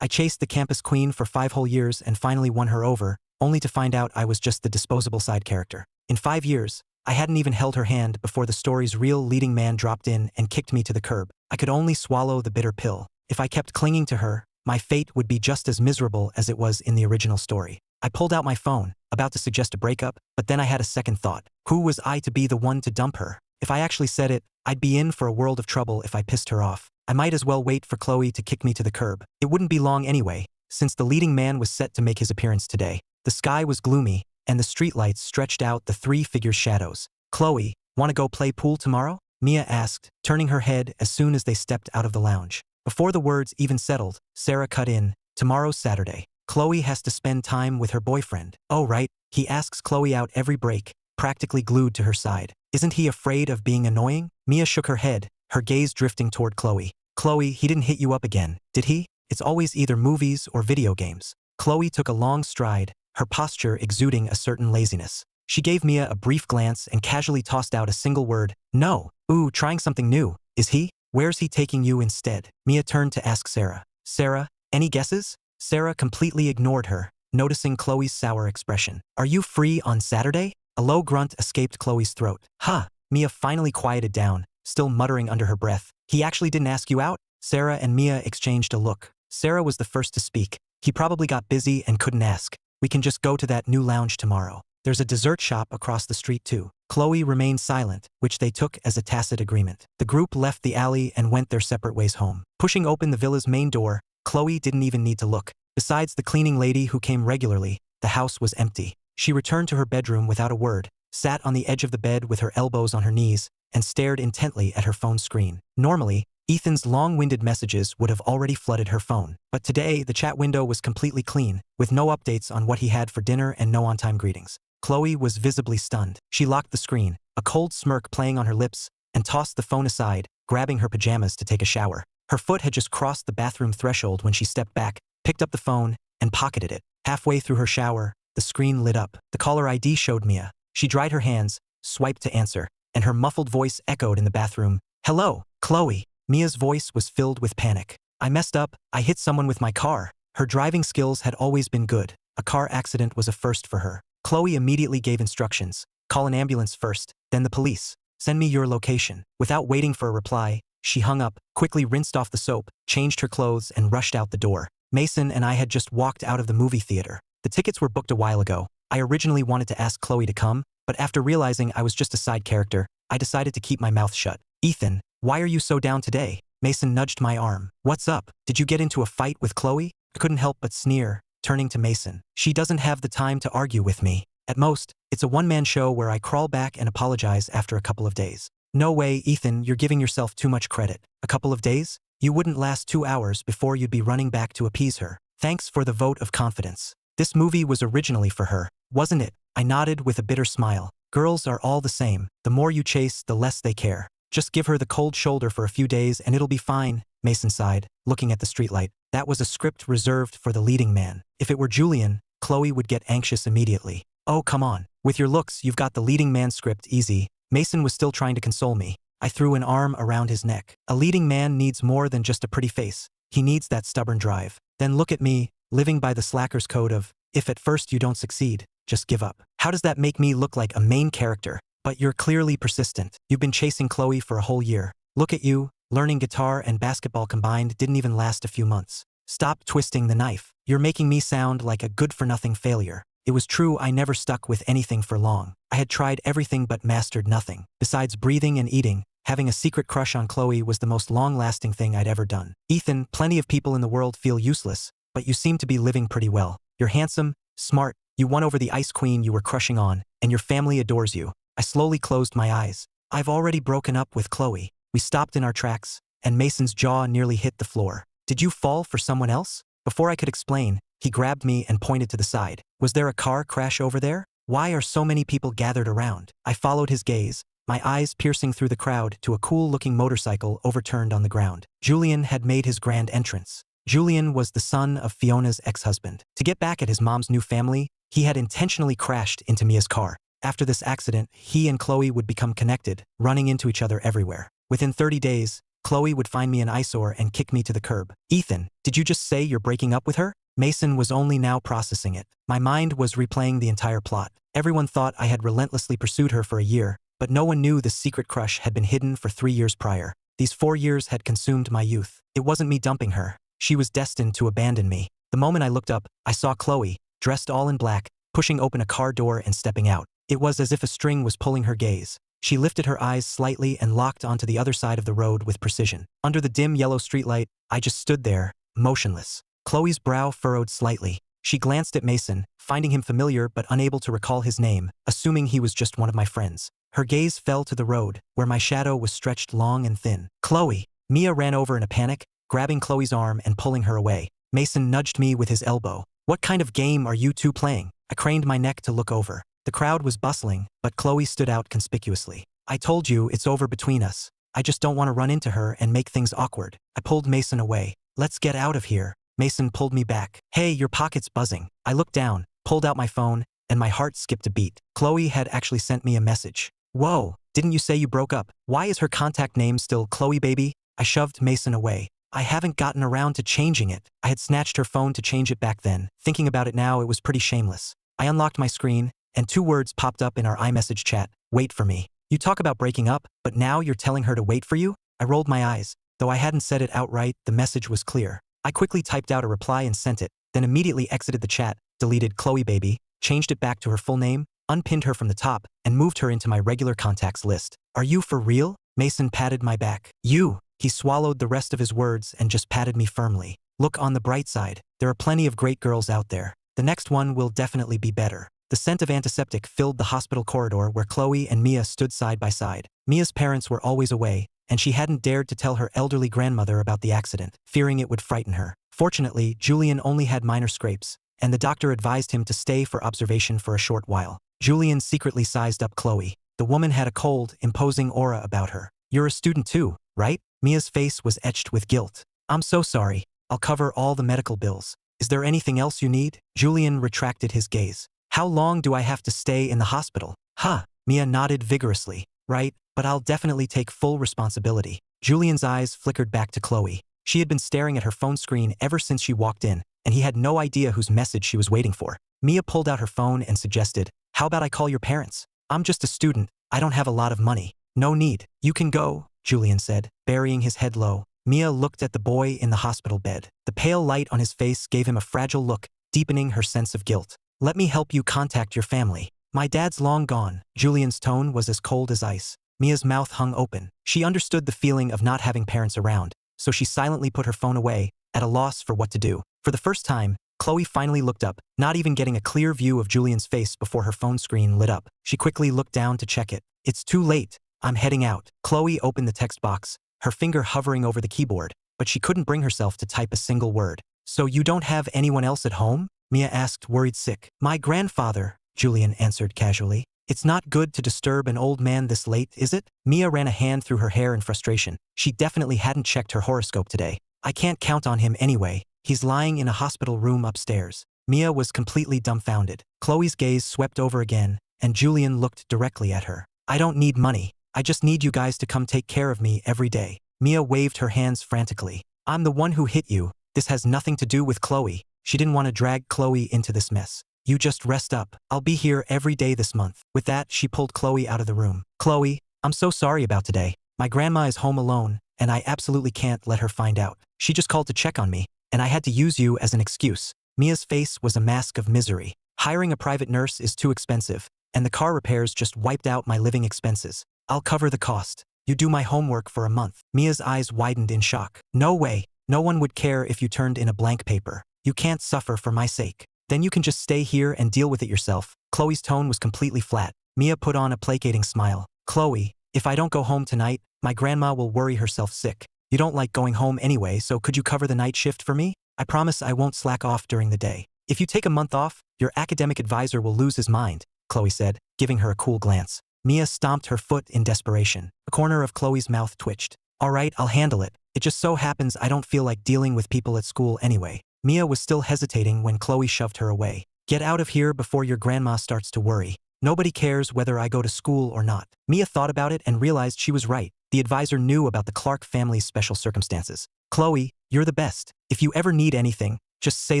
I chased the campus queen for 5 whole years and finally won her over, only to find out I was just the disposable side character. In 5 years, I hadn't even held her hand before the story's real leading man dropped in and kicked me to the curb. I could only swallow the bitter pill. If I kept clinging to her, my fate would be just as miserable as it was in the original story. I pulled out my phone, about to suggest a breakup, but then I had a second thought. Who was I to be the one to dump her? If I actually said it, I'd be in for a world of trouble if I pissed her off. I might as well wait for Chloe to kick me to the curb. It wouldn't be long anyway, since the leading man was set to make his appearance today. The sky was gloomy, and the streetlights stretched out the 3-figure shadows. Chloe, wanna go play pool tomorrow? Mia asked, turning her head as soon as they stepped out of the lounge. Before the words even settled, Sarah cut in, tomorrow's Saturday. Chloe has to spend time with her boyfriend. Oh right, he asks Chloe out every break, practically glued to her side. Isn't he afraid of being annoying? Mia shook her head, her gaze drifting toward Chloe. Chloe, he didn't hit you up again, did he? It's always either movies or video games. Chloe took a long stride, her posture exuding a certain laziness. She gave Mia a brief glance and casually tossed out a single word, no. Ooh, trying something new. Is he? Where's he taking you instead? Mia turned to ask Sarah. Sarah, any guesses? Sarah completely ignored her, noticing Chloe's sour expression. Are you free on Saturday? A low grunt escaped Chloe's throat. Huh. Mia finally quieted down, still muttering under her breath. He actually didn't ask you out? Sarah and Mia exchanged a look. Sarah was the first to speak. He probably got busy and couldn't ask. We can just go to that new lounge tomorrow. There's a dessert shop across the street too. Chloe remained silent, which they took as a tacit agreement. The group left the alley and went their separate ways home. Pushing open the villa's main door, Chloe didn't even need to look. Besides the cleaning lady who came regularly, the house was empty. She returned to her bedroom without a word, sat on the edge of the bed with her elbows on her knees, and stared intently at her phone screen. Normally, Ethan's long-winded messages would have already flooded her phone. But today, the chat window was completely clean, with no updates on what he had for dinner and no on-time greetings. Chloe was visibly stunned. She locked the screen, a cold smirk playing on her lips, and tossed the phone aside, grabbing her pajamas to take a shower. Her foot had just crossed the bathroom threshold when she stepped back, picked up the phone, and pocketed it. Halfway through her shower, the screen lit up. The caller ID showed Mia. She dried her hands, swiped to answer, and her muffled voice echoed in the bathroom. Hello, Chloe. Mia's voice was filled with panic. I messed up. I hit someone with my car. Her driving skills had always been good. A car accident was a first for her. Chloe immediately gave instructions. Call an ambulance first, then the police. Send me your location. Without waiting for a reply, she hung up, quickly rinsed off the soap, changed her clothes, and rushed out the door. Mason and I had just walked out of the movie theater. The tickets were booked a while ago. I originally wanted to ask Chloe to come, but after realizing I was just a side character, I decided to keep my mouth shut. Ethan, why are you so down today? Mason nudged my arm. What's up? Did you get into a fight with Chloe? I couldn't help but sneer, turning to Mason. She doesn't have the time to argue with me. At most, it's a one-man show where I crawl back and apologize after a couple of days. No way, Ethan, you're giving yourself too much credit. A couple of days? You wouldn't last 2 hours before you'd be running back to appease her. Thanks for the vote of confidence. This movie was originally for her, wasn't it? I nodded with a bitter smile. Girls are all the same. The more you chase, the less they care. Just give her the cold shoulder for a few days and it'll be fine, Mason sighed, looking at the streetlight. That was a script reserved for the leading man. If it were Julian, Chloe would get anxious immediately. Oh, come on. With your looks, you've got the leading man script easy. Mason was still trying to console me. I threw an arm around his neck. A leading man needs more than just a pretty face. He needs that stubborn drive. Then look at me, living by the slacker's code of, if at first you don't succeed, just give up. How does that make me look like a main character? But you're clearly persistent. You've been chasing Chloe for a whole year. Look at you, learning guitar and basketball combined didn't even last a few months. Stop twisting the knife. You're making me sound like a good-for-nothing failure. It was true I never stuck with anything for long. I had tried everything but mastered nothing. Besides breathing and eating, having a secret crush on Chloe was the most long-lasting thing I'd ever done. Ethan, plenty of people in the world feel useless, but you seem to be living pretty well. You're handsome, smart, you won over the ice queen you were crushing on, and your family adores you. I slowly closed my eyes. I've already broken up with Chloe. We stopped in our tracks, and Mason's jaw nearly hit the floor. Did you fall for someone else? Before I could explain, he grabbed me and pointed to the side. Was there a car crash over there? Why are so many people gathered around? I followed his gaze, my eyes piercing through the crowd to a cool-looking motorcycle overturned on the ground. Julian had made his grand entrance. Julian was the son of Fiona's ex-husband. To get back at his mom's new family, he had intentionally crashed into Mia's car. After this accident, he and Chloe would become connected, running into each other everywhere. Within 30 days, Chloe would find me an eyesore and kick me to the curb. Ethan, did you just say you're breaking up with her? Mason was only now processing it. My mind was replaying the entire plot. Everyone thought I had relentlessly pursued her for a year, but no one knew the secret crush had been hidden for 3 years prior. These 4 years had consumed my youth. It wasn't me dumping her. She was destined to abandon me. The moment I looked up, I saw Chloe, dressed all in black, pushing open a car door and stepping out. It was as if a string was pulling her gaze. She lifted her eyes slightly and locked onto the other side of the road with precision. Under the dim yellow streetlight, I just stood there, motionless. Chloe's brow furrowed slightly. She glanced at Mason, finding him familiar but unable to recall his name, assuming he was just one of my friends. Her gaze fell to the road, where my shadow was stretched long and thin. Chloe! Mia ran over in a panic, grabbing Chloe's arm and pulling her away. Mason nudged me with his elbow. What kind of game are you two playing? I craned my neck to look over. The crowd was bustling, but Chloe stood out conspicuously. I told you it's over between us. I just don't want to run into her and make things awkward. I pulled Mason away. Let's get out of here. Mason pulled me back. Hey, your pocket's buzzing. I looked down, pulled out my phone, and my heart skipped a beat. Chloe had actually sent me a message. Whoa, didn't you say you broke up? Why is her contact name still Chloe baby? I shoved Mason away. I haven't gotten around to changing it. I had snatched her phone to change it back then. Thinking about it now, it was pretty shameless. I unlocked my screen, and 2 words popped up in our iMessage chat. Wait for me. You talk about breaking up, but now you're telling her to wait for you? I rolled my eyes. Though I hadn't said it outright, the message was clear. I quickly typed out a reply and sent it, then immediately exited the chat, deleted Chloe baby, changed it back to her full name, unpinned her from the top, and moved her into my regular contacts list. Are you for real? Mason patted my back. You! He swallowed the rest of his words and just patted me firmly. Look on the bright side. There are plenty of great girls out there. The next one will definitely be better. The scent of antiseptic filled the hospital corridor where Chloe and Mia stood side by side. Mia's parents were always away, and she hadn't dared to tell her elderly grandmother about the accident, fearing it would frighten her. Fortunately, Julian only had minor scrapes, and the doctor advised him to stay for observation for a short while. Julian secretly sized up Chloe. The woman had a cold, imposing aura about her. You're a student too, right? Mia's face was etched with guilt. I'm so sorry. I'll cover all the medical bills. Is there anything else you need? Julian retracted his gaze. How long do I have to stay in the hospital? Huh. Mia nodded vigorously. Right, but I'll definitely take full responsibility. Julian's eyes flickered back to Chloe. She had been staring at her phone screen ever since she walked in, and he had no idea whose message she was waiting for. Mia pulled out her phone and suggested, how about I call your parents? I'm just a student. I don't have a lot of money. No need. You can go, Julian said, burying his head low. Mia looked at the boy in the hospital bed. The pale light on his face gave him a fragile look, deepening her sense of guilt. Let me help you contact your family. My dad's long gone. Julian's tone was as cold as ice. Mia's mouth hung open. She understood the feeling of not having parents around, so she silently put her phone away, at a loss for what to do. For the first time, Chloe finally looked up, not even getting a clear view of Julian's face before her phone screen lit up. She quickly looked down to check it. It's too late. I'm heading out. Chloe opened the text box, her finger hovering over the keyboard, but she couldn't bring herself to type a single word. So you don't have anyone else at home? Mia asked, worried sick. My grandfather, Julian answered casually. It's not good to disturb an old man this late, is it? Mia ran a hand through her hair in frustration. She definitely hadn't checked her horoscope today. I can't count on him anyway. He's lying in a hospital room upstairs. Mia was completely dumbfounded. Chloe's gaze swept over again, and Julian looked directly at her. I don't need money. I just need you guys to come take care of me every day. Mia waved her hands frantically. I'm the one who hit you. This has nothing to do with Chloe. She didn't want to drag Chloe into this mess. You just rest up. I'll be here every day this month. With that, she pulled Chloe out of the room. Chloe, I'm so sorry about today. My grandma is home alone, and I absolutely can't let her find out. She just called to check on me, and I had to use you as an excuse. Mia's face was a mask of misery. Hiring a private nurse is too expensive, and the car repairs just wiped out my living expenses. I'll cover the cost. You do my homework for a month. Mia's eyes widened in shock. No way. No one would care if you turned in a blank paper. You can't suffer for my sake. Then you can just stay here and deal with it yourself. Chloe's tone was completely flat. Mia put on a placating smile. Chloe, if I don't go home tonight, my grandma will worry herself sick. You don't like going home anyway, so could you cover the night shift for me? I promise I won't slack off during the day. If you take a month off, your academic advisor will lose his mind, Chloe said, giving her a cool glance. Mia stomped her foot in desperation. A corner of Chloe's mouth twitched. All right, I'll handle it. It just so happens I don't feel like dealing with people at school anyway. Mia was still hesitating when Chloe shoved her away. Get out of here before your grandma starts to worry. Nobody cares whether I go to school or not. Mia thought about it and realized she was right. The advisor knew about the Clark family's special circumstances. Chloe, you're the best. If you ever need anything, just say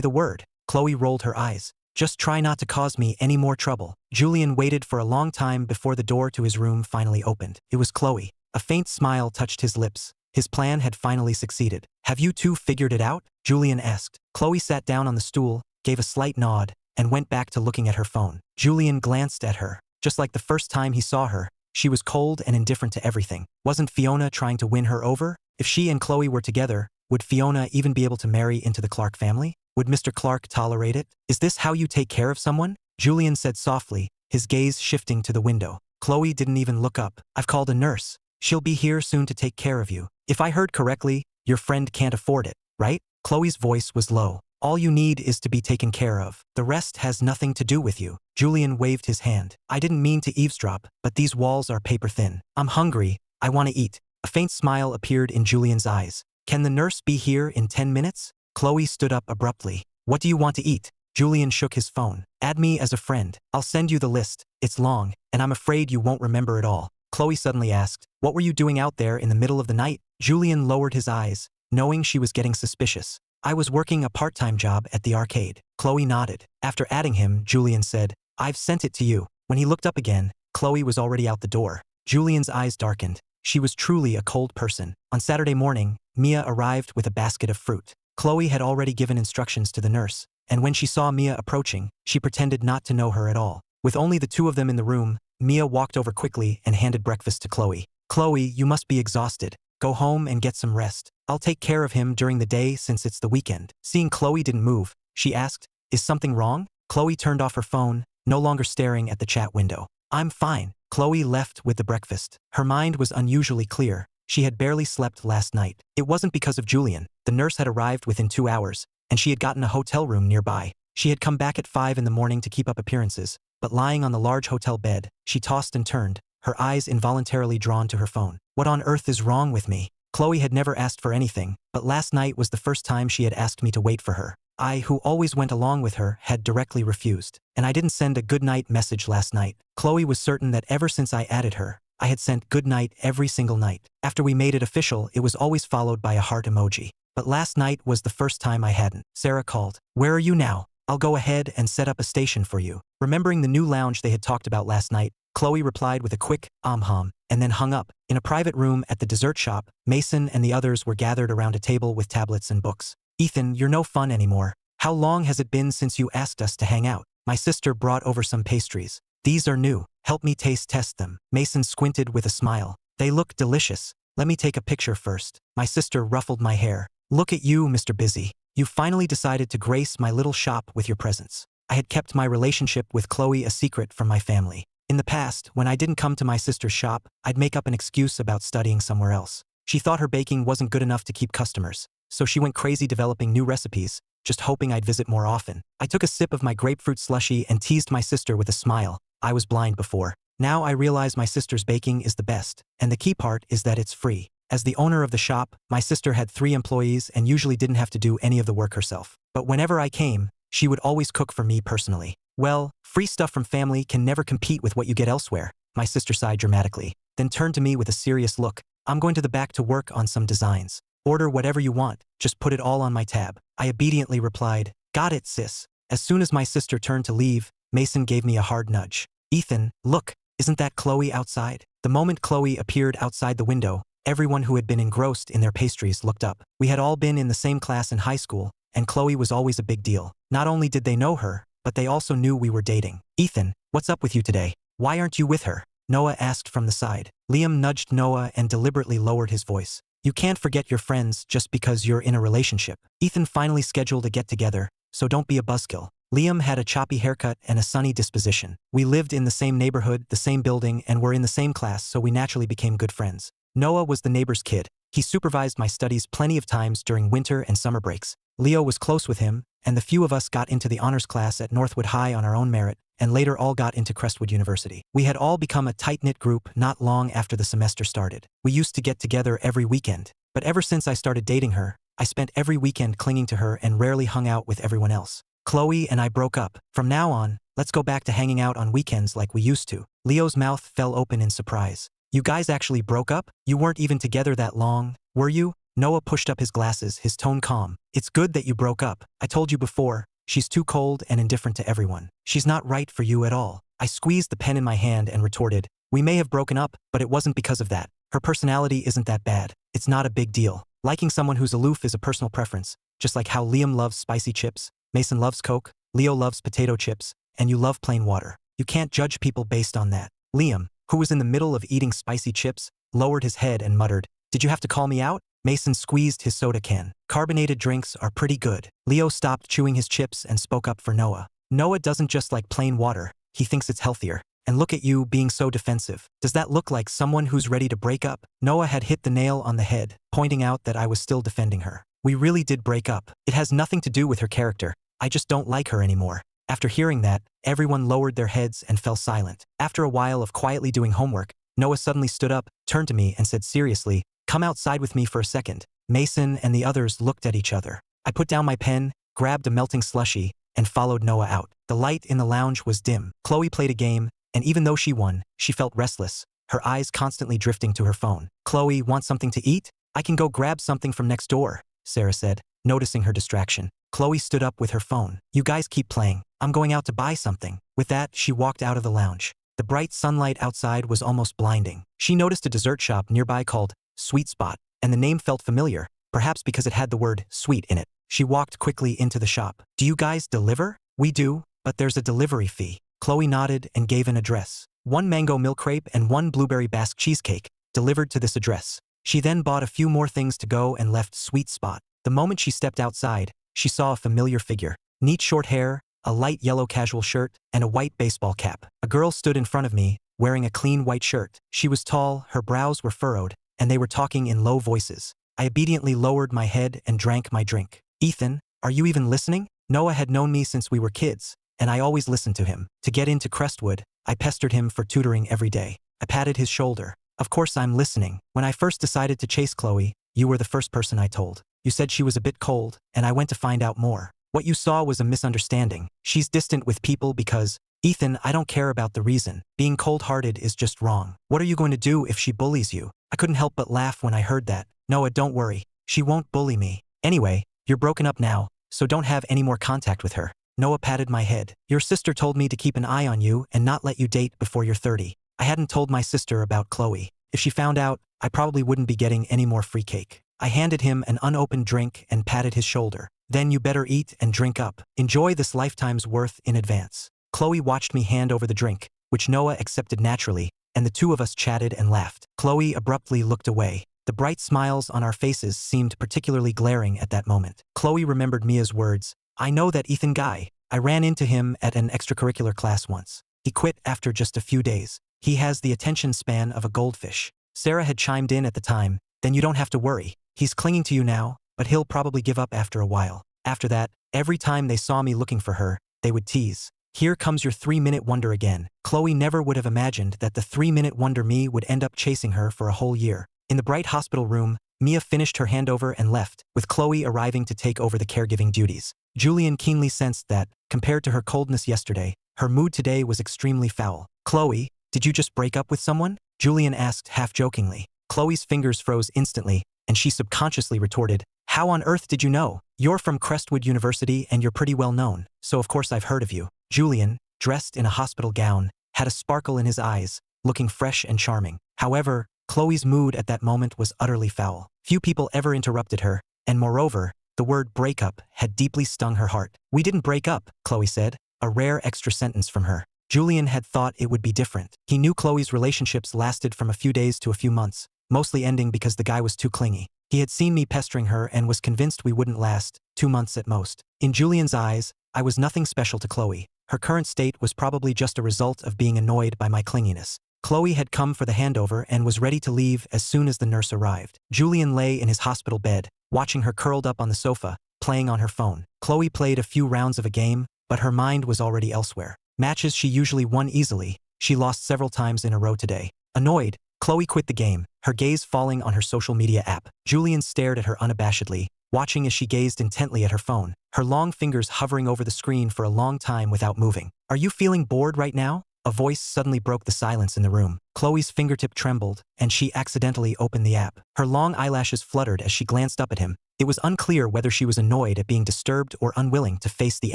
the word. Chloe rolled her eyes. Just try not to cause me any more trouble. Julian waited for a long time before the door to his room finally opened. It was Chloe. A faint smile touched his lips. His plan had finally succeeded. Have you two figured it out? Julian asked. Chloe sat down on the stool, gave a slight nod, and went back to looking at her phone. Julian glanced at her. Just like the first time he saw her, she was cold and indifferent to everything. Wasn't Fiona trying to win her over? If she and Chloe were together, would Fiona even be able to marry into the Clark family? Would Mr. Clark tolerate it? Is this how you take care of someone? Julian said softly, his gaze shifting to the window. Chloe didn't even look up. I've called a nurse. She'll be here soon to take care of you. If I heard correctly, your friend can't afford it, right? Chloe's voice was low. All you need is to be taken care of. The rest has nothing to do with you. Julian waved his hand. I didn't mean to eavesdrop, but these walls are paper thin. I'm hungry. I want to eat. A faint smile appeared in Julian's eyes. Can the nurse be here in 10 minutes? Chloe stood up abruptly. What do you want to eat? Julian shook his phone. Add me as a friend. I'll send you the list. It's long, and I'm afraid you won't remember it all. Chloe suddenly asked, what were you doing out there in the middle of the night? Julian lowered his eyes, knowing she was getting suspicious. I was working a part-time job at the arcade. Chloe nodded. After adding him, Julian said, I've sent it to you. When he looked up again, Chloe was already out the door. Julian's eyes darkened. She was truly a cold person. On Saturday morning, Mia arrived with a basket of fruit. Chloe had already given instructions to the nurse, and when she saw Mia approaching, she pretended not to know her at all. With only the two of them in the room, Mia walked over quickly and handed breakfast to Chloe. Chloe, you must be exhausted. Go home and get some rest. I'll take care of him during the day since it's the weekend. Seeing Chloe didn't move, she asked, is something wrong? Chloe turned off her phone, no longer staring at the chat window. I'm fine. Chloe left with the breakfast. Her mind was unusually clear. She had barely slept last night. It wasn't because of Julian. The nurse had arrived within 2 hours, and she had gotten a hotel room nearby. She had come back at 5 in the morning to keep up appearances, but lying on the large hotel bed, she tossed and turned, her eyes involuntarily drawn to her phone. What on earth is wrong with me? Chloe had never asked for anything, but last night was the first time she had asked me to wait for her. I, who always went along with her, had directly refused, and I didn't send a goodnight message last night. Chloe was certain that ever since I added her, I had sent goodnight every single night. After we made it official, it was always followed by a heart emoji. But last night was the first time I hadn't. Sarah called. Where are you now? I'll go ahead and set up a station for you. Remembering the new lounge they had talked about last night, Chloe replied with a quick, and then hung up. In a private room at the dessert shop, Mason and the others were gathered around a table with tablets and books. Ethan, you're no fun anymore. How long has it been since you asked us to hang out? My sister brought over some pastries. These are new. Help me taste test them. Mason squinted with a smile. They look delicious. Let me take a picture first. My sister ruffled my hair. Look at you, Mr. Busy. You finally decided to grace my little shop with your presence. I had kept my relationship with Chloe a secret from my family. In the past, when I didn't come to my sister's shop, I'd make up an excuse about studying somewhere else. She thought her baking wasn't good enough to keep customers, so she went crazy developing new recipes, just hoping I'd visit more often. I took a sip of my grapefruit slushie and teased my sister with a smile. I was blind before. Now I realize my sister's baking is the best, and the key part is that it's free. As the owner of the shop, my sister had 3 employees and usually didn't have to do any of the work herself. But whenever I came, she would always cook for me personally. Well, free stuff from family can never compete with what you get elsewhere. My sister sighed dramatically, then turned to me with a serious look. I'm going to the back to work on some designs. Order whatever you want, just put it all on my tab. I obediently replied, got it, sis. As soon as my sister turned to leave, Mason gave me a hard nudge. Ethan, look, isn't that Chloe outside? The moment Chloe appeared outside the window, everyone who had been engrossed in their pastries looked up. We had all been in the same class in high school, and Chloe was always a big deal. Not only did they know her, but they also knew we were dating. Ethan, what's up with you today? Why aren't you with her? Noah asked from the side. Liam nudged Noah and deliberately lowered his voice. You can't forget your friends just because you're in a relationship. Ethan finally scheduled a get-together, so don't be a buzzkill. Liam had a choppy haircut and a sunny disposition. We lived in the same neighborhood, the same building, and were in the same class, so we naturally became good friends. Noah was the neighbor's kid. He supervised my studies plenty of times during winter and summer breaks. Leo was close with him, and the few of us got into the honors class at Northwood High on our own merit, and later all got into Crestwood University. We had all become a tight-knit group not long after the semester started. We used to get together every weekend, but ever since I started dating her, I spent every weekend clinging to her and rarely hung out with everyone else. Chloe and I broke up. From now on, let's go back to hanging out on weekends like we used to. Leo's mouth fell open in surprise. You guys actually broke up? You weren't even together that long, were you? Noah pushed up his glasses, his tone calm. It's good that you broke up. I told you before, she's too cold and indifferent to everyone. She's not right for you at all. I squeezed the pen in my hand and retorted, we may have broken up, but it wasn't because of that. Her personality isn't that bad. It's not a big deal. Liking someone who's aloof is a personal preference, just like how Liam loves spicy chips, Mason loves Coke, Leo loves potato chips, and you love plain water. You can't judge people based on that. Liam, who was in the middle of eating spicy chips, lowered his head and muttered, did you have to call me out? Mason squeezed his soda can. Carbonated drinks are pretty good. Leo stopped chewing his chips and spoke up for Noah. Noah doesn't just like plain water, he thinks it's healthier. And look at you being so defensive. Does that look like someone who's ready to break up? Noah had hit the nail on the head, pointing out that I was still defending her. We really did break up. It has nothing to do with her character. I just don't like her anymore. After hearing that, everyone lowered their heads and fell silent. After a while of quietly doing homework, Noah suddenly stood up, turned to me and said seriously, come outside with me for a second. Mason and the others looked at each other. I put down my pen, grabbed a melting slushie, and followed Noah out. The light in the lounge was dim. Chloe played a game, and even though she won, she felt restless, her eyes constantly drifting to her phone. Chloe, want something to eat? I can go grab something from next door, Sarah said, noticing her distraction. Chloe stood up with her phone. You guys keep playing. I'm going out to buy something. With that, she walked out of the lounge. The bright sunlight outside was almost blinding. She noticed a dessert shop nearby called Sweet Spot, and the name felt familiar, perhaps because it had the word sweet in it. She walked quickly into the shop. Do you guys deliver? We do, but there's a delivery fee. Chloe nodded and gave an address. 1 mango milk crepe and 1 blueberry basque cheesecake, delivered to this address. She then bought a few more things to go and left Sweet Spot. The moment she stepped outside, she saw a familiar figure. Neat short hair, a light yellow casual shirt, and a white baseball cap. A girl stood in front of me, wearing a clean white shirt. She was tall, her brows were furrowed, and they were talking in low voices. I obediently lowered my head and drank my drink. Ethan, are you even listening? Noah had known me since we were kids, and I always listened to him. To get into Crestwood, I pestered him for tutoring every day. I patted his shoulder. Of course I'm listening. When I first decided to chase Chloe, you were the first person I told. You said she was a bit cold, and I went to find out more. What you saw was a misunderstanding. She's distant with people because, Ethan, I don't care about the reason. Being cold-hearted is just wrong. What are you going to do if she bullies you? I couldn't help but laugh when I heard that. Noah, don't worry. She won't bully me. Anyway, you're broken up now, so don't have any more contact with her. Noah patted my head. Your sister told me to keep an eye on you and not let you date before you're 30. I hadn't told my sister about Chloe. If she found out, I probably wouldn't be getting any more free cake. I handed him an unopened drink and patted his shoulder. Then you better eat and drink up. Enjoy this lifetime's worth in advance. Chloe watched me hand over the drink, which Noah accepted naturally, and the two of us chatted and laughed. Chloe abruptly looked away. The bright smiles on our faces seemed particularly glaring at that moment. Chloe remembered Mia's words. I know that Ethan guy. I ran into him at an extracurricular class once. He quit after just a few days. He has the attention span of a goldfish. Sarah had chimed in at the time. Then you don't have to worry. He's clinging to you now, but he'll probably give up after a while. After that, every time they saw me looking for her, they would tease. Here comes your 3-minute wonder again. Chloe never would have imagined that the 3-minute wonder me would end up chasing her for a whole year. In the bright hospital room, Mia finished her handover and left, with Chloe arriving to take over the caregiving duties. Julian keenly sensed that, compared to her coldness yesterday, her mood today was extremely foul. Chloe, did you just break up with someone? Julian asked half-jokingly. Chloe's fingers froze instantly, and she subconsciously retorted, how on earth did you know? You're from Crestwood University and you're pretty well known, so of course I've heard of you. Julian, dressed in a hospital gown, had a sparkle in his eyes, looking fresh and charming. However, Chloe's mood at that moment was utterly foul. Few people ever interrupted her, and moreover, the word breakup had deeply stung her heart. We didn't break up, Chloe said, a rare extra sentence from her. Julian had thought it would be different. He knew Chloe's relationships lasted from a few days to a few months, mostly ending because the guy was too clingy. He had seen me pestering her and was convinced we wouldn't last, 2 months at most. In Julian's eyes, I was nothing special to Chloe. Her current state was probably just a result of being annoyed by my clinginess. Chloe had come for the handover and was ready to leave as soon as the nurse arrived. Julian lay in his hospital bed, watching her curled up on the sofa, playing on her phone. Chloe played a few rounds of a game, but her mind was already elsewhere. Matches she usually won easily, she lost several times in a row today. Annoyed, Chloe quit the game, her gaze falling on her social media app. Julian stared at her unabashedly, watching as she gazed intently at her phone, her long fingers hovering over the screen for a long time without moving. Are you feeling bored right now? A voice suddenly broke the silence in the room. Chloe's fingertip trembled, and she accidentally opened the app. Her long eyelashes fluttered as she glanced up at him. It was unclear whether she was annoyed at being disturbed or unwilling to face the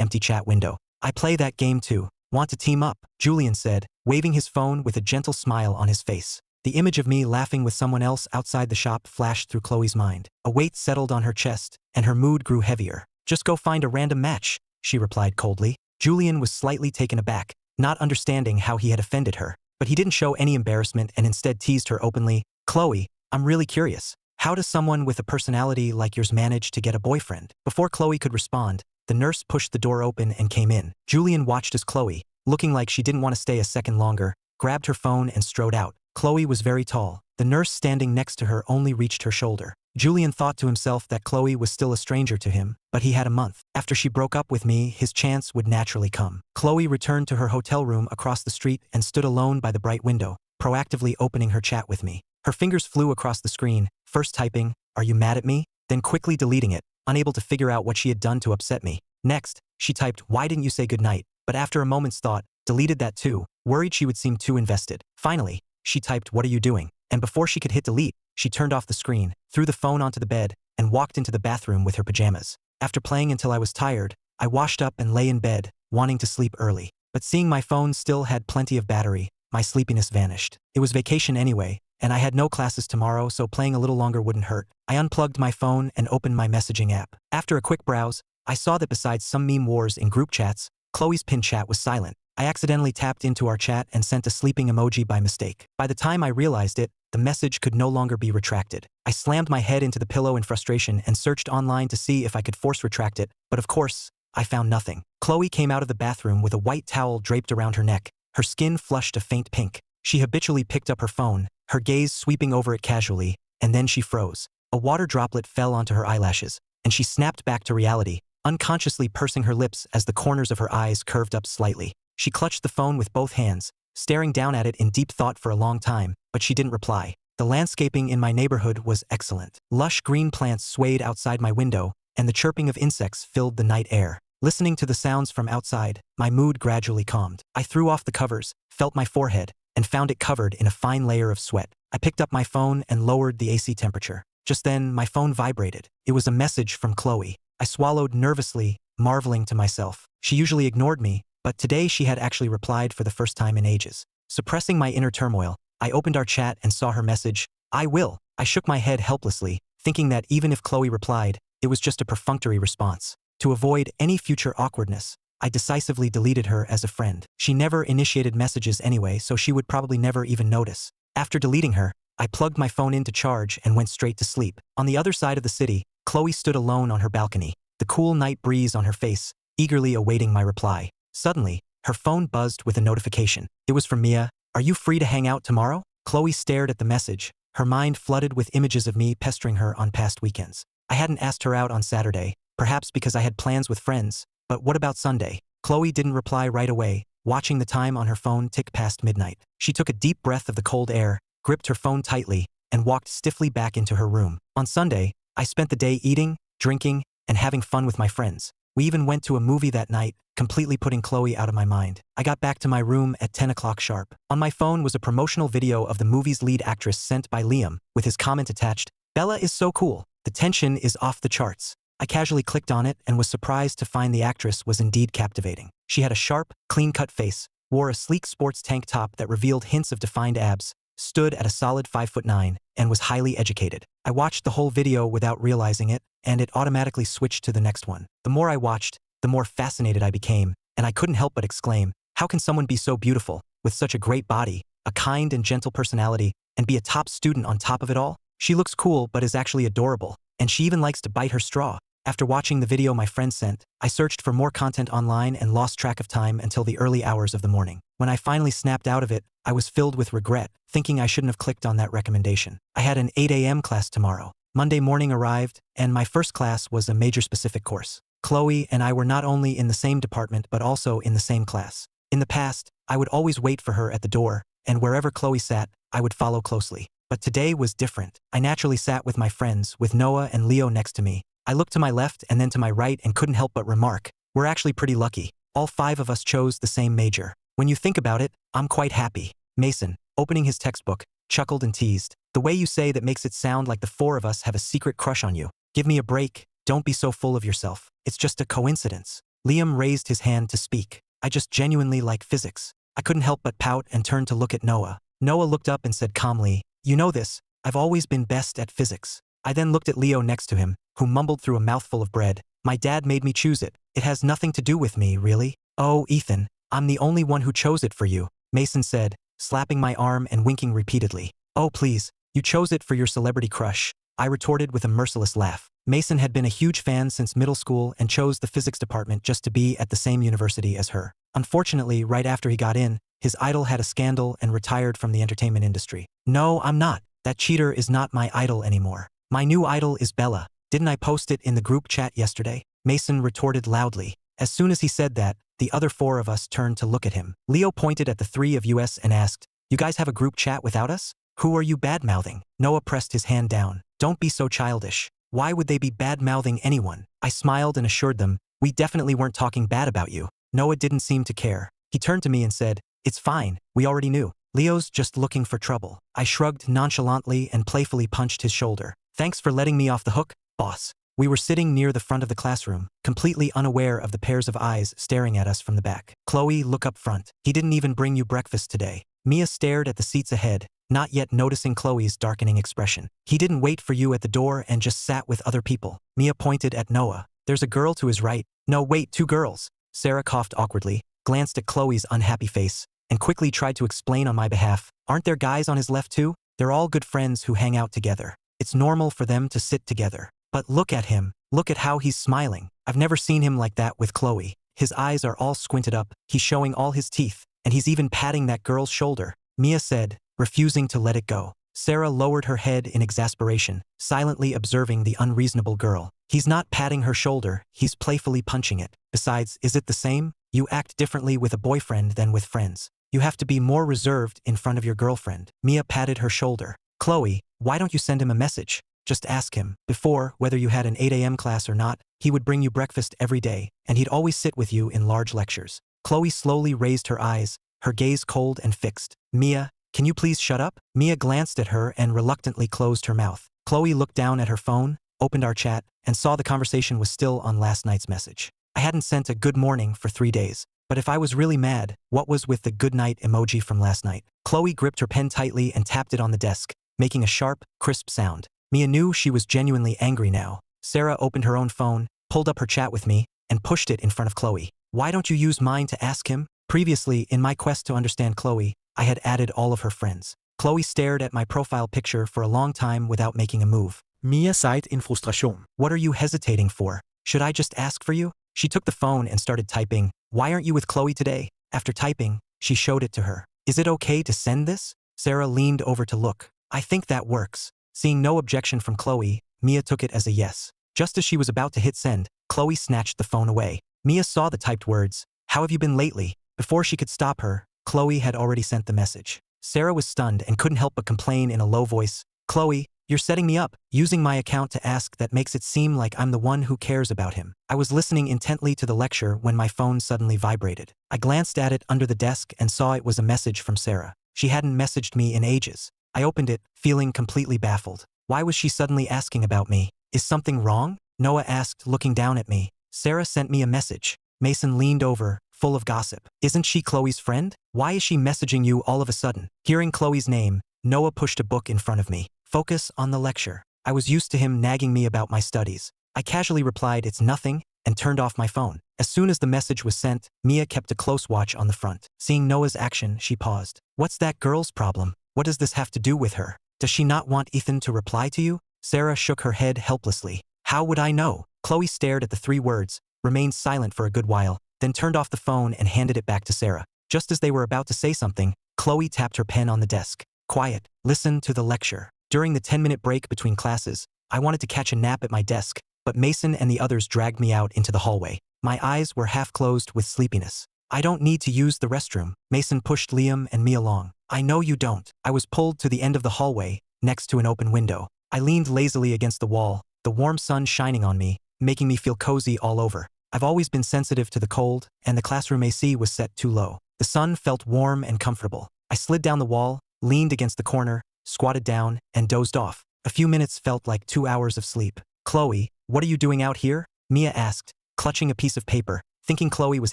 empty chat window. "I play that game too. Want to team up?" Julian said, waving his phone with a gentle smile on his face. The image of me laughing with someone else outside the shop flashed through Chloe's mind. A weight settled on her chest, and her mood grew heavier. "Just go find a random match," she replied coldly. Julian was slightly taken aback, not understanding how he had offended her, but he didn't show any embarrassment and instead teased her openly. "Chloe, I'm really curious. How does someone with a personality like yours manage to get a boyfriend?" Before Chloe could respond, the nurse pushed the door open and came in. Julian watched as Chloe, looking like she didn't want to stay a second longer, grabbed her phone and strode out. Chloe was very tall. The nurse standing next to her only reached her shoulder. Julian thought to himself that Chloe was still a stranger to him, but he had a month. After she broke up with me, his chance would naturally come. Chloe returned to her hotel room across the street and stood alone by the bright window, proactively opening her chat with me. Her fingers flew across the screen, first typing, "Are you mad at me?" then quickly deleting it, unable to figure out what she had done to upset me. Next, she typed, "Why didn't you say goodnight?" but after a moment's thought, deleted that too, worried she would seem too invested. Finally, she typed, "What are you doing?" and before she could hit delete, she turned off the screen, threw the phone onto the bed, and walked into the bathroom with her pajamas. After playing until I was tired, I washed up and lay in bed, wanting to sleep early. But seeing my phone still had plenty of battery, my sleepiness vanished. It was vacation anyway, and I had no classes tomorrow, so playing a little longer wouldn't hurt. I unplugged my phone and opened my messaging app. After a quick browse, I saw that besides some meme wars in group chats, Chloe's pinned chat was silent. I accidentally tapped into our chat and sent a sleeping emoji by mistake. By the time I realized it, the message could no longer be retracted. I slammed my head into the pillow in frustration and searched online to see if I could force retract it, but of course, I found nothing. Chloe came out of the bathroom with a white towel draped around her neck, her skin flushed a faint pink. She habitually picked up her phone, her gaze sweeping over it casually, and then she froze. A water droplet fell onto her eyelashes, and she snapped back to reality, unconsciously pursing her lips as the corners of her eyes curved up slightly. She clutched the phone with both hands, staring down at it in deep thought for a long time, but she didn't reply. The landscaping in my neighborhood was excellent. Lush green plants swayed outside my window, and the chirping of insects filled the night air. Listening to the sounds from outside, my mood gradually calmed. I threw off the covers, felt my forehead, and found it covered in a fine layer of sweat. I picked up my phone and lowered the AC temperature. Just then, my phone vibrated. It was a message from Chloe. I swallowed nervously, marveling to myself. She usually ignored me, but today she had actually replied for the first time in ages. Suppressing my inner turmoil, I opened our chat and saw her message, "I will." I shook my head helplessly, thinking that even if Chloe replied, it was just a perfunctory response. To avoid any future awkwardness, I decisively deleted her as a friend. She never initiated messages anyway, so she would probably never even notice. After deleting her, I plugged my phone in to charge and went straight to sleep. On the other side of the city, Chloe stood alone on her balcony, the cool night breeze on her face, eagerly awaiting my reply. Suddenly, her phone buzzed with a notification. It was from Mia. "Are you free to hang out tomorrow?" Chloe stared at the message, her mind flooded with images of me pestering her on past weekends. I hadn't asked her out on Saturday, perhaps because I had plans with friends, but what about Sunday? Chloe didn't reply right away, watching the time on her phone tick past midnight. She took a deep breath of the cold air, gripped her phone tightly, and walked stiffly back into her room. On Sunday, I spent the day eating, drinking, and having fun with my friends. We even went to a movie that night, completely putting Chloe out of my mind. I got back to my room at 10 o'clock sharp. On my phone was a promotional video of the movie's lead actress sent by Liam, with his comment attached, "Bella is so cool. The tension is off the charts." I casually clicked on it and was surprised to find the actress was indeed captivating. She had a sharp, clean-cut face, wore a sleek sports tank top that revealed hints of defined abs, stood at a solid 5'9", and was highly educated. I watched the whole video without realizing it, and it automatically switched to the next one. The more I watched, the more fascinated I became, and I couldn't help but exclaim, how can someone be so beautiful, with such a great body, a kind and gentle personality, and be a top student on top of it all? She looks cool but is actually adorable, and she even likes to bite her straw. After watching the video my friend sent, I searched for more content online and lost track of time until the early hours of the morning. When I finally snapped out of it, I was filled with regret, thinking I shouldn't have clicked on that recommendation. I had an 8 a.m. class tomorrow. Monday morning arrived, and my first class was a major specific course. Chloe and I were not only in the same department but also in the same class. In the past, I would always wait for her at the door, and wherever Chloe sat, I would follow closely. But today was different. I naturally sat with my friends, with Noah and Leo next to me. I looked to my left and then to my right and couldn't help but remark, we're actually pretty lucky. All 5 of us chose the same major. When you think about it, I'm quite happy. Mason, opening his textbook, chuckled and teased. The way you say that makes it sound like the four of us have a secret crush on you. Give me a break. Don't be so full of yourself. It's just a coincidence. Liam raised his hand to speak. I just genuinely like physics. I couldn't help but pout and turned to look at Noah. Noah looked up and said calmly, you know this, I've always been best at physics. I then looked at Leo next to him, who mumbled through a mouthful of bread. My dad made me choose it. It has nothing to do with me, really. Oh, Ethan, I'm the only one who chose it for you, Mason said, slapping my arm and winking repeatedly. Oh, please, you chose it for your celebrity crush, I retorted with a merciless laugh. Mason had been a huge fan since middle school and chose the physics department just to be at the same university as her. Unfortunately, right after he got in, his idol had a scandal and retired from the entertainment industry. No, I'm not. That cheater is not my idol anymore. My new idol is Bella. Didn't I post it in the group chat yesterday? Mason retorted loudly. As soon as he said that, the other four of us turned to look at him. Leo pointed at the three of us and asked, you guys have a group chat without us? Who are you bad-mouthing? Noah pressed his hand down. Don't be so childish. Why would they be bad-mouthing anyone? I smiled and assured them, we definitely weren't talking bad about you. Noah didn't seem to care. He turned to me and said, it's fine, we already knew. Leo's just looking for trouble. I shrugged nonchalantly and playfully punched his shoulder. Thanks for letting me off the hook, boss. We were sitting near the front of the classroom, completely unaware of the pairs of eyes staring at us from the back. Chloe, look up front. He didn't even bring you breakfast today. Mia stared at the seats ahead, not yet noticing Chloe's darkening expression. He didn't wait for you at the door and just sat with other people. Mia pointed at Noah. There's a girl to his right. No, wait, two girls. Sarah coughed awkwardly, glanced at Chloe's unhappy face, and quickly tried to explain on my behalf. Aren't there guys on his left too? They're all good friends who hang out together. It's normal for them to sit together. But look at him. Look at how he's smiling. I've never seen him like that with Chloe. His eyes are all squinted up, he's showing all his teeth, and he's even patting that girl's shoulder. Mia said, refusing to let it go. Sarah lowered her head in exasperation, silently observing the unreasonable girl. He's not patting her shoulder, he's playfully punching it. Besides, is it the same? You act differently with a boyfriend than with friends. You have to be more reserved in front of your girlfriend. Mia patted her shoulder. Chloe, why don't you send him a message? Just ask him. Before, whether you had an 8 a.m. class or not, he would bring you breakfast every day, and he'd always sit with you in large lectures. Chloe slowly raised her eyes, her gaze cold and fixed. Mia, can you please shut up? Mia glanced at her and reluctantly closed her mouth. Chloe looked down at her phone, opened our chat, and saw the conversation was still on last night's message. I hadn't sent a good morning for 3 days, but if I was really mad, what was with the good night emoji from last night? Chloe gripped her pen tightly and tapped it on the desk, making a sharp, crisp sound. Mia knew she was genuinely angry now. Sarah opened her own phone, pulled up her chat with me, and pushed it in front of Chloe. Why don't you use mine to ask him? Previously, in my quest to understand Chloe, I had added all of her friends. Chloe stared at my profile picture for a long time without making a move. Mia sighed in frustration. What are you hesitating for? Should I just ask for you? She took the phone and started typing. Why aren't you with Chloe today? After typing, she showed it to her. Is it okay to send this? Sarah leaned over to look. I think that works. Seeing no objection from Chloe, Mia took it as a yes. Just as she was about to hit send, Chloe snatched the phone away. Mia saw the typed words. How have you been lately? Before she could stop her, Chloe had already sent the message. Sarah was stunned and couldn't help but complain in a low voice. Chloe, you're setting me up, using my account to ask that makes it seem like I'm the one who cares about him. I was listening intently to the lecture when my phone suddenly vibrated. I glanced at it under the desk and saw it was a message from Sarah. She hadn't messaged me in ages. I opened it, feeling completely baffled. Why was she suddenly asking about me? Is something wrong? Noah asked, looking down at me. Sarah sent me a message. Mason leaned over, full of gossip. Isn't she Chloe's friend? Why is she messaging you all of a sudden? Hearing Chloe's name, Noah pushed a book in front of me. Focus on the lecture. I was used to him nagging me about my studies. I casually replied, it's nothing, and turned off my phone. As soon as the message was sent, Mia kept a close watch on the front. Seeing Noah's action, she paused. What's that girl's problem? What does this have to do with her? Does she not want Ethan to reply to you? Sarah shook her head helplessly. How would I know? Chloe stared at the 3 words, remained silent for a good while, then turned off the phone and handed it back to Sarah. Just as they were about to say something, Chloe tapped her pen on the desk. Quiet. Listen to the lecture. During the 10-minute break between classes, I wanted to catch a nap at my desk, but Mason and the others dragged me out into the hallway. My eyes were half closed with sleepiness. I don't need to use the restroom. Mason pushed Liam and me along. I know you don't. I was pulled to the end of the hallway, next to an open window. I leaned lazily against the wall, the warm sun shining on me, making me feel cozy all over. I've always been sensitive to the cold, and the classroom AC was set too low. The sun felt warm and comfortable. I slid down the wall, leaned against the corner, squatted down, and dozed off. A few minutes felt like 2 hours of sleep. Chloe, what are you doing out here? Mia asked, clutching a piece of paper, thinking Chloe was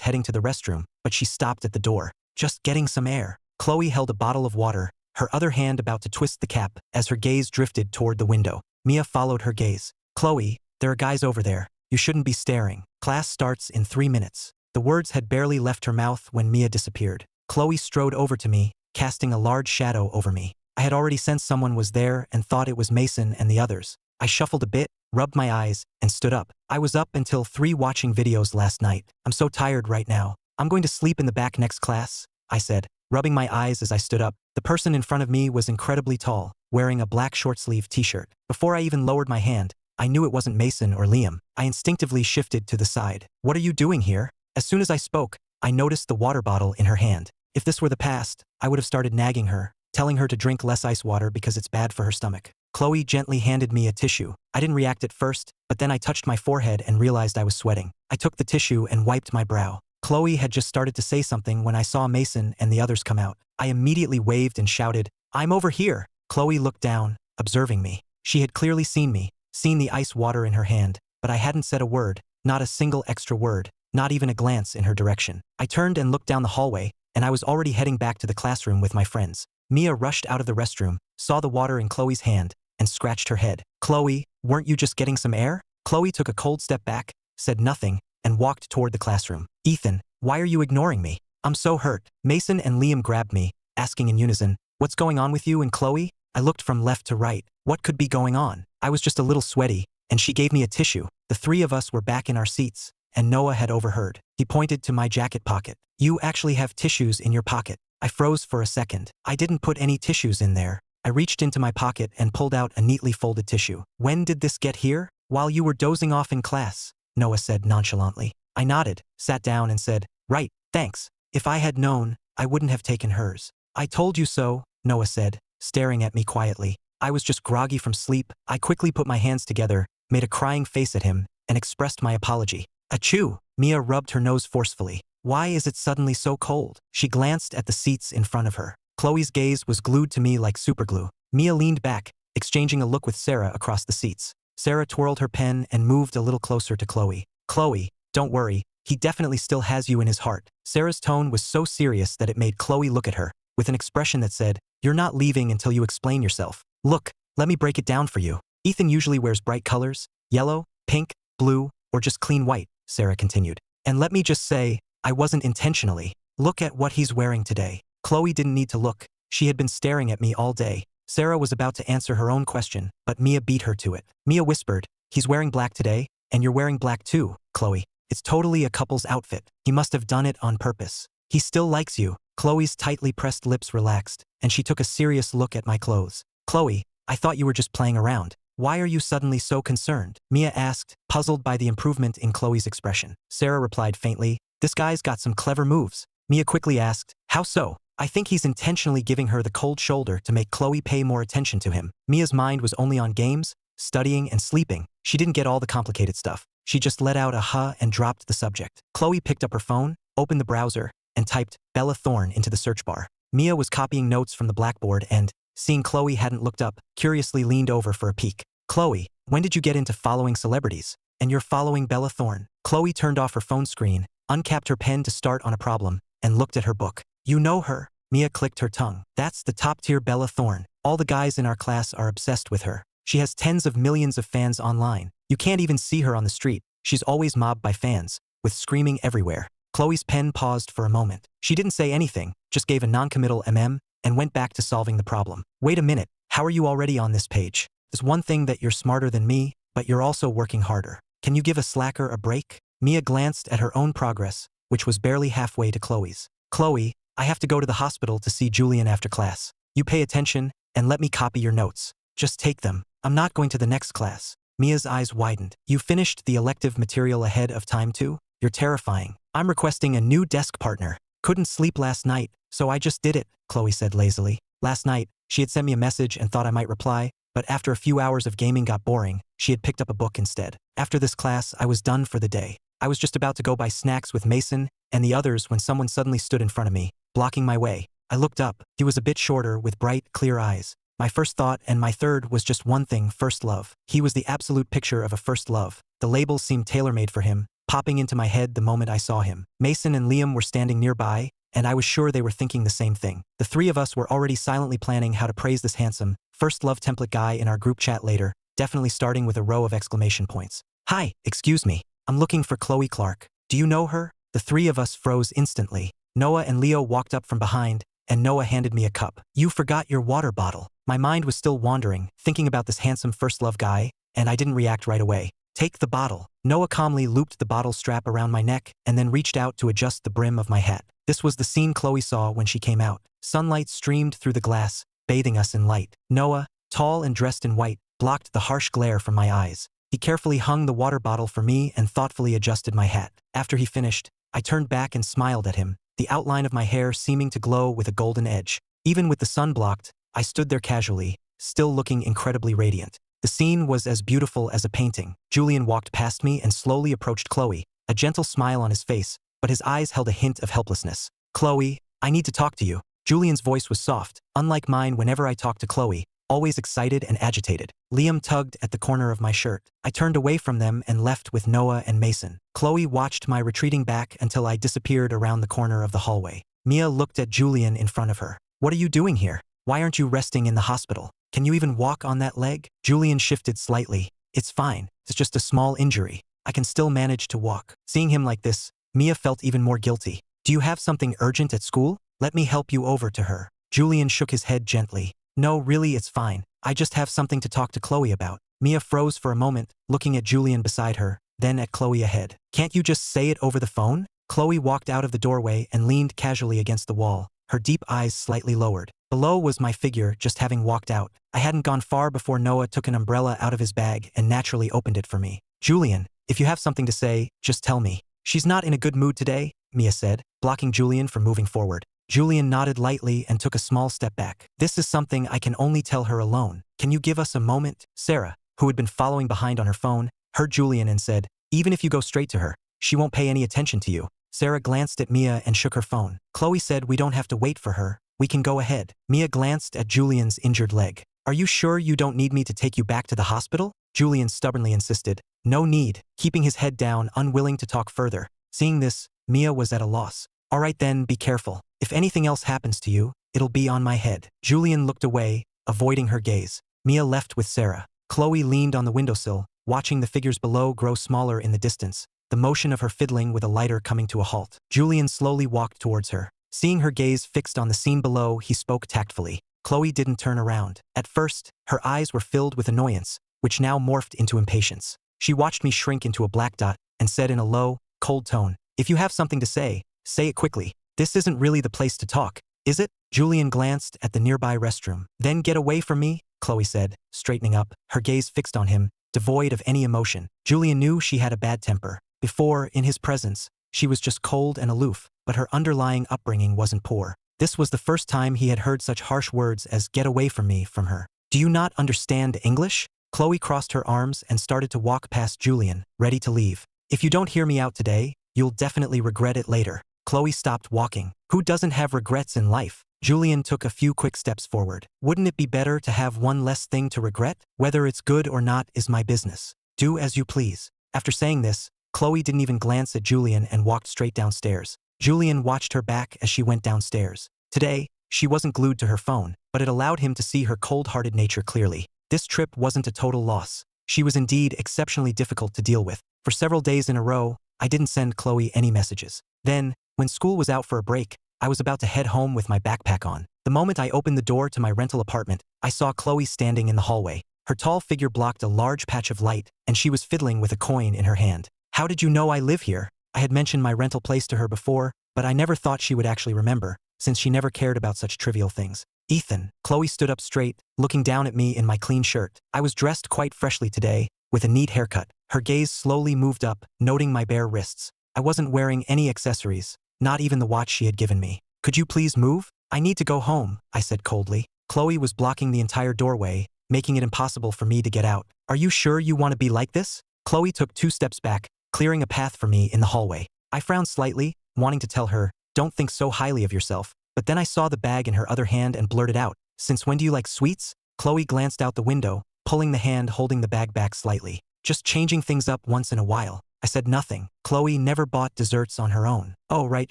heading to the restroom, but she stopped at the door. Just getting some air. Chloe held a bottle of water, her other hand about to twist the cap as her gaze drifted toward the window. Mia followed her gaze. Chloe, there are guys over there. You shouldn't be staring. Class starts in 3 minutes. The words had barely left her mouth when Mia disappeared. Chloe strode over to me, casting a large shadow over me. I had already sensed someone was there and thought it was Mason and the others. I shuffled a bit, rubbed my eyes, and stood up. I was up until 3 watching videos last night. I'm so tired right now. I'm going to sleep in the back next class, I said, rubbing my eyes as I stood up. The person in front of me was incredibly tall, wearing a black short-sleeve t-shirt. Before I even lowered my hand, I knew it wasn't Mason or Liam. I instinctively shifted to the side. What are you doing here? As soon as I spoke, I noticed the water bottle in her hand. If this were the past, I would have started nagging her, telling her to drink less ice water because it's bad for her stomach. Chloe gently handed me a tissue. I didn't react at first, but then I touched my forehead and realized I was sweating. I took the tissue and wiped my brow. Chloe had just started to say something when I saw Mason and the others come out. I immediately waved and shouted, "I'm over here." Chloe looked down, observing me. She had clearly seen me, seen the ice water in her hand, but I hadn't said a word, not a single extra word, not even a glance in her direction. I turned and looked down the hallway, and I was already heading back to the classroom with my friends. Mia rushed out of the restroom, saw the water in Chloe's hand, and scratched her head. "Chloe, weren't you just getting some air?" Chloe took a cold step back, said nothing, and walked toward the classroom. "Ethan, why are you ignoring me? I'm so hurt." Mason and Liam grabbed me, asking in unison, "What's going on with you and Chloe?" I looked from left to right. What could be going on? I was just a little sweaty, and she gave me a tissue. The 3 of us were back in our seats, and Noah had overheard. He pointed to my jacket pocket. "You actually have tissues in your pocket." I froze for a second. I didn't put any tissues in there. I reached into my pocket and pulled out a neatly folded tissue. "When did this get here?" "While you were dozing off in class," Noah said nonchalantly. I nodded, sat down and said, "Right, thanks. If I had known, I wouldn't have taken hers." "I told you so," Noah said, staring at me quietly. I was just groggy from sleep. I quickly put my hands together, made a crying face at him, and expressed my apology. "Achoo!" Mia rubbed her nose forcefully. "Why is it suddenly so cold?" She glanced at the seats in front of her. Chloe's gaze was glued to me like superglue. Mia leaned back, exchanging a look with Sarah across the seats. Sarah twirled her pen and moved a little closer to Chloe. "Chloe, don't worry, he definitely still has you in his heart." Sarah's tone was so serious that it made Chloe look at her, with an expression that said, "You're not leaving until you explain yourself." "Look, let me break it down for you. Ethan usually wears bright colors, yellow, pink, blue, or just clean white," Sarah continued. "And let me just say, I wasn't intentionally. Look at what he's wearing today." Chloe didn't need to look. She had been staring at me all day. Sarah was about to answer her own question, but Mia beat her to it. Mia whispered, "He's wearing black today, and you're wearing black too, Chloe. It's totally a couple's outfit. He must have done it on purpose. He still likes you." Chloe's tightly pressed lips relaxed, and she took a serious look at my clothes. "Chloe, I thought you were just playing around. Why are you suddenly so concerned?" Mia asked, puzzled by the improvement in Chloe's expression. Sarah replied faintly, "This guy's got some clever moves." Mia quickly asked, "How so?" "I think he's intentionally giving her the cold shoulder to make Chloe pay more attention to him." Mia's mind was only on games, studying, and sleeping. She didn't get all the complicated stuff. She just let out a huh and dropped the subject. Chloe picked up her phone, opened the browser, and typed Bella Thorne into the search bar. Mia was copying notes from the blackboard and, seeing Chloe hadn't looked up, curiously leaned over for a peek. "Chloe, when did you get into following celebrities? And you're following Bella Thorne?" Chloe turned off her phone screen, uncapped her pen to start on a problem, and looked at her book. "You know her?" Mia clicked her tongue. "That's the top-tier Bella Thorne. All the guys in our class are obsessed with her. She has tens of millions of fans online. You can't even see her on the street. She's always mobbed by fans, with screaming everywhere." Chloe's pen paused for a moment. She didn't say anything, just gave a non-committal and went back to solving the problem. "Wait a minute, how are you already on this page? There's one thing that you're smarter than me, but you're also working harder. Can you give a slacker a break?" Mia glanced at her own progress, which was barely halfway to Chloe's. "Chloe, I have to go to the hospital to see Julian after class. You pay attention, and let me copy your notes. Just take them. I'm not going to the next class." Mia's eyes widened. "You finished the elective material ahead of time too? You're terrifying. I'm requesting a new desk partner. Couldn't sleep last night, so I just did it," Chloe said lazily. Last night, she had sent me a message and thought I might reply, but after a few hours of gaming got boring, she had picked up a book instead. After this class, I was done for the day. I was just about to go buy snacks with Mason and the others when someone suddenly stood in front of me, blocking my way. I looked up. He was a bit shorter with bright, clear eyes. My first thought and my third was just one thing: first love. He was the absolute picture of a first love. The label seemed tailor-made for him, popping into my head the moment I saw him. Mason and Liam were standing nearby, and I was sure they were thinking the same thing. The three of us were already silently planning how to praise this handsome, first love template guy in our group chat later, definitely starting with a row of exclamation points. Hi, excuse me. I'm looking for Chloe Clark. Do you know her? The three of us froze instantly. Noah and Leo walked up from behind, and Noah handed me a cup. You forgot your water bottle. My mind was still wandering, thinking about this handsome first love guy, and I didn't react right away. Take the bottle. Noah calmly looped the bottle strap around my neck and then reached out to adjust the brim of my hat. This was the scene Chloe saw when she came out. Sunlight streamed through the glass, bathing us in light. Noah, tall and dressed in white, blocked the harsh glare from my eyes. He carefully hung the water bottle for me and thoughtfully adjusted my hat. After he finished, I turned back and smiled at him, the outline of my hair seeming to glow with a golden edge. Even with the sun blocked, I stood there casually, still looking incredibly radiant. The scene was as beautiful as a painting. Julian walked past me and slowly approached Chloe, a gentle smile on his face, but his eyes held a hint of helplessness. Chloe, I need to talk to you. Julian's voice was soft, unlike mine whenever I talked to Chloe, always excited and agitated. Liam tugged at the corner of my shirt. I turned away from them and left with Noah and Mason. Chloe watched my retreating back until I disappeared around the corner of the hallway. Mia looked at Julian in front of her. What are you doing here? Why aren't you resting in the hospital? Can you even walk on that leg? Julian shifted slightly. It's fine. It's just a small injury. I can still manage to walk. Seeing him like this, Mia felt even more guilty. Do you have something urgent at school? Let me help you over to her. Julian shook his head gently. No, really, it's fine. I just have something to talk to Chloe about. Mia froze for a moment, looking at Julian beside her, then at Chloe ahead. Can't you just say it over the phone? Chloe walked out of the doorway and leaned casually against the wall, her deep eyes slightly lowered. Below was my figure, just having walked out. I hadn't gone far before Noah took an umbrella out of his bag and naturally opened it for me. Julian, if you have something to say, just tell me. She's not in a good mood today, Mia said, blocking Julian from moving forward. Julian nodded lightly and took a small step back. This is something I can only tell her alone. Can you give us a moment? Sarah, who had been following behind on her phone, heard Julian and said, even if you go straight to her, she won't pay any attention to you. Sarah glanced at Mia and shook her phone. Chloe said we don't have to wait for her. We can go ahead. Mia glanced at Julian's injured leg. Are you sure you don't need me to take you back to the hospital? Julian stubbornly insisted. No need, keeping his head down, unwilling to talk further. Seeing this, Mia was at a loss. All right then, be careful. If anything else happens to you, it'll be on my head. Julian looked away, avoiding her gaze. Mia left with Sarah. Chloe leaned on the windowsill, watching the figures below grow smaller in the distance, the motion of her fiddling with a lighter coming to a halt. Julian slowly walked towards her. Seeing her gaze fixed on the scene below, he spoke tactfully. Chloe didn't turn around. At first, her eyes were filled with annoyance, which now morphed into impatience. She watched me shrink into a black dot and said in a low, cold tone, if you have something to say it quickly. This isn't really the place to talk, is it? Julian glanced at the nearby restroom. Then get away from me, Chloe said, straightening up, her gaze fixed on him, devoid of any emotion. Julian knew she had a bad temper. Before, in his presence, she was just cold and aloof, but her underlying upbringing wasn't poor. This was the first time he had heard such harsh words as get away from me from her. Do you not understand English? Chloe crossed her arms and started to walk past Julian, ready to leave. If you don't hear me out today, you'll definitely regret it later. Chloe stopped walking. Who doesn't have regrets in life? Julian took a few quick steps forward. Wouldn't it be better to have one less thing to regret? Whether it's good or not is my business. Do as you please. After saying this, Chloe didn't even glance at Julian and walked straight downstairs. Julian watched her back as she went downstairs. Today, she wasn't glued to her phone, but it allowed him to see her cold-hearted nature clearly. This trip wasn't a total loss. She was indeed exceptionally difficult to deal with. For several days in a row, I didn't send Chloe any messages. Then, when school was out for a break, I was about to head home with my backpack on. The moment I opened the door to my rental apartment, I saw Chloe standing in the hallway. Her tall figure blocked a large patch of light, and she was fiddling with a coin in her hand. How did you know I live here? I had mentioned my rental place to her before, but I never thought she would actually remember, since she never cared about such trivial things. Ethan. Chloe stood up straight, looking down at me in my clean shirt. I was dressed quite freshly today, with a neat haircut. Her gaze slowly moved up, noting my bare wrists. I wasn't wearing any accessories, not even the watch she had given me. Could you please move? I need to go home, I said coldly. Chloe was blocking the entire doorway, making it impossible for me to get out. Are you sure you want to be like this? Chloe took 2 steps back, clearing a path for me in the hallway. I frowned slightly, wanting to tell her, "Don't think so highly of yourself," but then I saw the bag in her other hand and blurted out, "Since when do you like sweets?" Chloe glanced out the window, pulling the hand holding the bag back slightly. "Just changing things up once in a while." I said nothing. Chloe never bought desserts on her own. Oh right,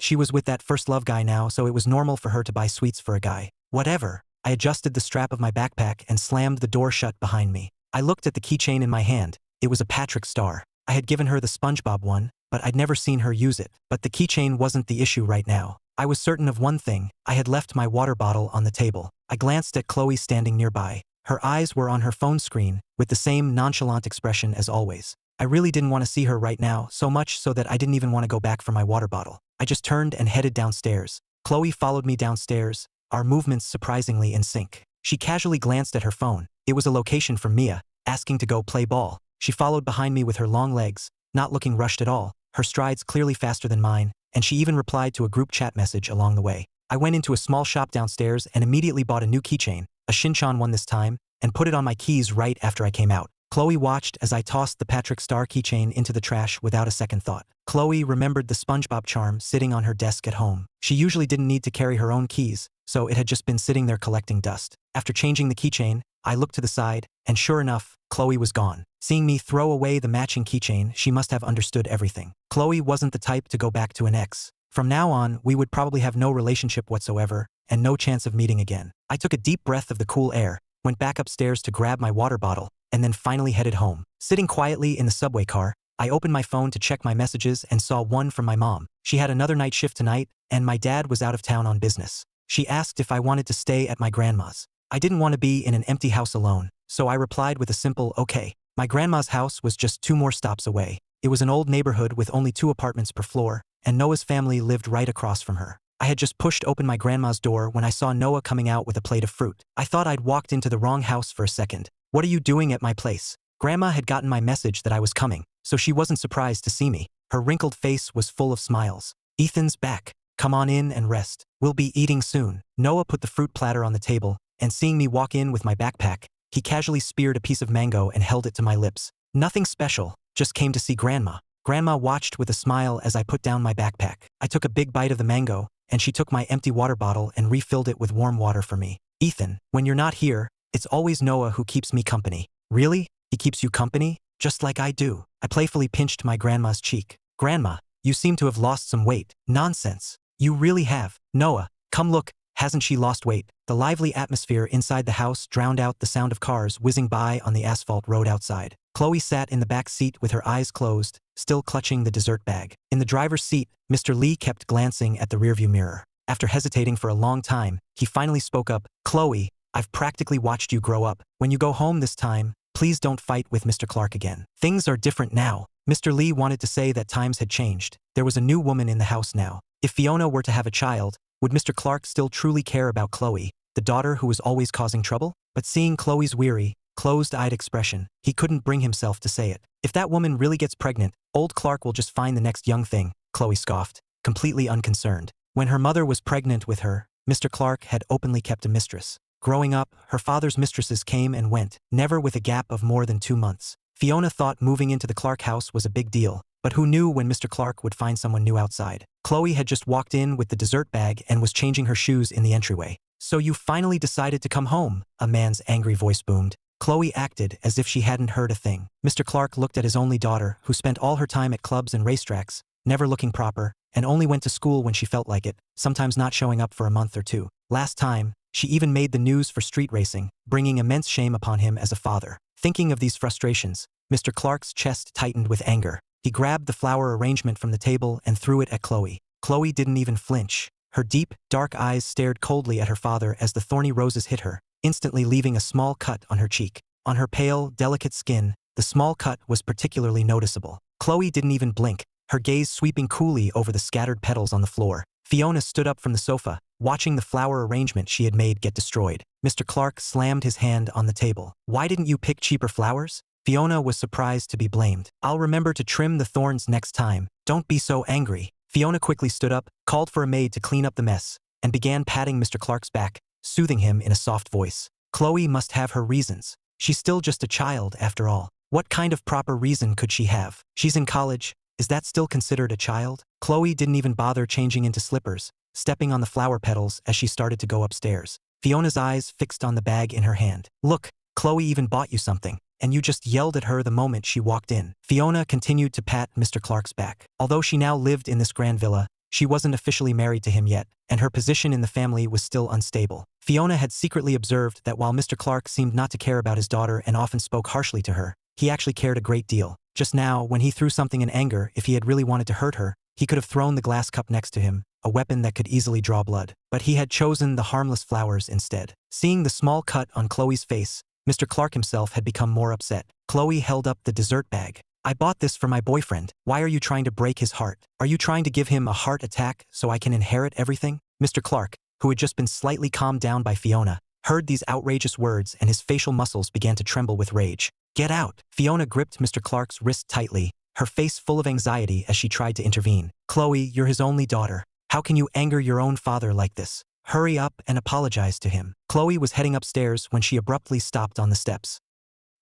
she was with that first love guy now, so it was normal for her to buy sweets for a guy. Whatever. I adjusted the strap of my backpack and slammed the door shut behind me. I looked at the keychain in my hand. It was a Patrick star. I had given her the SpongeBob one, but I'd never seen her use it. But the keychain wasn't the issue right now. I was certain of one thing. I had left my water bottle on the table. I glanced at Chloe standing nearby. Her eyes were on her phone screen, with the same nonchalant expression as always. I really didn't want to see her right now, so much so that I didn't even want to go back for my water bottle. I just turned and headed downstairs. Chloe followed me downstairs, our movements surprisingly in sync. She casually glanced at her phone. It was a location from Mia, asking to go play ball. She followed behind me with her long legs, not looking rushed at all, her strides clearly faster than mine, and she even replied to a group chat message along the way. I went into a small shop downstairs and immediately bought a new keychain, a Shinchan one this time, and put it on my keys right after I came out. Chloe watched as I tossed the Patrick Star keychain into the trash without a second thought. Chloe remembered the SpongeBob charm sitting on her desk at home. She usually didn't need to carry her own keys, so it had just been sitting there collecting dust. After changing the keychain, I looked to the side, and sure enough, Chloe was gone. Seeing me throw away the matching keychain, she must have understood everything. Chloe wasn't the type to go back to an ex. From now on, we would probably have no relationship whatsoever, and no chance of meeting again. I took a deep breath of the cool air, went back upstairs to grab my water bottle, and then finally headed home. Sitting quietly in the subway car, I opened my phone to check my messages and saw one from my mom. She had another night shift tonight, and my dad was out of town on business. She asked if I wanted to stay at my grandma's. I didn't want to be in an empty house alone, so I replied with a simple okay. My grandma's house was just 2 more stops away. It was an old neighborhood with only 2 apartments per floor, and Noah's family lived right across from her. I had just pushed open my grandma's door when I saw Noah coming out with a plate of fruit. I thought I'd walked into the wrong house for a second. "What are you doing at my place?" Grandma had gotten my message that I was coming, so she wasn't surprised to see me. Her wrinkled face was full of smiles. "Ethan's back. Come on in and rest. We'll be eating soon." Noah put the fruit platter on the table, and seeing me walk in with my backpack, he casually speared a piece of mango and held it to my lips. "Nothing special, just came to see Grandma." Grandma watched with a smile as I put down my backpack. I took a big bite of the mango, and she took my empty water bottle and refilled it with warm water for me. "Ethan, when you're not here, it's always Noah who keeps me company." "Really? He keeps you company? Just like I do." I playfully pinched my grandma's cheek. "Grandma, you seem to have lost some weight." "Nonsense. You really have." "Noah, come look, hasn't she lost weight?" The lively atmosphere inside the house drowned out the sound of cars whizzing by on the asphalt road outside. Chloe sat in the back seat with her eyes closed, still clutching the dessert bag. In the driver's seat, Mr. Lee kept glancing at the rearview mirror. After hesitating for a long time, he finally spoke up. "Chloe, I've practically watched you grow up. When you go home this time, please don't fight with Mr. Clark again. Things are different now." Mr. Lee wanted to say that times had changed. There was a new woman in the house now. If Fiona were to have a child, would Mr. Clark still truly care about Chloe, the daughter who was always causing trouble? But seeing Chloe's weary, closed-eyed expression, he couldn't bring himself to say it. "If that woman really gets pregnant, old Clark will just find the next young thing," Chloe scoffed, completely unconcerned. When her mother was pregnant with her, Mr. Clark had openly kept a mistress. Growing up, her father's mistresses came and went, never with a gap of more than 2 months. Fiona thought moving into the Clark house was a big deal, but who knew when Mr. Clark would find someone new outside? Chloe had just walked in with the dessert bag and was changing her shoes in the entryway. "So you finally decided to come home," a man's angry voice boomed. Chloe acted as if she hadn't heard a thing. Mr. Clark looked at his only daughter, who spent all her time at clubs and racetracks, never looking proper, and only went to school when she felt like it, sometimes not showing up for a month or 2. Last time, she even made the news for street racing, bringing immense shame upon him as a father. Thinking of these frustrations, Mr. Clark's chest tightened with anger. He grabbed the flower arrangement from the table and threw it at Chloe. Chloe didn't even flinch. Her deep, dark eyes stared coldly at her father as the thorny roses hit her, instantly leaving a small cut on her cheek. On her pale, delicate skin, the small cut was particularly noticeable. Chloe didn't even blink, her gaze sweeping coolly over the scattered petals on the floor. Fiona stood up from the sofa, watching the flower arrangement she had made get destroyed. Mr. Clark slammed his hand on the table. "Why didn't you pick cheaper flowers?" Fiona was surprised to be blamed. "I'll remember to trim the thorns next time. Don't be so angry." Fiona quickly stood up, called for a maid to clean up the mess, and began patting Mr. Clark's back, soothing him in a soft voice. Chloe must have her reasons. She's still just a child, after all. What kind of proper reason could she have? She's in college, Is that still considered a child? Chloe didn't even bother changing into slippers, stepping on the flower petals as she started to go upstairs. Fiona's eyes fixed on the bag in her hand. Look, Chloe even bought you something, and you just yelled at her the moment she walked in. Fiona continued to pat Mr. Clark's back. Although she now lived in this grand villa, she wasn't officially married to him yet, and her position in the family was still unstable. Fiona had secretly observed that while Mr. Clark seemed not to care about his daughter and often spoke harshly to her, he actually cared a great deal. Just now, when he threw something in anger, if he had really wanted to hurt her, he could have thrown the glass cup next to him, a weapon that could easily draw blood. But he had chosen the harmless flowers instead. Seeing the small cut on Chloe's face, Mr. Clark himself had become more upset. Chloe held up the dessert bag. I bought this for my boyfriend. Why are you trying to break his heart? Are you trying to give him a heart attack so I can inherit everything? Mr. Clark, who had just been slightly calmed down by Fiona, heard these outrageous words and his facial muscles began to tremble with rage. Get out! Fiona gripped Mr. Clark's wrist tightly, her face full of anxiety as she tried to intervene. Chloe, you're his only daughter. How can you anger your own father like this? Hurry up and apologize to him. Chloe was heading upstairs when she abruptly stopped on the steps.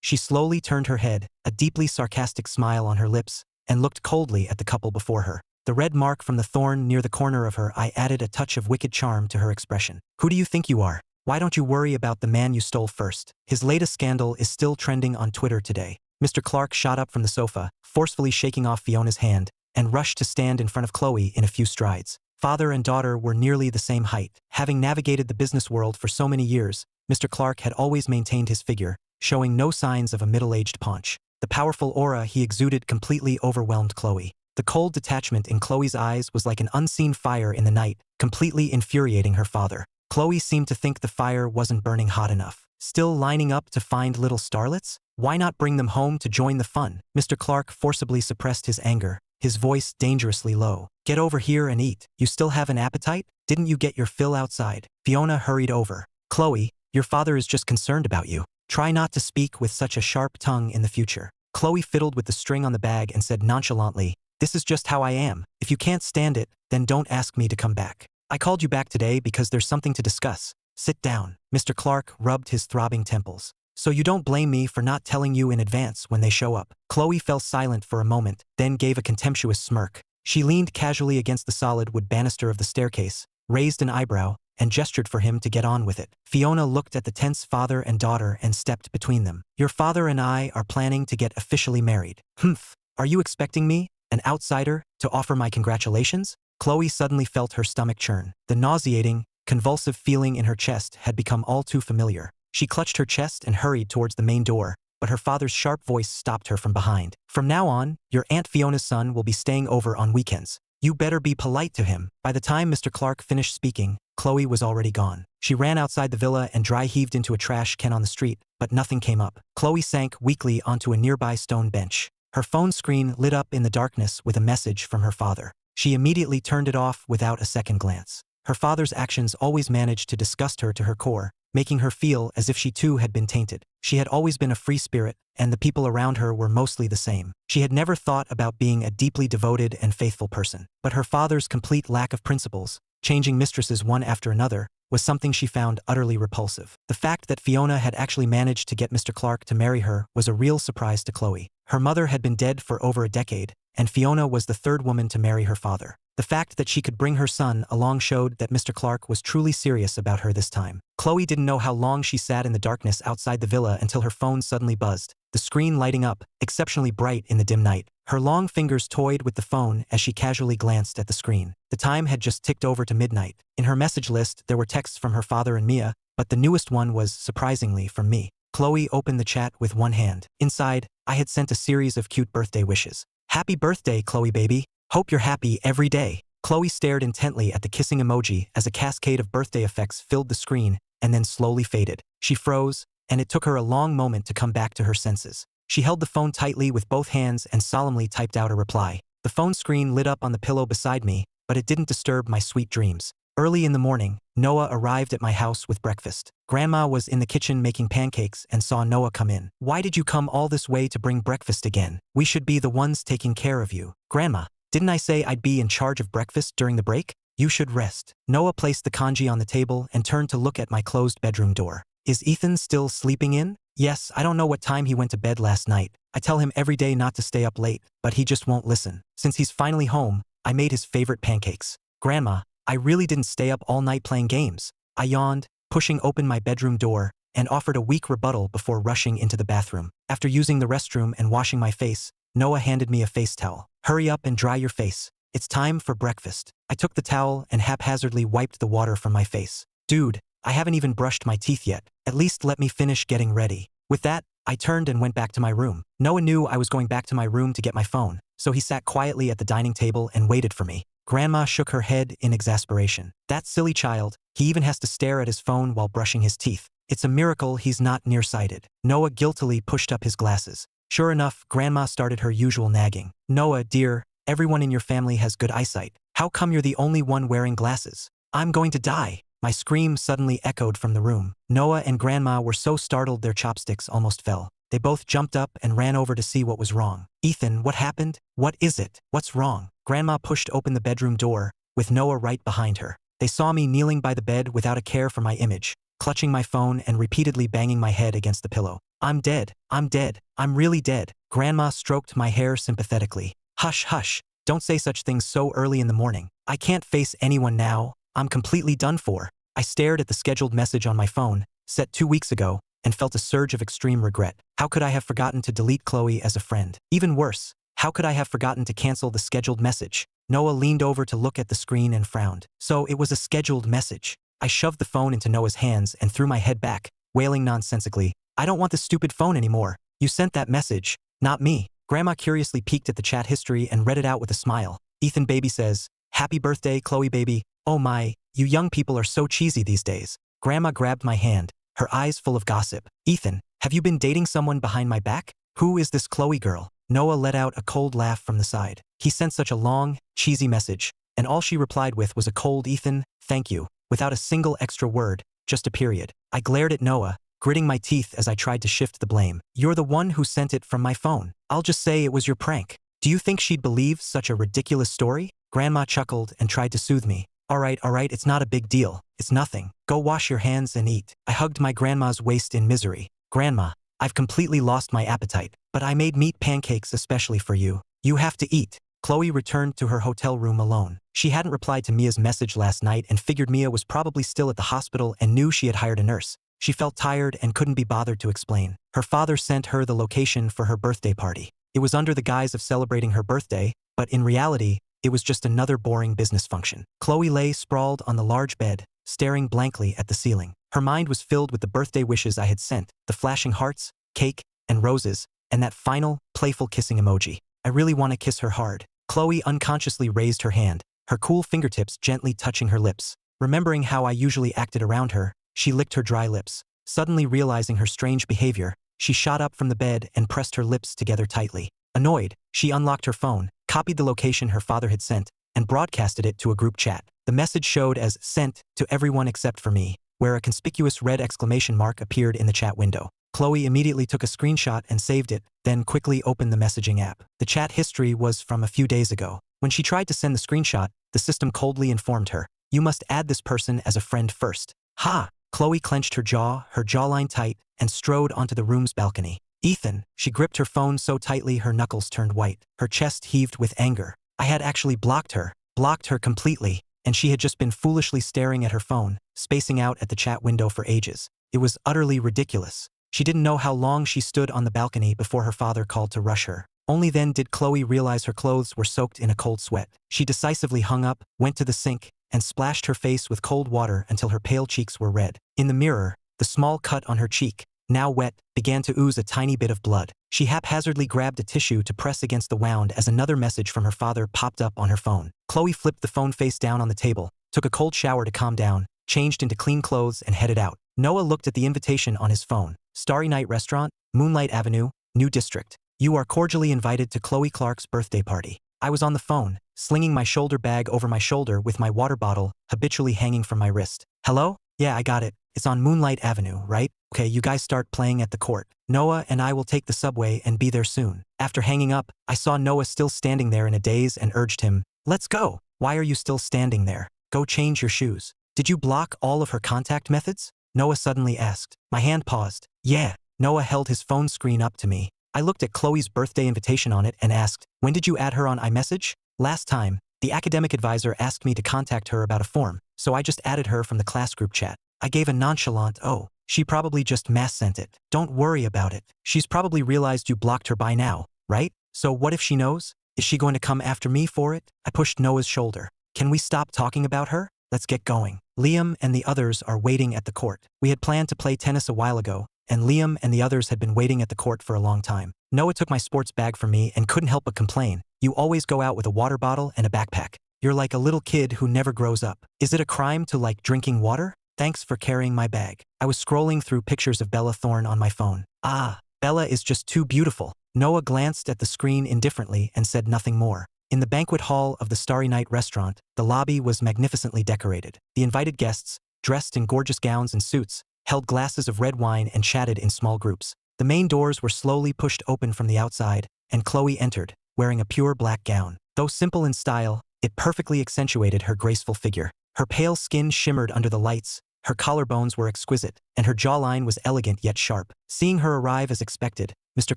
She slowly turned her head, a deeply sarcastic smile on her lips, and looked coldly at the couple before her. The red mark from the thorn near the corner of her eye added a touch of wicked charm to her expression. Who do you think you are? Why don't you worry about the man you stole first? His latest scandal is still trending on Twitter today. Mr. Clark shot up from the sofa, forcefully shaking off Fiona's hand, and rushed to stand in front of Chloe in a few strides. Father and daughter were nearly the same height. Having navigated the business world for so many years, Mr. Clark had always maintained his figure, showing no signs of a middle-aged paunch. The powerful aura he exuded completely overwhelmed Chloe. The cold detachment in Chloe's eyes was like an unseen fire in the night, completely infuriating her father. Chloe seemed to think the fire wasn't burning hot enough. Still lining up to find little starlets? Why not bring them home to join the fun? Mr. Clark forcibly suppressed his anger, his voice dangerously low. Get over here and eat. You still have an appetite? Didn't you get your fill outside? Fiona hurried over. Chloe, your father is just concerned about you. Try not to speak with such a sharp tongue in the future. Chloe fiddled with the string on the bag and said nonchalantly, this is just how I am. If you can't stand it, then don't ask me to come back. I called you back today because there's something to discuss. Sit down. Mr. Clark rubbed his throbbing temples. So you don't blame me for not telling you in advance when they show up. Chloe fell silent for a moment, then gave a contemptuous smirk. She leaned casually against the solid wood banister of the staircase, raised an eyebrow, and gestured for him to get on with it. Fiona looked at the tense father and daughter and stepped between them. Your father and I are planning to get officially married. Humph. Are you expecting me, an outsider, to offer my congratulations? Chloe suddenly felt her stomach churn. The nauseating, convulsive feeling in her chest had become all too familiar. She clutched her chest and hurried towards the main door, but her father's sharp voice stopped her from behind. From now on, your Aunt Fiona's son will be staying over on weekends. You better be polite to him. By the time Mr. Clark finished speaking, Chloe was already gone. She ran outside the villa and dry-heaved into a trash can on the street, but nothing came up. Chloe sank weakly onto a nearby stone bench. Her phone screen lit up in the darkness with a message from her father. She immediately turned it off without a second glance. Her father's actions always managed to disgust her to her core, making her feel as if she too had been tainted. She had always been a free spirit, and the people around her were mostly the same. She had never thought about being a deeply devoted and faithful person. But her father's complete lack of principles, changing mistresses one after another, was something she found utterly repulsive. The fact that Fiona had actually managed to get Mr. Clark to marry her was a real surprise to Chloe. Her mother had been dead for over a decade, and Fiona was the third woman to marry her father. The fact that she could bring her son along showed that Mr. Clark was truly serious about her this time. Chloe didn't know how long she sat in the darkness outside the villa until her phone suddenly buzzed, the screen lighting up, exceptionally bright in the dim night. Her long fingers toyed with the phone as she casually glanced at the screen. The time had just ticked over to midnight. In her message list, there were texts from her father and Mia, but the newest one was, surprisingly, from me. Chloe opened the chat with one hand. Inside, I had sent a series of cute birthday wishes. Happy birthday, Chloe baby. Hope you're happy every day. Chloe stared intently at the kissing emoji as a cascade of birthday effects filled the screen and then slowly faded. She froze, and it took her a long moment to come back to her senses. She held the phone tightly with both hands and solemnly typed out a reply. The phone screen lit up on the pillow beside me, but it didn't disturb my sweet dreams. Early in the morning, Noah arrived at my house with breakfast. Grandma was in the kitchen making pancakes and saw Noah come in. Why did you come all this way to bring breakfast again? We should be the ones taking care of you. Grandma, didn't I say I'd be in charge of breakfast during the break? You should rest. Noah placed the congee on the table and turned to look at my closed bedroom door. Is Ethan still sleeping in? Yes, I don't know what time he went to bed last night. I tell him every day not to stay up late, but he just won't listen. Since he's finally home, I made his favorite pancakes. Grandma, I really didn't stay up all night playing games. I yawned, pushing open my bedroom door, and offered a weak rebuttal before rushing into the bathroom. After using the restroom and washing my face, Noah handed me a face towel. Hurry up and dry your face. It's time for breakfast. I took the towel and haphazardly wiped the water from my face. Dude, I haven't even brushed my teeth yet. At least let me finish getting ready. With that, I turned and went back to my room. Noah knew I was going back to my room to get my phone, so he sat quietly at the dining table and waited for me. Grandma shook her head in exasperation. That silly child, he even has to stare at his phone while brushing his teeth. It's a miracle he's not nearsighted. Noah guiltily pushed up his glasses. Sure enough, Grandma started her usual nagging. Noah, dear, everyone in your family has good eyesight. How come you're the only one wearing glasses? I'm going to die. My scream suddenly echoed from the room. Noah and Grandma were so startled their chopsticks almost fell. They both jumped up and ran over to see what was wrong. Ethan, what happened? What is it? What's wrong? Grandma pushed open the bedroom door, with Noah right behind her. They saw me kneeling by the bed without a care for my image, clutching my phone and repeatedly banging my head against the pillow. I'm dead. I'm dead. I'm really dead. Grandma stroked my hair sympathetically. Hush, hush. Don't say such things so early in the morning. I can't face anyone now. I'm completely done for. I stared at the scheduled message on my phone, set 2 weeks ago, and felt a surge of extreme regret. How could I have forgotten to delete Chloe as a friend? Even worse, how could I have forgotten to cancel the scheduled message? Noah leaned over to look at the screen and frowned. So it was a scheduled message. I shoved the phone into Noah's hands and threw my head back, wailing nonsensically. I don't want the stupid phone anymore. You sent that message, not me. Grandma curiously peeked at the chat history and read it out with a smile. Ethan baby says, "Happy birthday, Chloe baby. Oh my, you young people are so cheesy these days." Grandma grabbed my hand, her eyes full of gossip. Ethan, have you been dating someone behind my back? Who is this Chloe girl? Noah let out a cold laugh from the side. He sent such a long, cheesy message, and all she replied with was a cold Ethan, thank you, without a single extra word, just a period. I glared at Noah, gritting my teeth as I tried to shift the blame. You're the one who sent it from my phone. I'll just say it was your prank. Do you think she'd believe such a ridiculous story? Grandma chuckled and tried to soothe me. All right, it's not a big deal. It's nothing. Go wash your hands and eat. I hugged my grandma's waist in misery. Grandma, I've completely lost my appetite, but I made meat pancakes especially for you. You have to eat. Chloe returned to her hotel room alone. She hadn't replied to Mia's message last night and figured Mia was probably still at the hospital and knew she had hired a nurse. She felt tired and couldn't be bothered to explain. Her father sent her the location for her birthday party. It was under the guise of celebrating her birthday, but in reality, it was just another boring business function. Chloe lay sprawled on the large bed, staring blankly at the ceiling. Her mind was filled with the birthday wishes I had sent, the flashing hearts, cake, and roses, and that final, playful kissing emoji. I really want to kiss her hard. Chloe unconsciously raised her hand, her cool fingertips gently touching her lips. Remembering how I usually acted around her, she licked her dry lips. Suddenly realizing her strange behavior, she shot up from the bed and pressed her lips together tightly. Annoyed, she unlocked her phone, copied the location her father had sent, and broadcasted it to a group chat. The message showed as "sent to everyone except for me," where a conspicuous red exclamation mark appeared in the chat window. Chloe immediately took a screenshot and saved it, then quickly opened the messaging app. The chat history was from a few days ago. When she tried to send the screenshot, the system coldly informed her, "You must add this person as a friend first." Ha! Chloe clenched her jawline tight, and strode onto the room's balcony. Ethan, she gripped her phone so tightly her knuckles turned white. Her chest heaved with anger. I had actually blocked her completely, and she had just been foolishly staring at her phone, spacing out at the chat window for ages. It was utterly ridiculous. She didn't know how long she stood on the balcony before her father called to rush her. Only then did Chloe realize her clothes were soaked in a cold sweat. She decisively hung up, went to the sink, and splashed her face with cold water until her pale cheeks were red. In the mirror, the small cut on her cheek, now wet, began to ooze a tiny bit of blood. She haphazardly grabbed a tissue to press against the wound as another message from her father popped up on her phone. Chloe flipped the phone face down on the table, took a cold shower to calm down, changed into clean clothes and headed out. Noah looked at the invitation on his phone. Starry Night Restaurant, Moonlight Avenue, New District. You are cordially invited to Chloe Clark's birthday party. I was on the phone, slinging my shoulder bag over my shoulder with my water bottle habitually hanging from my wrist. Hello? Yeah, I got it. It's on Moonlight Avenue, right? Okay, you guys start playing at the court. Noah and I will take the subway and be there soon. After hanging up, I saw Noah still standing there in a daze and urged him, "Let's go." Why are you still standing there? Go change your shoes. Did you block all of her contact methods? Noah suddenly asked. My hand paused. Yeah, Noah held his phone screen up to me. I looked at Chloe's birthday invitation on it and asked, when did you add her on iMessage? Last time, the academic advisor asked me to contact her about a form, so I just added her from the class group chat. I gave a nonchalant, oh, she probably just mass sent it. Don't worry about it. She's probably realized you blocked her by now, right? So what if she knows? Is she going to come after me for it? I pushed Noah's shoulder. Can we stop talking about her? Let's get going. Liam and the others are waiting at the court. We had planned to play tennis a while ago, and Liam and the others had been waiting at the court for a long time. Noah took my sports bag from me and couldn't help but complain. You always go out with a water bottle and a backpack. You're like a little kid who never grows up. Is it a crime to like drinking water? Thanks for carrying my bag. I was scrolling through pictures of Bella Thorne on my phone. Ah, Bella is just too beautiful. Noah glanced at the screen indifferently and said nothing more. In the banquet hall of the Starry Night restaurant, the lobby was magnificently decorated. The invited guests, dressed in gorgeous gowns and suits, held glasses of red wine and chatted in small groups. The main doors were slowly pushed open from the outside, and Chloe entered, wearing a pure black gown. Though simple in style, it perfectly accentuated her graceful figure. Her pale skin shimmered under the lights, her collarbones were exquisite, and her jawline was elegant yet sharp. Seeing her arrive as expected, Mr.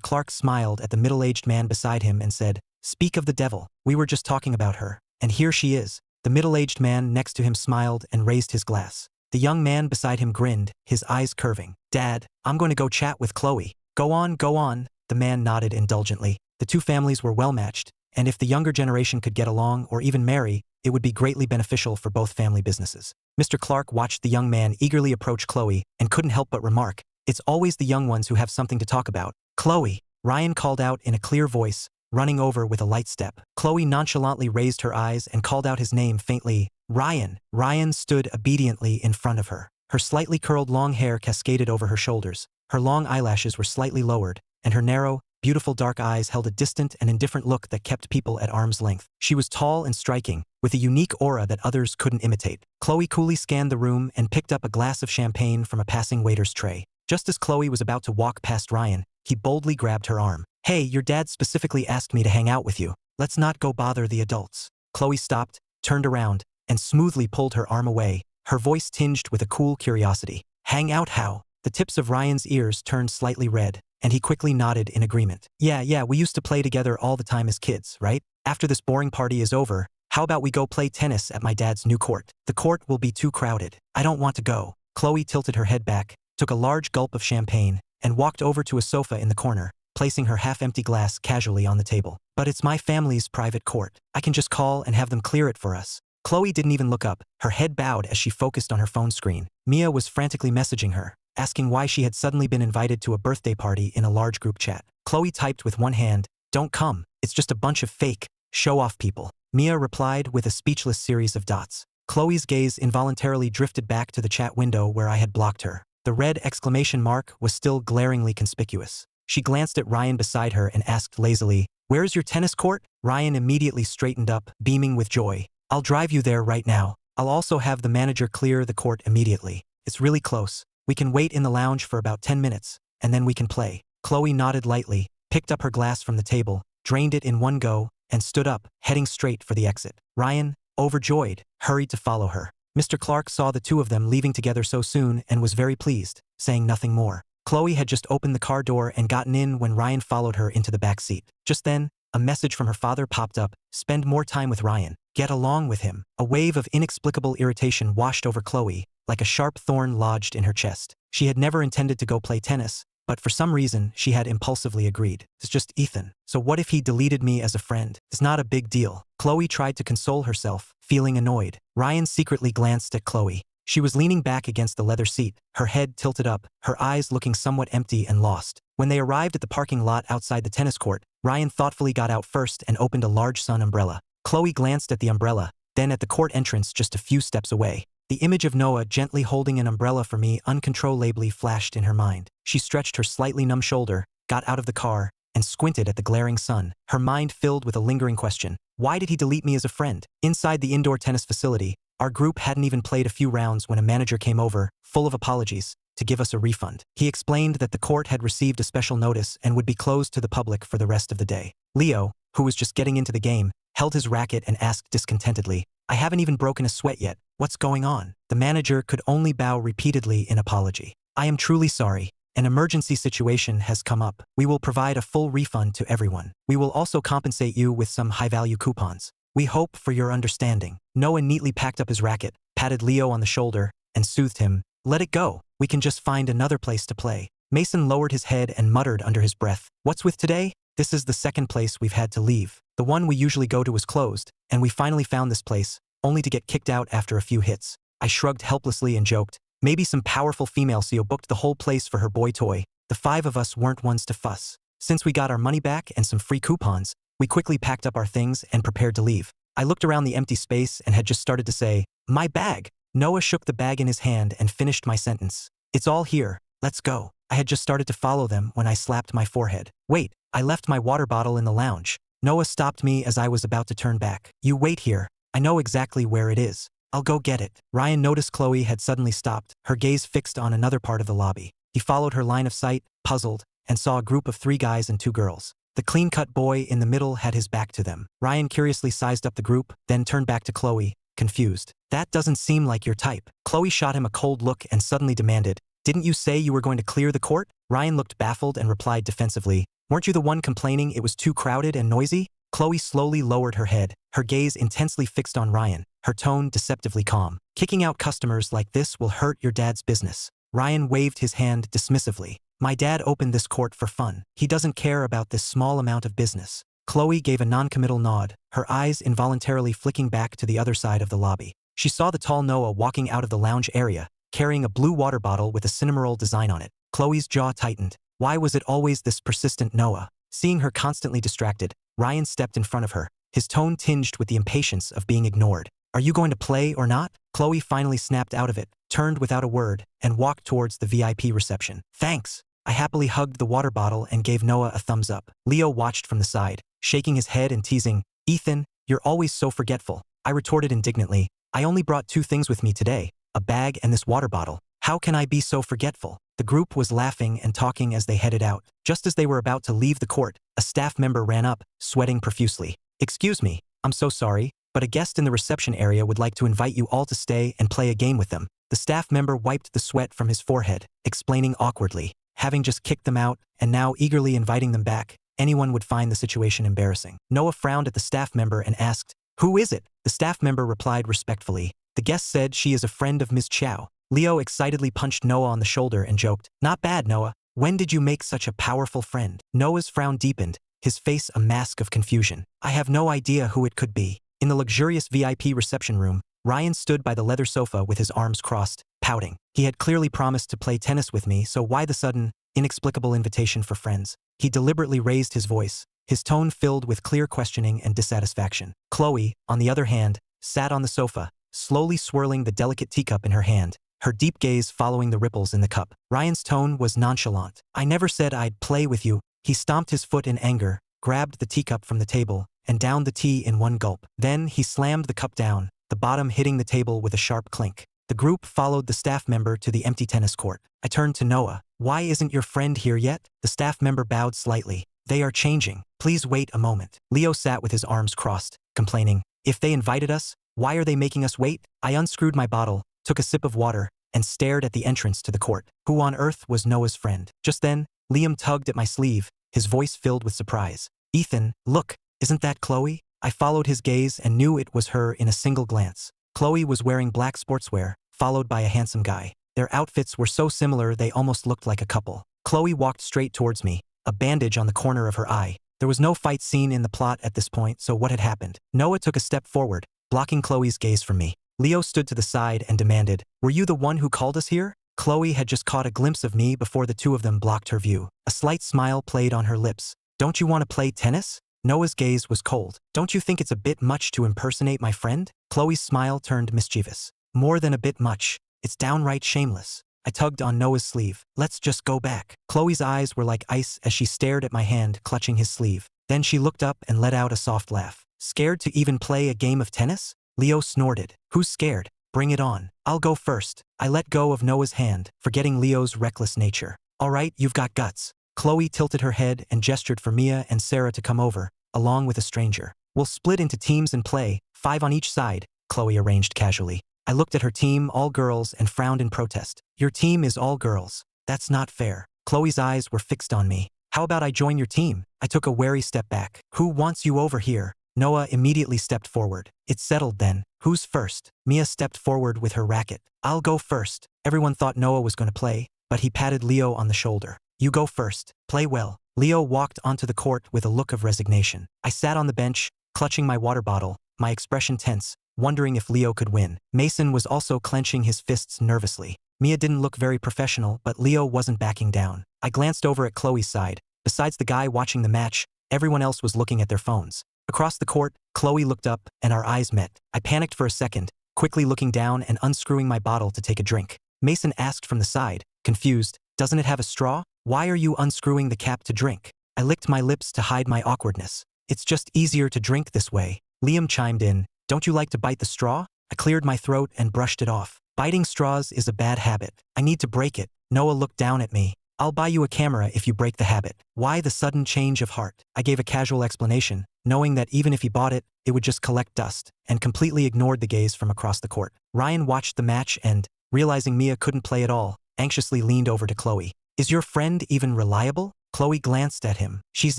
Clark smiled at the middle-aged man beside him and said, "Speak of the devil, we were just talking about her, and here she is." The middle-aged man next to him smiled and raised his glass. The young man beside him grinned, his eyes curving. "Dad, I'm going to go chat with Chloe." Go on, the man nodded indulgently. The two families were well-matched, and if the younger generation could get along or even marry, it would be greatly beneficial for both family businesses. Mr. Clark watched the young man eagerly approach Chloe and couldn't help but remark, "It's always the young ones who have something to talk about." "Chloe," Ryan called out in a clear voice, running over with a light step. Chloe nonchalantly raised her eyes and called out his name faintly, "Ryan." Ryan stood obediently in front of her. Her slightly curled long hair cascaded over her shoulders. Her long eyelashes were slightly lowered, and her narrow, beautiful dark eyes held a distant and indifferent look that kept people at arm's length. She was tall and striking, with a unique aura that others couldn't imitate. Chloe coolly scanned the room and picked up a glass of champagne from a passing waiter's tray. Just as Chloe was about to walk past Ryan, he boldly grabbed her arm. "Hey, your dad specifically asked me to hang out with you. Let's not go bother the adults." Chloe stopped, turned around, and smoothly pulled her arm away, her voice tinged with a cool curiosity. "Hang out how?" The tips of Ryan's ears turned slightly red, and he quickly nodded in agreement. Yeah, we used to play together all the time as kids, right? After this boring party is over, how about we go play tennis at my dad's new court? The court will be too crowded. I don't want to go." Chloe tilted her head back, took a large gulp of champagne, and walked over to a sofa in the corner, placing her half-empty glass casually on the table. "But it's my family's private court. I can just call and have them clear it for us." Chloe didn't even look up, her head bowed as she focused on her phone screen. Mia was frantically messaging her, asking why she had suddenly been invited to a birthday party in a large group chat. Chloe typed with one hand, "Don't come, it's just a bunch of fake, show-off people." Mia replied with a speechless series of dots. Chloe's gaze involuntarily drifted back to the chat window where I had blocked her. The red exclamation mark was still glaringly conspicuous. She glanced at Ryan beside her and asked lazily, "Where's your tennis court?" Ryan immediately straightened up, beaming with joy. "I'll drive you there right now. I'll also have the manager clear the court immediately. It's really close. We can wait in the lounge for about 10 minutes, and then we can play." Chloe nodded lightly, picked up her glass from the table, drained it in one go, and stood up, heading straight for the exit. Ryan, overjoyed, hurried to follow her. Mr. Clark saw the two of them leaving together so soon and was very pleased, saying nothing more. Chloe had just opened the car door and gotten in when Ryan followed her into the back seat. Just then, a message from her father popped up, "Spend more time with Ryan. Get along with him." A wave of inexplicable irritation washed over Chloe, like a sharp thorn lodged in her chest. She had never intended to go play tennis, but for some reason, she had impulsively agreed. "It's just Ethan. So what if he deleted me as a friend? It's not a big deal." Chloe tried to console herself, feeling annoyed. Ryan secretly glanced at Chloe. She was leaning back against the leather seat, her head tilted up, her eyes looking somewhat empty and lost. When they arrived at the parking lot outside the tennis court, Ryan thoughtfully got out first and opened a large sun umbrella. Chloe glanced at the umbrella, then at the court entrance just a few steps away. The image of Noah gently holding an umbrella for me uncontrollably flashed in her mind. She stretched her slightly numb shoulder, got out of the car, and squinted at the glaring sun, her mind filled with a lingering question. Why did he delete me as a friend? Inside the indoor tennis facility, our group hadn't even played a few rounds when a manager came over, full of apologies, to give us a refund. He explained that the court had received a special notice and would be closed to the public for the rest of the day. Leo, who was just getting into the game, held his racket and asked discontentedly, "I haven't even broken a sweat yet. What's going on?" The manager could only bow repeatedly in apology. "I am truly sorry. An emergency situation has come up. We will provide a full refund to everyone. We will also compensate you with some high-value coupons. We hope for your understanding. Noah neatly packed up his racket, patted Leo on the shoulder, and soothed him. Let it go. We can just find another place to play. Mason lowered his head and muttered under his breath. What's with today? This is the second place we've had to leave. The one we usually go to was closed, and we finally found this place, only to get kicked out after a few hits. I shrugged helplessly and joked. Maybe some powerful female CEO booked the whole place for her boy toy. The 5 of us weren't ones to fuss. Since we got our money back and some free coupons, we quickly packed up our things and prepared to leave. I looked around the empty space and had just started to say, "My bag." Noah shook the bag in his hand and finished my sentence. "It's all here. Let's go." I had just started to follow them when I slapped my forehead. "Wait, I left my water bottle in the lounge." Noah stopped me as I was about to turn back. "You wait here. I know exactly where it is. I'll go get it." Ryan noticed Chloe had suddenly stopped, her gaze fixed on another part of the lobby. He followed her line of sight, puzzled, and saw a group of 3 guys and 2 girls. The clean-cut boy in the middle had his back to them. Ryan curiously sized up the group, then turned back to Chloe, confused. "That doesn't seem like your type." Chloe shot him a cold look and suddenly demanded, "Didn't you say you were going to clear the court?" Ryan looked baffled and replied defensively, "Weren't you the one complaining it was too crowded and noisy?" Chloe slowly lowered her head, her gaze intensely fixed on Ryan, her tone deceptively calm. "Kicking out customers like this will hurt your dad's business." Ryan waved his hand dismissively. "My dad opened this court for fun. He doesn't care about this small amount of business." Chloe gave a non-committal nod, her eyes involuntarily flicking back to the other side of the lobby. She saw the tall Noah walking out of the lounge area, carrying a blue water bottle with a cinnamoroll design on it. Chloe's jaw tightened. Why was it always this persistent Noah? Seeing her constantly distracted, Ryan stepped in front of her, his tone tinged with the impatience of being ignored. "Are you going to play or not?" Chloe finally snapped out of it, turned without a word, and walked towards the VIP reception. "Thanks." I happily hugged the water bottle and gave Noah a thumbs up. Leo watched from the side, shaking his head and teasing, "Ethan, you're always so forgetful." I retorted indignantly, "I only brought 2 things with me today, a bag and this water bottle. How can I be so forgetful?" The group was laughing and talking as they headed out. Just as they were about to leave the court, a staff member ran up, sweating profusely. "Excuse me, I'm so sorry, but a guest in the reception area would like to invite you all to stay and play a game with them." The staff member wiped the sweat from his forehead, explaining awkwardly, having just kicked them out and now eagerly inviting them back, anyone would find the situation embarrassing. Noah frowned at the staff member and asked, "Who is it?" The staff member replied respectfully, "The guest said she is a friend of Ms. Chow." Leo excitedly punched Noah on the shoulder and joked, "Not bad, Noah. When did you make such a powerful friend?" Noah's frown deepened, his face a mask of confusion. "I have no idea who it could be." In the luxurious VIP reception room, Ryan stood by the leather sofa with his arms crossed, pouting. He had clearly promised to play tennis with me, so why the sudden, inexplicable invitation for friends? He deliberately raised his voice, his tone filled with clear questioning and dissatisfaction. Chloe, on the other hand, sat on the sofa, slowly swirling the delicate teacup in her hand, her deep gaze following the ripples in the cup. Ryan's tone was nonchalant. "I never said I'd play with you." He stomped his foot in anger, grabbed the teacup from the table, and downed the tea in one gulp. Then he slammed the cup down, the bottom hitting the table with a sharp clink. The group followed the staff member to the empty tennis court. I turned to Noah. "Why isn't your friend here yet?" The staff member bowed slightly. "They are changing. Please wait a moment." Leo sat with his arms crossed, complaining, "If they invited us, why are they making us wait?" I unscrewed my bottle, took a sip of water, and stared at the entrance to the court. Who on earth was Noah's friend? Just then, Liam tugged at my sleeve, his voice filled with surprise. "Ethan, look, isn't that Chloe?" I followed his gaze and knew it was her in a single glance. Chloe was wearing black sportswear, followed by a handsome guy. Their outfits were so similar they almost looked like a couple. Chloe walked straight towards me, a bandage on the corner of her eye. There was no fight scene in the plot at this point, so what had happened? Noah took a step forward, blocking Chloe's gaze from me. Leo stood to the side and demanded, "Were you the one who called us here?" Chloe had just caught a glimpse of me before the 2 of them blocked her view. A slight smile played on her lips. "Don't you want to play tennis?" Noah's gaze was cold. "Don't you think it's a bit much to impersonate my friend?" Chloe's smile turned mischievous. "More than a bit much. It's downright shameless." I tugged on Noah's sleeve. "Let's just go back." Chloe's eyes were like ice as she stared at my hand clutching his sleeve. Then she looked up and let out a soft laugh. "Scared to even play a game of tennis?" Leo snorted. "Who's scared? Bring it on. I'll go first." I let go of Noah's hand, forgetting Leo's reckless nature. "All right, you've got guts." Chloe tilted her head and gestured for Mia and Sarah to come over, along with a stranger. "We'll split into teams and play, 5 on each side," Chloe arranged casually. I looked at her team, all girls, and frowned in protest. "Your team is all girls. That's not fair." Chloe's eyes were fixed on me. How about I join your team? I took a wary step back. Who wants you over here? Noah immediately stepped forward. It's settled then. Who's first? Mia stepped forward with her racket. I'll go first. Everyone thought Noah was going to play, but he patted Leo on the shoulder. You go first. Play well. Leo walked onto the court with a look of resignation. I sat on the bench, clutching my water bottle, my expression tense, wondering if Leo could win. Mason was also clenching his fists nervously. Mia didn't look very professional, but Leo wasn't backing down. I glanced over at Chloe's side. Besides the guy watching the match, everyone else was looking at their phones. Across the court, Chloe looked up, and our eyes met. I panicked for a second, quickly looking down and unscrewing my bottle to take a drink. Mason asked from the side, confused, "Doesn't it have a straw? Why are you unscrewing the cap to drink?" I licked my lips to hide my awkwardness. It's just easier to drink this way. Liam chimed in, "Don't you like to bite the straw?" I cleared my throat and brushed it off. Biting straws is a bad habit. I need to break it. Noah looked down at me. I'll buy you a camera if you break the habit. Why the sudden change of heart? I gave a casual explanation, knowing that even if he bought it, it would just collect dust, and completely ignored the gaze from across the court. Ryan watched the match and, realizing Mia couldn't play at all, anxiously leaned over to Chloe. Is your friend even reliable? Chloe glanced at him. She's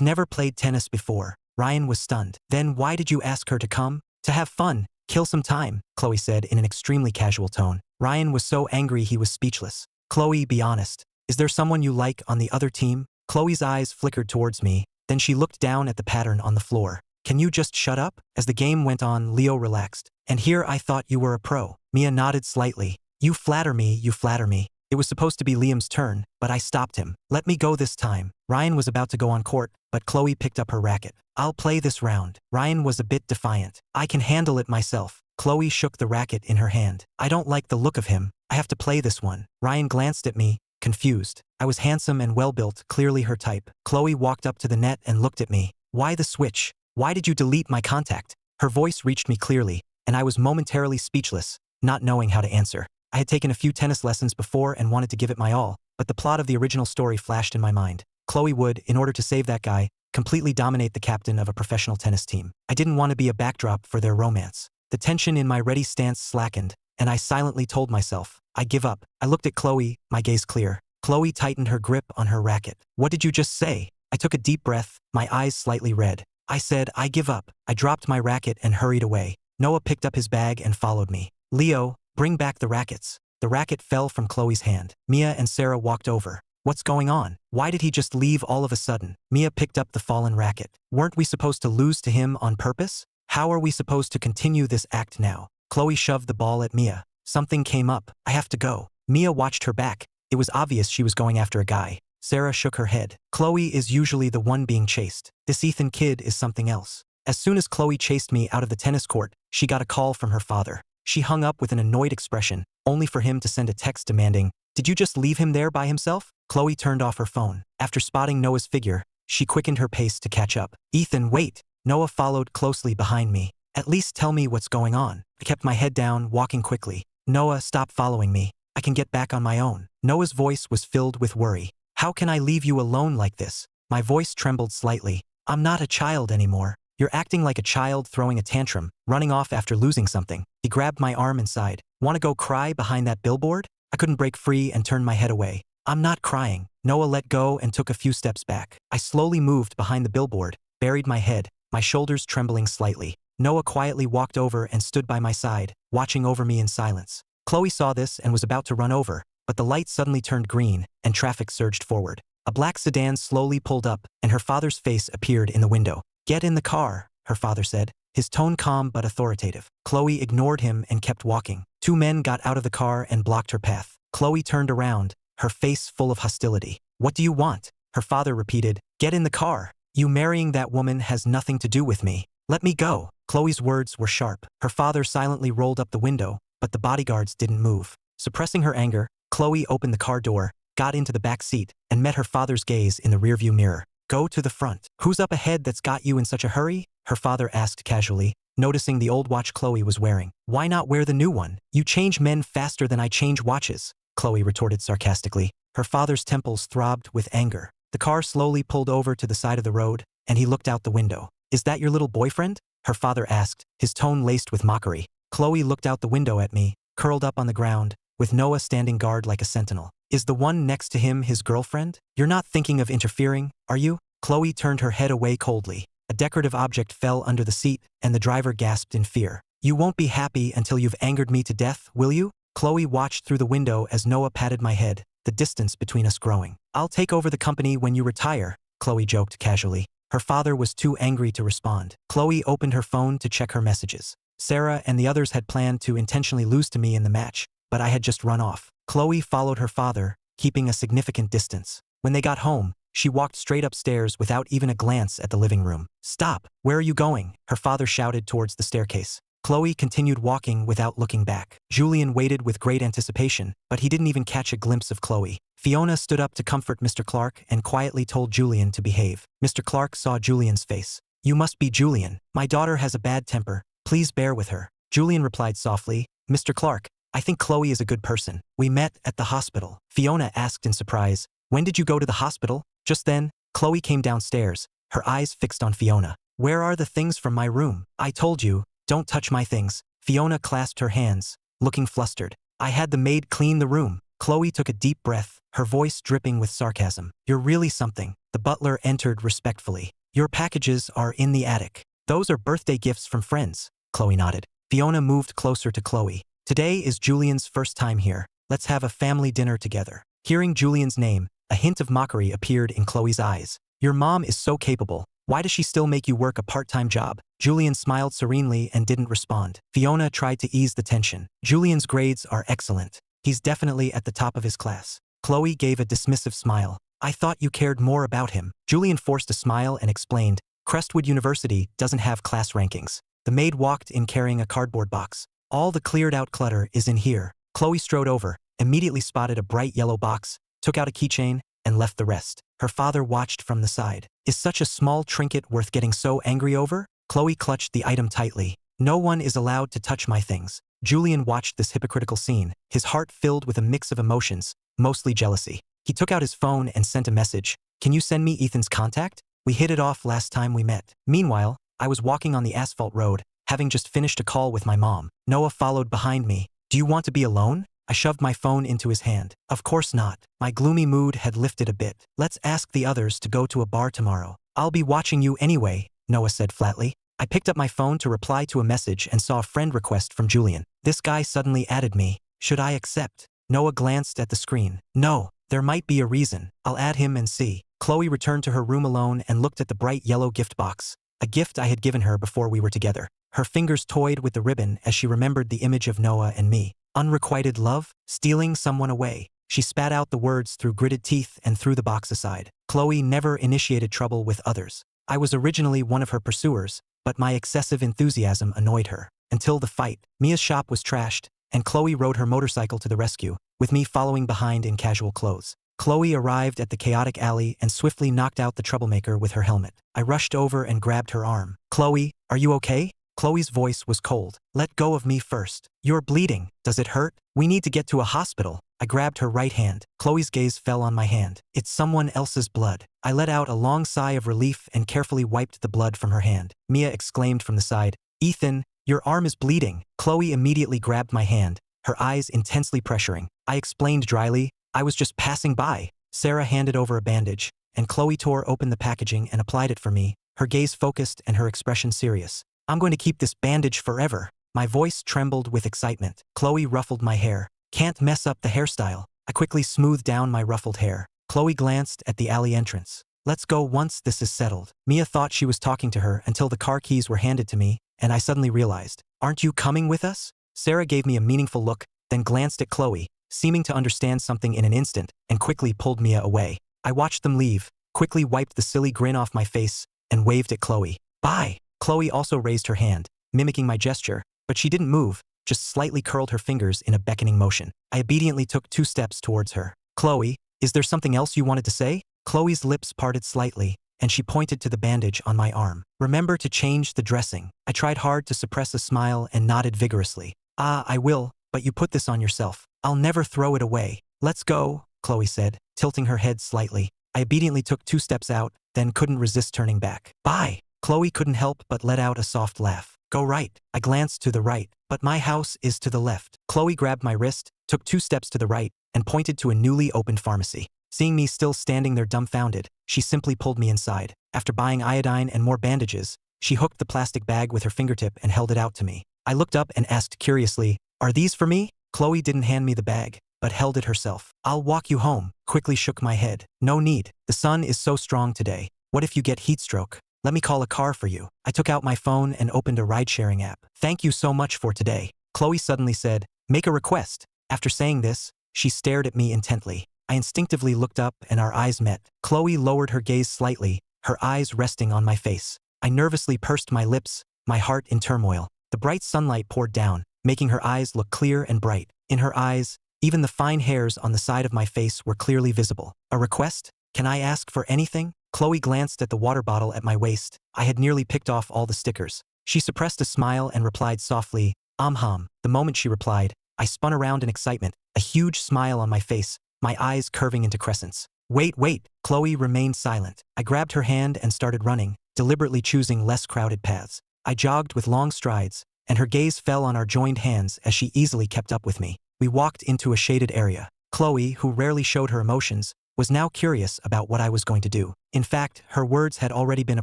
never played tennis before. Ryan was stunned. Then why did you ask her to come? To have fun, kill some time, Chloe said in an extremely casual tone. Ryan was so angry he was speechless. Chloe, be honest. Is there someone you like on the other team? Chloe's eyes flickered towards me, then she looked down at the pattern on the floor. Can you just shut up? As the game went on, Leo relaxed. And here I thought you were a pro. Mia nodded slightly. You flatter me, you flatter me. It was supposed to be Liam's turn, but I stopped him. Let me go this time. Ryan was about to go on court, but Chloe picked up her racket. I'll play this round. Ryan was a bit defiant. I can handle it myself. Chloe shook the racket in her hand. I don't like the look of him. I have to play this one. Ryan glanced at me, confused. I was handsome and well-built, clearly her type. Chloe walked up to the net and looked at me. Why the switch? Why did you delete my contact? Her voice reached me clearly, and I was momentarily speechless, not knowing how to answer. I had taken a few tennis lessons before and wanted to give it my all, but the plot of the original story flashed in my mind. Chloe would, in order to save that guy, completely dominate the captain of a professional tennis team. I didn't want to be a backdrop for their romance. The tension in my ready stance slackened, and I silently told myself, I give up. I looked at Chloe, my gaze clear. Chloe tightened her grip on her racket. What did you just say? I took a deep breath, my eyes slightly red. I said, I give up. I dropped my racket and hurried away. Noah picked up his bag and followed me. Leo, bring back the rackets. The racket fell from Chloe's hand. Mia and Sarah walked over. What's going on? Why did he just leave all of a sudden? Mia picked up the fallen racket. Weren't we supposed to lose to him on purpose? How are we supposed to continue this act now? Chloe shoved the ball at Mia. Something came up. I have to go. Mia watched her back. It was obvious she was going after a guy. Sarah shook her head. Chloe is usually the one being chased. This Ethan kid is something else. As soon as Chloe chased me out of the tennis court, she got a call from her father. She hung up with an annoyed expression, only for him to send a text demanding, "Did you just leave him there by himself?" Chloe turned off her phone. After spotting Noah's figure, she quickened her pace to catch up. Ethan, wait! Noah followed closely behind me. At least tell me what's going on. I kept my head down, walking quickly. Noah, stop following me. I can get back on my own. Noah's voice was filled with worry. How can I leave you alone like this? My voice trembled slightly. I'm not a child anymore. You're acting like a child throwing a tantrum, running off after losing something. He grabbed my arm and sighed. Want to go cry behind that billboard? I couldn't break free and turned my head away. I'm not crying. Noah let go and took a few steps back. I slowly moved behind the billboard, buried my head, my shoulders trembling slightly. Noah quietly walked over and stood by my side, watching over me in silence. Chloe saw this and was about to run over, but the light suddenly turned green, and traffic surged forward. A black sedan slowly pulled up, and her father's face appeared in the window. Get in the car, her father said, his tone calm but authoritative. Chloe ignored him and kept walking. Two men got out of the car and blocked her path. Chloe turned around, her face full of hostility. What do you want? Her father repeated. Get in the car. You marrying that woman has nothing to do with me. Let me go. Chloe's words were sharp. Her father silently rolled up the window, but the bodyguards didn't move. Suppressing her anger, Chloe opened the car door, got into the back seat, and met her father's gaze in the rearview mirror. Go to the front. Who's up ahead that's got you in such a hurry? Her father asked casually, noticing the old watch Chloe was wearing. Why not wear the new one? You change men faster than I change watches, Chloe retorted sarcastically. Her father's temples throbbed with anger. The car slowly pulled over to the side of the road, and he looked out the window. Is that your little boyfriend? Her father asked, his tone laced with mockery. Chloe looked out the window at me, curled up on the ground, with Noah standing guard like a sentinel. Is the one next to him his girlfriend? You're not thinking of interfering, are you? Chloe turned her head away coldly. A decorative object fell under the seat, and the driver gasped in fear. You won't be happy until you've angered me to death, will you? Chloe watched through the window as Noah patted my head, the distance between us growing. I'll take over the company when you retire, Chloe joked casually. Her father was too angry to respond. Chloe opened her phone to check her messages. Sarah and the others had planned to intentionally lose to me in the match, but I had just run off. Chloe followed her father, keeping a significant distance. When they got home, she walked straight upstairs without even a glance at the living room. Stop! Where are you going? Her father shouted towards the staircase. Chloe continued walking without looking back. Julian waited with great anticipation, but he didn't even catch a glimpse of Chloe. Fiona stood up to comfort Mr. Clark and quietly told Julian to behave. Mr. Clark saw Julian's face. You must be Julian. My daughter has a bad temper. Please bear with her. Julian replied softly, Mr. Clark, I think Chloe is a good person. We met at the hospital. Fiona asked in surprise, when did you go to the hospital? Just then, Chloe came downstairs, her eyes fixed on Fiona. Where are the things from my room? I told you, don't touch my things. Fiona clasped her hands, looking flustered. I had the maid clean the room. Chloe took a deep breath, her voice dripping with sarcasm. You're really something. The butler entered respectfully. Your packages are in the attic. Those are birthday gifts from friends. Chloe nodded. Fiona moved closer to Chloe. Today is Julian's first time here. Let's have a family dinner together. Hearing Julian's name, a hint of mockery appeared in Chloe's eyes. Your mom is so capable. Why does she still make you work a part-time job? Julian smiled serenely and didn't respond. Fiona tried to ease the tension. Julian's grades are excellent. He's definitely at the top of his class. Chloe gave a dismissive smile. I thought you cared more about him. Julian forced a smile and explained, Crestwood University doesn't have class rankings. The maid walked in carrying a cardboard box. All the cleared-out clutter is in here. Chloe strode over, immediately spotted a bright yellow box, took out a keychain, and left the rest. Her father watched from the side. Is such a small trinket worth getting so angry over? Chloe clutched the item tightly. No one is allowed to touch my things. Julian watched this hypocritical scene, his heart filled with a mix of emotions, mostly jealousy. He took out his phone and sent a message. Can you send me Ethan's contact? We hit it off last time we met. Meanwhile, I was walking on the asphalt road, having just finished a call with my mom. Noah followed behind me. Do you want to be alone? I shoved my phone into his hand. Of course not. My gloomy mood had lifted a bit. Let's ask the others to go to a bar tomorrow. I'll be watching you anyway, Noah said flatly. I picked up my phone to reply to a message and saw a friend request from Julian. This guy suddenly added me. Should I accept? Noah glanced at the screen. No, there might be a reason. I'll add him and see. Chloe returned to her room alone and looked at the bright yellow gift box, a gift I had given her before we were together. Her fingers toyed with the ribbon as she remembered the image of Noah and me. Unrequited love? Stealing someone away. She spat out the words through gritted teeth and threw the box aside. Chloe never initiated trouble with others. I was originally one of her pursuers, but my excessive enthusiasm annoyed her. Until the fight, Mia's shop was trashed, and Chloe rode her motorcycle to the rescue, with me following behind in casual clothes. Chloe arrived at the chaotic alley and swiftly knocked out the troublemaker with her helmet. I rushed over and grabbed her arm. Chloe, are you okay? Chloe's voice was cold. Let go of me first. You're bleeding. Does it hurt? We need to get to a hospital. I grabbed her right hand. Chloe's gaze fell on my hand. It's someone else's blood. I let out a long sigh of relief and carefully wiped the blood from her hand. Mia exclaimed from the side, Ethan, your arm is bleeding. Chloe immediately grabbed my hand, her eyes intensely pressuring. I explained dryly, I was just passing by. Sarah handed over a bandage, and Chloe tore open the packaging and applied it for me, her gaze focused and her expression serious. I'm going to keep this bandage forever. My voice trembled with excitement. Chloe ruffled my hair. Can't mess up the hairstyle. I quickly smoothed down my ruffled hair. Chloe glanced at the alley entrance. Let's go once this is settled. Mia thought she was talking to her until the car keys were handed to me, and I suddenly realized, aren't you coming with us? Sarah gave me a meaningful look, then glanced at Chloe, seeming to understand something in an instant, and quickly pulled Mia away. I watched them leave, quickly wiped the silly grin off my face, and waved at Chloe. Bye. Chloe also raised her hand, mimicking my gesture, but she didn't move, just slightly curled her fingers in a beckoning motion. I obediently took 2 steps towards her. Chloe, is there something else you wanted to say? Chloe's lips parted slightly, and she pointed to the bandage on my arm. Remember to change the dressing. I tried hard to suppress a smile and nodded vigorously. Ah, I will, but you put this on yourself. I'll never throw it away. Let's go, Chloe said, tilting her head slightly. I obediently took 2 steps out, then couldn't resist turning back. Bye. Chloe couldn't help but let out a soft laugh. Go right. I glanced to the right, but my house is to the left. Chloe grabbed my wrist, took 2 steps to the right, and pointed to a newly opened pharmacy. Seeing me still standing there dumbfounded, she simply pulled me inside. After buying iodine and more bandages, she hooked the plastic bag with her fingertip and held it out to me. I looked up and asked curiously, "Are these for me?" Chloe didn't hand me the bag, but held it herself. "I'll walk you home." Quickly shook my head. "No need. The sun is so strong today. What if you get heat stroke? Let me call a car for you." I took out my phone and opened a ride-sharing app. "Thank you so much for today." Chloe suddenly said, "Make a request." After saying this, she stared at me intently. I instinctively looked up and our eyes met. Chloe lowered her gaze slightly, her eyes resting on my face. I nervously pursed my lips, my heart in turmoil. The bright sunlight poured down, making her eyes look clear and bright. In her eyes, even the fine hairs on the side of my face were clearly visible. "A request? Can I ask for anything?" Chloe glanced at the water bottle at my waist. I had nearly picked off all the stickers. She suppressed a smile and replied softly, The moment she replied, I spun around in excitement, a huge smile on my face, my eyes curving into crescents. Wait. Chloe remained silent. I grabbed her hand and started running, deliberately choosing less crowded paths. I jogged with long strides, and her gaze fell on our joined hands as she easily kept up with me. We walked into a shaded area. Chloe, who rarely showed her emotions, was now curious about what I was going to do. In fact, her words had already been a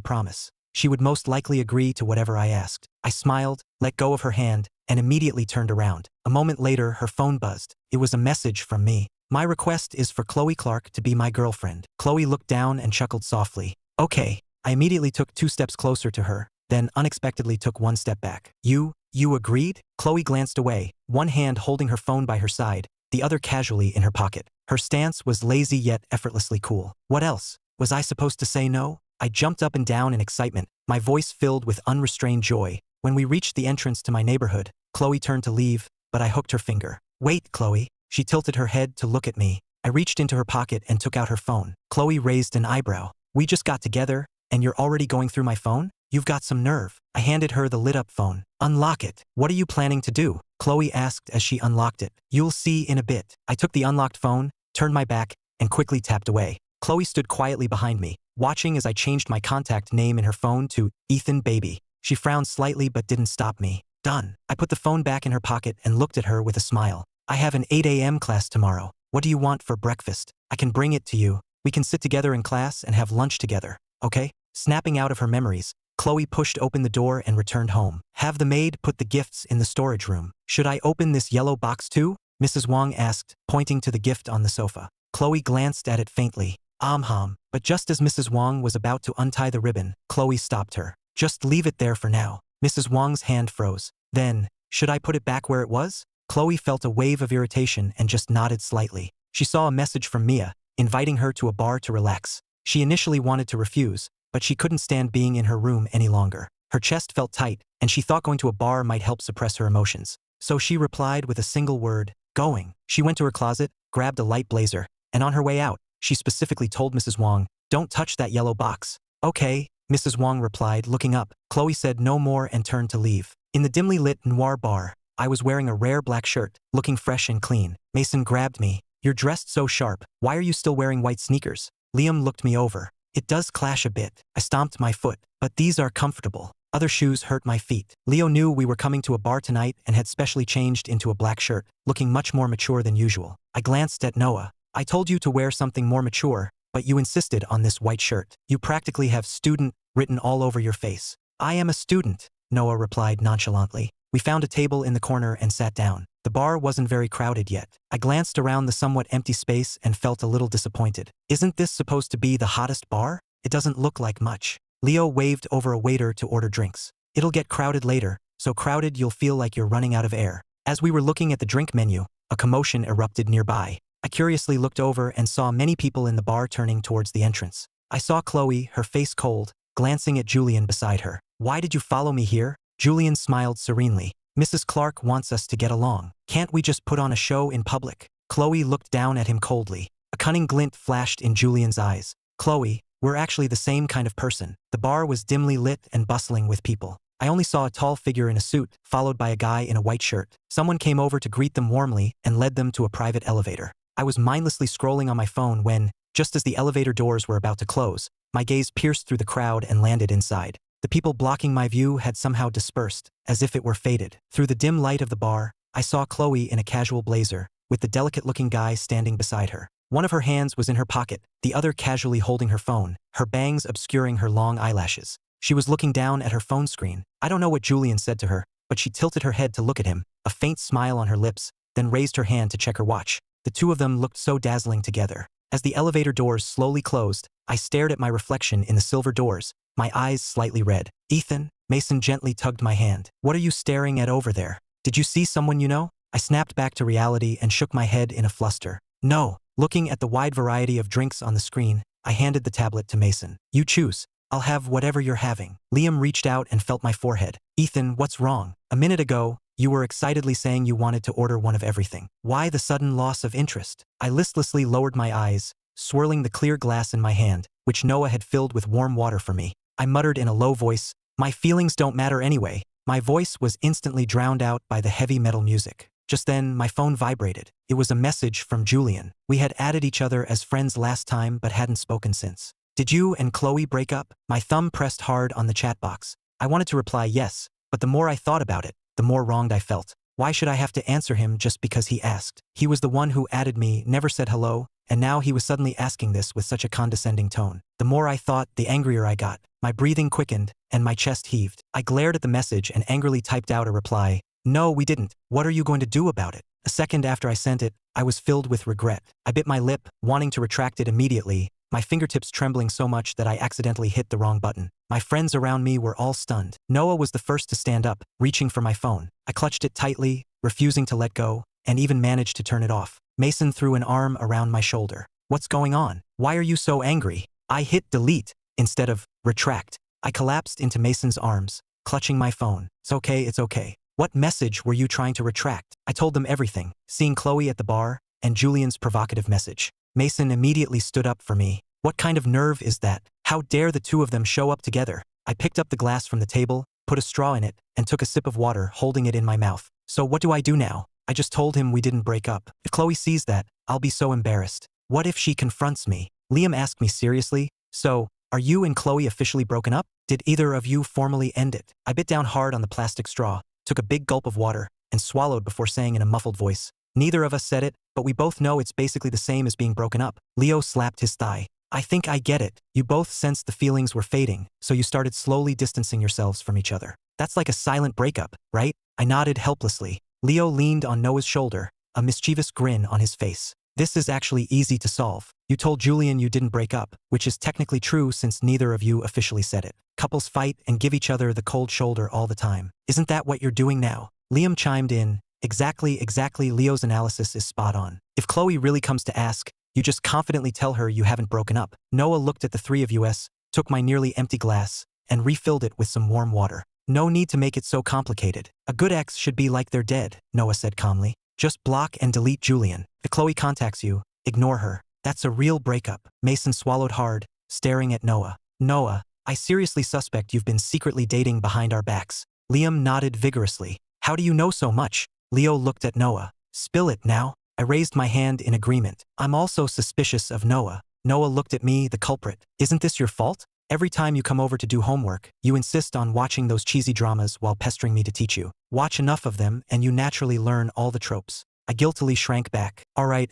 promise. She would most likely agree to whatever I asked. I smiled, let go of her hand, and immediately turned around. A moment later, her phone buzzed. It was a message from me. "My request is for Chloe Clark to be my girlfriend." Chloe looked down and chuckled softly. "Okay." I immediately took 2 steps closer to her, then unexpectedly took 1 step back. You agreed?" Chloe glanced away, one hand holding her phone by her side, the other casually in her pocket. Her stance was lazy yet effortlessly cool. What else? Was I supposed to say no? I jumped up and down in excitement, my voice filled with unrestrained joy. When we reached the entrance to my neighborhood, Chloe turned to leave, but I hooked her finger. "Wait, Chloe." She tilted her head to look at me. I reached into her pocket and took out her phone. Chloe raised an eyebrow. "We just got together, and you're already going through my phone? You've got some nerve." I handed her the lit-up phone. "Unlock it." "What are you planning to do?" Chloe asked as she unlocked it. "You'll see in a bit." I took the unlocked phone, turned my back, and quickly tapped away. Chloe stood quietly behind me, watching as I changed my contact name in her phone to Ethan Baby. She frowned slightly but didn't stop me. "Done." I put the phone back in her pocket and looked at her with a smile. "I have an 8 a.m. class tomorrow. What do you want for breakfast? I can bring it to you. We can sit together in class and have lunch together, okay?" Snapping out of her memories, Chloe pushed open the door and returned home. "Have the maid put the gifts in the storage room." "Should I open this yellow box too?" Mrs. Wong asked, pointing to the gift on the sofa. Chloe glanced at it faintly. But just as Mrs. Wong was about to untie the ribbon, Chloe stopped her. "Just leave it there for now." Mrs. Wong's hand froze. Then, "Should I put it back where it was?" Chloe felt a wave of irritation and just nodded slightly. She saw a message from Mia, inviting her to a bar to relax. She initially wanted to refuse, but she couldn't stand being in her room any longer. Her chest felt tight, and she thought going to a bar might help suppress her emotions. So she replied with a single word, "Going." She went to her closet, grabbed a light blazer, and on her way out, she specifically told Mrs. Wong, "Don't touch that yellow box." "Okay," Mrs. Wong replied, looking up. Chloe said no more and turned to leave. In the dimly lit noir bar, I was wearing a rare black shirt, looking fresh and clean. Mason grabbed me. "You're dressed so sharp. Why are you still wearing white sneakers?" Liam looked me over. "It does clash a bit." I stomped my foot. "But these are comfortable. Other shoes hurt my feet." Leo knew we were coming to a bar tonight and had specially changed into a black shirt, looking much more mature than usual. I glanced at Noah. "I told you to wear something more mature, but you insisted on this white shirt. You practically have student written all over your face." "I am a student," Noah replied nonchalantly. We found a table in the corner and sat down. The bar wasn't very crowded yet. I glanced around the somewhat empty space and felt a little disappointed. "Isn't this supposed to be the hottest bar? It doesn't look like much." Leo waved over a waiter to order drinks. "It'll get crowded later, so crowded you'll feel like you're running out of air." As we were looking at the drink menu, a commotion erupted nearby. I curiously looked over and saw many people in the bar turning towards the entrance. I saw Chloe, her face cold, glancing at Julian beside her. "Why did you follow me here?" Julian smiled serenely. "Mrs. Clark wants us to get along. Can't we just put on a show in public?" Chloe looked down at him coldly. A cunning glint flashed in Julian's eyes. "Chloe, we're actually the same kind of person." The bar was dimly lit and bustling with people. I only saw a tall figure in a suit, followed by a guy in a white shirt. Someone came over to greet them warmly and led them to a private elevator. I was mindlessly scrolling on my phone when, just as the elevator doors were about to close, my gaze pierced through the crowd and landed inside. The people blocking my view had somehow dispersed, as if it were fated. Through the dim light of the bar, I saw Chloe in a casual blazer, with the delicate-looking guy standing beside her. One of her hands was in her pocket, the other casually holding her phone, her bangs obscuring her long eyelashes. She was looking down at her phone screen. I don't know what Julian said to her, but she tilted her head to look at him, a faint smile on her lips, then raised her hand to check her watch. The two of them looked so dazzling together. As the elevator doors slowly closed, I stared at my reflection in the silver doors, my eyes slightly red. Ethan, Mason gently tugged my hand. What are you staring at over there? Did you see someone you know? I snapped back to reality and shook my head in a fluster. No. Looking at the wide variety of drinks on the screen, I handed the tablet to Mason. You choose. I'll have whatever you're having. Liam reached out and felt my forehead. Ethan, what's wrong? A minute ago, you were excitedly saying you wanted to order one of everything. Why the sudden loss of interest? I listlessly lowered my eyes, swirling the clear glass in my hand, which Noah had filled with warm water for me. I muttered in a low voice, my feelings don't matter anyway. My voice was instantly drowned out by the heavy metal music. Just then, my phone vibrated. It was a message from Julian. We had added each other as friends last time but hadn't spoken since. Did you and Chloe break up? My thumb pressed hard on the chat box. I wanted to reply yes, but the more I thought about it, the more wronged I felt. Why should I have to answer him just because he asked? He was the one who added me, never said hello, and now he was suddenly asking this with such a condescending tone. The more I thought, the angrier I got. My breathing quickened, and my chest heaved. I glared at the message and angrily typed out a reply. No, we didn't. What are you going to do about it? A second after I sent it, I was filled with regret. I bit my lip, wanting to retract it immediately, my fingertips trembling so much that I accidentally hit the wrong button. My friends around me were all stunned. Noah was the first to stand up, reaching for my phone. I clutched it tightly, refusing to let go, and even managed to turn it off. Mason threw an arm around my shoulder. What's going on? Why are you so angry? I hit delete instead of retract. I collapsed into Mason's arms, clutching my phone. It's okay. What message were you trying to retract? I told them everything, seeing Chloe at the bar, and Julian's provocative message. Mason immediately stood up for me. What kind of nerve is that? How dare the two of them show up together? I picked up the glass from the table, put a straw in it, and took a sip of water, holding it in my mouth. So what do I do now? I just told him we didn't break up. If Chloe sees that, I'll be so embarrassed. What if she confronts me? Liam asked me seriously. So, are you and Chloe officially broken up? Did either of you formally end it? I bit down hard on the plastic straw, took a big gulp of water, and swallowed before saying in a muffled voice. Neither of us said it, but we both know it's basically the same as being broken up. Leo slapped his thigh. I think I get it. You both sensed the feelings were fading, so you started slowly distancing yourselves from each other. That's like a silent breakup, right? I nodded helplessly. Leo leaned on Noah's shoulder, a mischievous grin on his face. This is actually easy to solve. You told Julian you didn't break up, which is technically true since neither of you officially said it. Couples fight and give each other the cold shoulder all the time. Isn't that what you're doing now? Liam chimed in. Exactly, Leo's analysis is spot on. If Chloe really comes to ask, you just confidently tell her you haven't broken up. Noah looked at the three of us, took my nearly empty glass, and refilled it with some warm water. No need to make it so complicated. A good ex should be like they're dead, Noah said calmly. Just block and delete Julian. If Chloe contacts you, ignore her. That's a real breakup. Mason swallowed hard, staring at Noah. Noah, I seriously suspect you've been secretly dating behind our backs. Liam nodded vigorously. How do you know so much? Leo looked at Noah. Spill it now. I raised my hand in agreement. I'm also suspicious of Noah. Noah looked at me, the culprit. Isn't this your fault? Every time you come over to do homework, you insist on watching those cheesy dramas while pestering me to teach you. Watch enough of them and you naturally learn all the tropes. I guiltily shrank back. All right.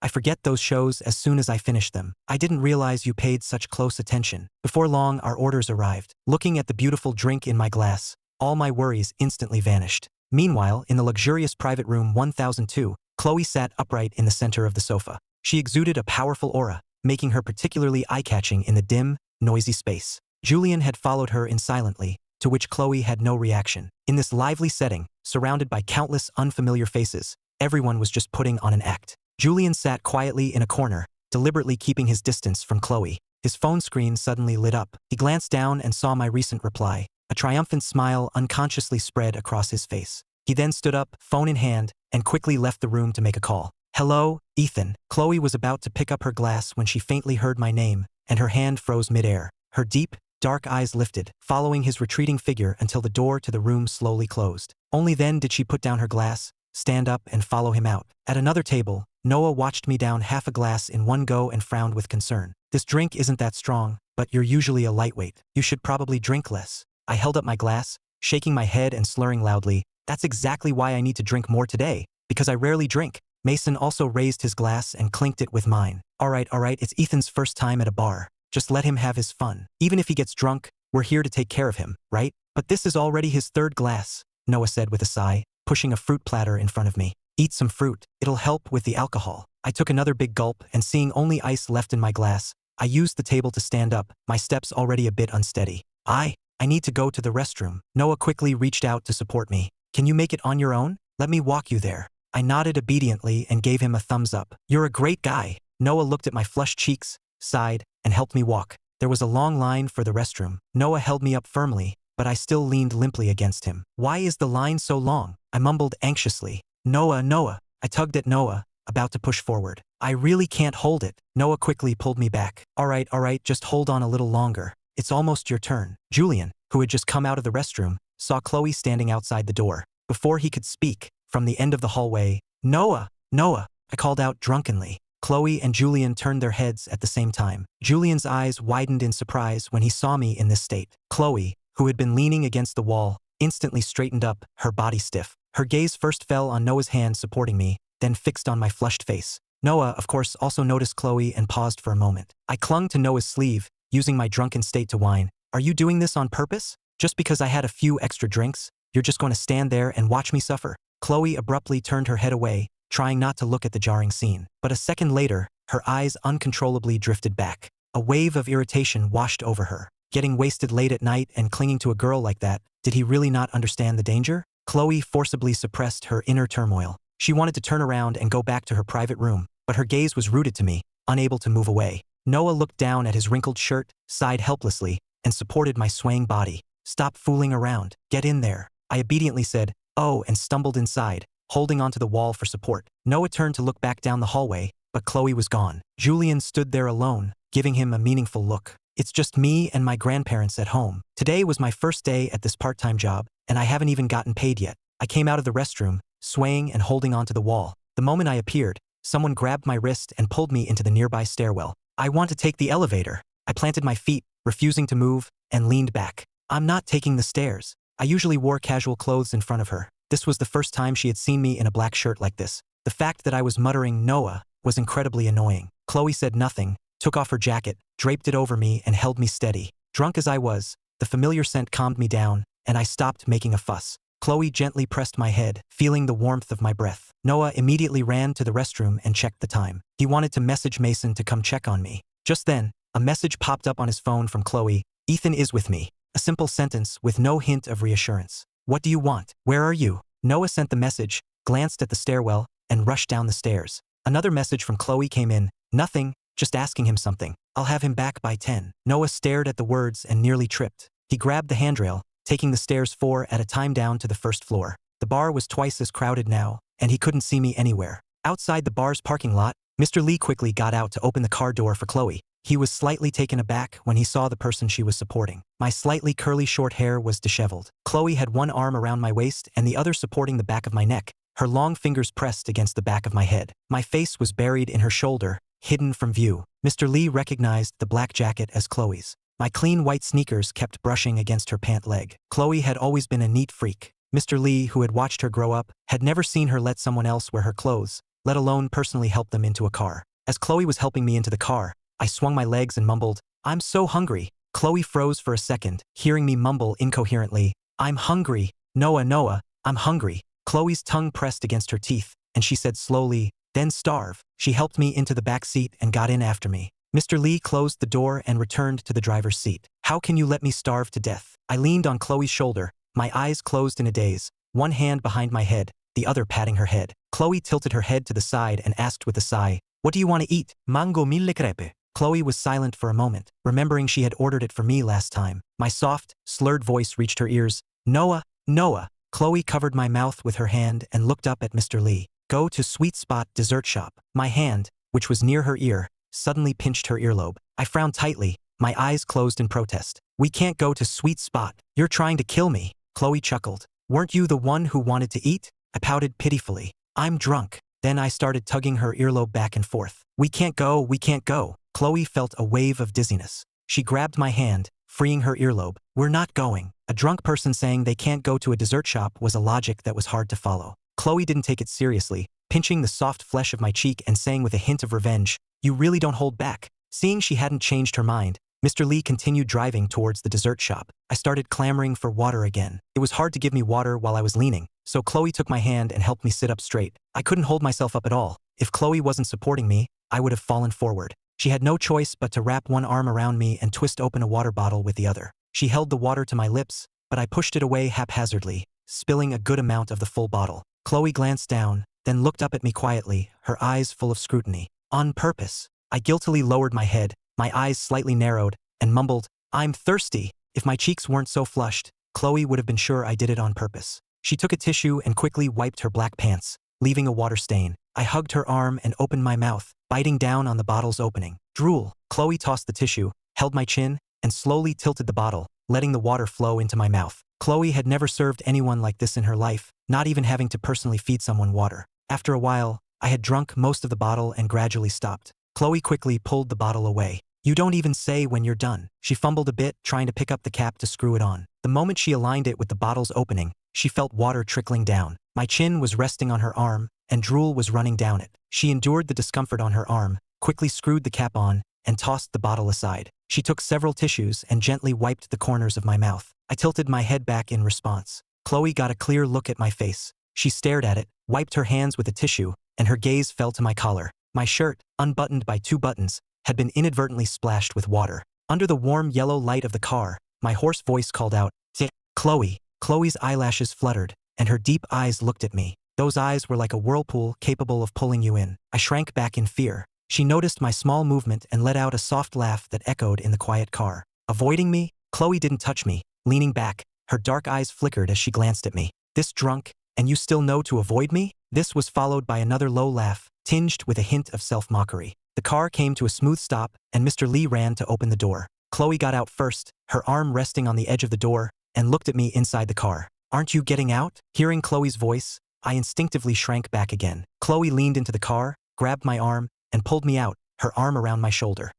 I forget those shows as soon as I finish them. I didn't realize you paid such close attention. Before long, our orders arrived. Looking at the beautiful drink in my glass, all my worries instantly vanished. Meanwhile, in the luxurious private room 1002, Chloe sat upright in the center of the sofa. She exuded a powerful aura, making her particularly eye-catching in the dim, noisy space. Julian had followed her in silently, to which Chloe had no reaction. In this lively setting, surrounded by countless unfamiliar faces, everyone was just putting on an act. Julian sat quietly in a corner, deliberately keeping his distance from Chloe. His phone screen suddenly lit up. He glanced down and saw my recent reply. A triumphant smile unconsciously spread across his face. He then stood up, phone in hand, and quickly left the room to make a call. Hello, Ethan. Chloe was about to pick up her glass when she faintly heard my name, and her hand froze midair. Her deep, dark eyes lifted, following his retreating figure until the door to the room slowly closed. Only then did she put down her glass, stand up and follow him out. At another table, Noah watched me down half a glass in one go and frowned with concern. This drink isn't that strong, but you're usually a lightweight. You should probably drink less. I held up my glass, shaking my head and slurring loudly. That's exactly why I need to drink more today, because I rarely drink. Mason also raised his glass and clinked it with mine. All right, it's Ethan's first time at a bar. Just let him have his fun. Even if he gets drunk, we're here to take care of him, right? But this is already his third glass, Noah said with a sigh, pushing a fruit platter in front of me. Eat some fruit. It'll help with the alcohol. I took another big gulp, and seeing only ice left in my glass, I used the table to stand up, my steps already a bit unsteady. I need to go to the restroom. Noah quickly reached out to support me. Can you make it on your own? Let me walk you there. I nodded obediently and gave him a thumbs up. You're a great guy. Noah looked at my flushed cheeks, sighed, and helped me walk. There was a long line for the restroom. Noah held me up firmly, but I still leaned limply against him. Why is the line so long? I mumbled anxiously. Noah. I tugged at Noah, about to push forward. I really can't hold it. Noah quickly pulled me back. All right, just hold on a little longer. It's almost your turn. Julian, who had just come out of the restroom, saw Chloe standing outside the door. Before he could speak, from the end of the hallway, Noah, I called out drunkenly. Chloe and Julian turned their heads at the same time. Julian's eyes widened in surprise when he saw me in this state. Chloe, who had been leaning against the wall, instantly straightened up, her body stiff. Her gaze first fell on Noah's hand supporting me, then fixed on my flushed face. Noah, of course, also noticed Chloe and paused for a moment. I clung to Noah's sleeve, using my drunken state to whine. Are you doing this on purpose? Just because I had a few extra drinks, you're just going to stand there and watch me suffer? Chloe abruptly turned her head away, trying not to look at the jarring scene. But a second later, her eyes uncontrollably drifted back. A wave of irritation washed over her. Getting wasted late at night and clinging to a girl like that, did he really not understand the danger? Chloe forcibly suppressed her inner turmoil. She wanted to turn around and go back to her private room, but her gaze was rooted to me, unable to move away. Noah looked down at his wrinkled shirt, sighed helplessly, and supported my swaying body. Stop fooling around. Get in there. I obediently said, oh, and stumbled inside, holding onto the wall for support. Noah turned to look back down the hallway, but Chloe was gone. Julian stood there alone, giving him a meaningful look. It's just me and my grandparents at home. Today was my first day at this part-time job, and I haven't even gotten paid yet. I came out of the restroom, swaying and holding onto the wall. The moment I appeared, someone grabbed my wrist and pulled me into the nearby stairwell. I want to take the elevator. I planted my feet, refusing to move, and leaned back. I'm not taking the stairs. I usually wore casual clothes in front of her. This was the first time she had seen me in a black shirt like this. The fact that I was muttering Noah was incredibly annoying. Chloe said nothing, took off her jacket, draped it over me and held me steady. Drunk as I was, the familiar scent calmed me down, and I stopped making a fuss. Chloe gently pressed my head, feeling the warmth of my breath. Noah immediately ran to the restroom and checked the time. He wanted to message Mason to come check on me. Just then, a message popped up on his phone from Chloe. Ethan is with me. A simple sentence with no hint of reassurance. What do you want? Where are you? Noah sent the message, glanced at the stairwell, and rushed down the stairs. Another message from Chloe came in. Nothing, just asking him something. I'll have him back by 10. Noah stared at the words and nearly tripped. He grabbed the handrail, taking the stairs 4 at a time down to the first floor. The bar was twice as crowded now, and he couldn't see me anywhere. Outside the bar's parking lot, Mr. Lee quickly got out to open the car door for Chloe. He was slightly taken aback when he saw the person she was supporting. My slightly curly short hair was disheveled. Chloe had one arm around my waist and the other supporting the back of my neck, her long fingers pressed against the back of my head. My face was buried in her shoulder, hidden from view. Mr. Lee recognized the black jacket as Chloe's. My clean white sneakers kept brushing against her pant leg. Chloe had always been a neat freak. Mr. Lee, who had watched her grow up, had never seen her let someone else wear her clothes, let alone personally help them into a car. As Chloe was helping me into the car, I swung my legs and mumbled, I'm so hungry. Chloe froze for a second, hearing me mumble incoherently, I'm hungry. Noah, I'm hungry. Chloe's tongue pressed against her teeth, and she said slowly, then starve. She helped me into the back seat and got in after me. Mr. Lee closed the door and returned to the driver's seat. How can you let me starve to death? I leaned on Chloe's shoulder, my eyes closed in a daze, one hand behind my head, the other patting her head. Chloe tilted her head to the side and asked with a sigh, what do you want to eat? Mango mille crepe. Chloe was silent for a moment, remembering she had ordered it for me last time. My soft, slurred voice reached her ears. Noah. Chloe covered my mouth with her hand and looked up at Mr. Lee. Go to Sweet Spot Dessert Shop. My hand, which was near her ear, suddenly pinched her earlobe. I frowned tightly, my eyes closed in protest. We can't go to Sweet Spot. You're trying to kill me. Chloe chuckled. Weren't you the one who wanted to eat? I pouted pitifully. I'm drunk. Then I started tugging her earlobe back and forth. We can't go, we can't go. Chloe felt a wave of dizziness. She grabbed my hand, freeing her earlobe. We're not going. A drunk person saying they can't go to a dessert shop was a logic that was hard to follow. Chloe didn't take it seriously, pinching the soft flesh of my cheek and saying with a hint of revenge, "You really don't hold back." Seeing she hadn't changed her mind, Mr. Lee continued driving towards the dessert shop. I started clamoring for water again. It was hard to give me water while I was leaning, so Chloe took my hand and helped me sit up straight. I couldn't hold myself up at all. If Chloe wasn't supporting me, I would have fallen forward. She had no choice but to wrap one arm around me and twist open a water bottle with the other. She held the water to my lips, but I pushed it away haphazardly, spilling a good amount of the full bottle. Chloe glanced down, then looked up at me quietly, her eyes full of scrutiny. On purpose. I guiltily lowered my head, my eyes slightly narrowed, and mumbled, "I'm thirsty." If my cheeks weren't so flushed, Chloe would have been sure I did it on purpose. She took a tissue and quickly wiped her black pants, leaving a water stain. I hugged her arm and opened my mouth, biting down on the bottle's opening. Drool. Chloe tossed the tissue, held my chin, and slowly tilted the bottle, letting the water flow into my mouth. Chloe had never served anyone like this in her life, not even having to personally feed someone water. After a while, I had drunk most of the bottle and gradually stopped. Chloe quickly pulled the bottle away. You don't even say when you're done. She fumbled a bit, trying to pick up the cap to screw it on. The moment she aligned it with the bottle's opening, she felt water trickling down. My chin was resting on her arm, and drool was running down it. She endured the discomfort on her arm, quickly screwed the cap on, and tossed the bottle aside. She took several tissues and gently wiped the corners of my mouth. I tilted my head back in response. Chloe got a clear look at my face. She stared at it, wiped her hands with a tissue, and her gaze fell to my collar. My shirt, unbuttoned by 2 buttons, had been inadvertently splashed with water. Under the warm yellow light of the car, my hoarse voice called out, Chloe. Chloe's eyelashes fluttered, and her deep eyes looked at me. Those eyes were like a whirlpool capable of pulling you in. I shrank back in fear. She noticed my small movement and let out a soft laugh that echoed in the quiet car. Avoiding me, Chloe didn't touch me. Leaning back, her dark eyes flickered as she glanced at me. This drunk, and you still know to avoid me? This was followed by another low laugh, tinged with a hint of self-mockery. The car came to a smooth stop, and Mr. Lee ran to open the door. Chloe got out first, her arm resting on the edge of the door, and looked at me inside the car. Aren't you getting out? Hearing Chloe's voice, I instinctively shrank back again. Chloe leaned into the car, grabbed my arm, and pulled me out, her arm around my shoulder.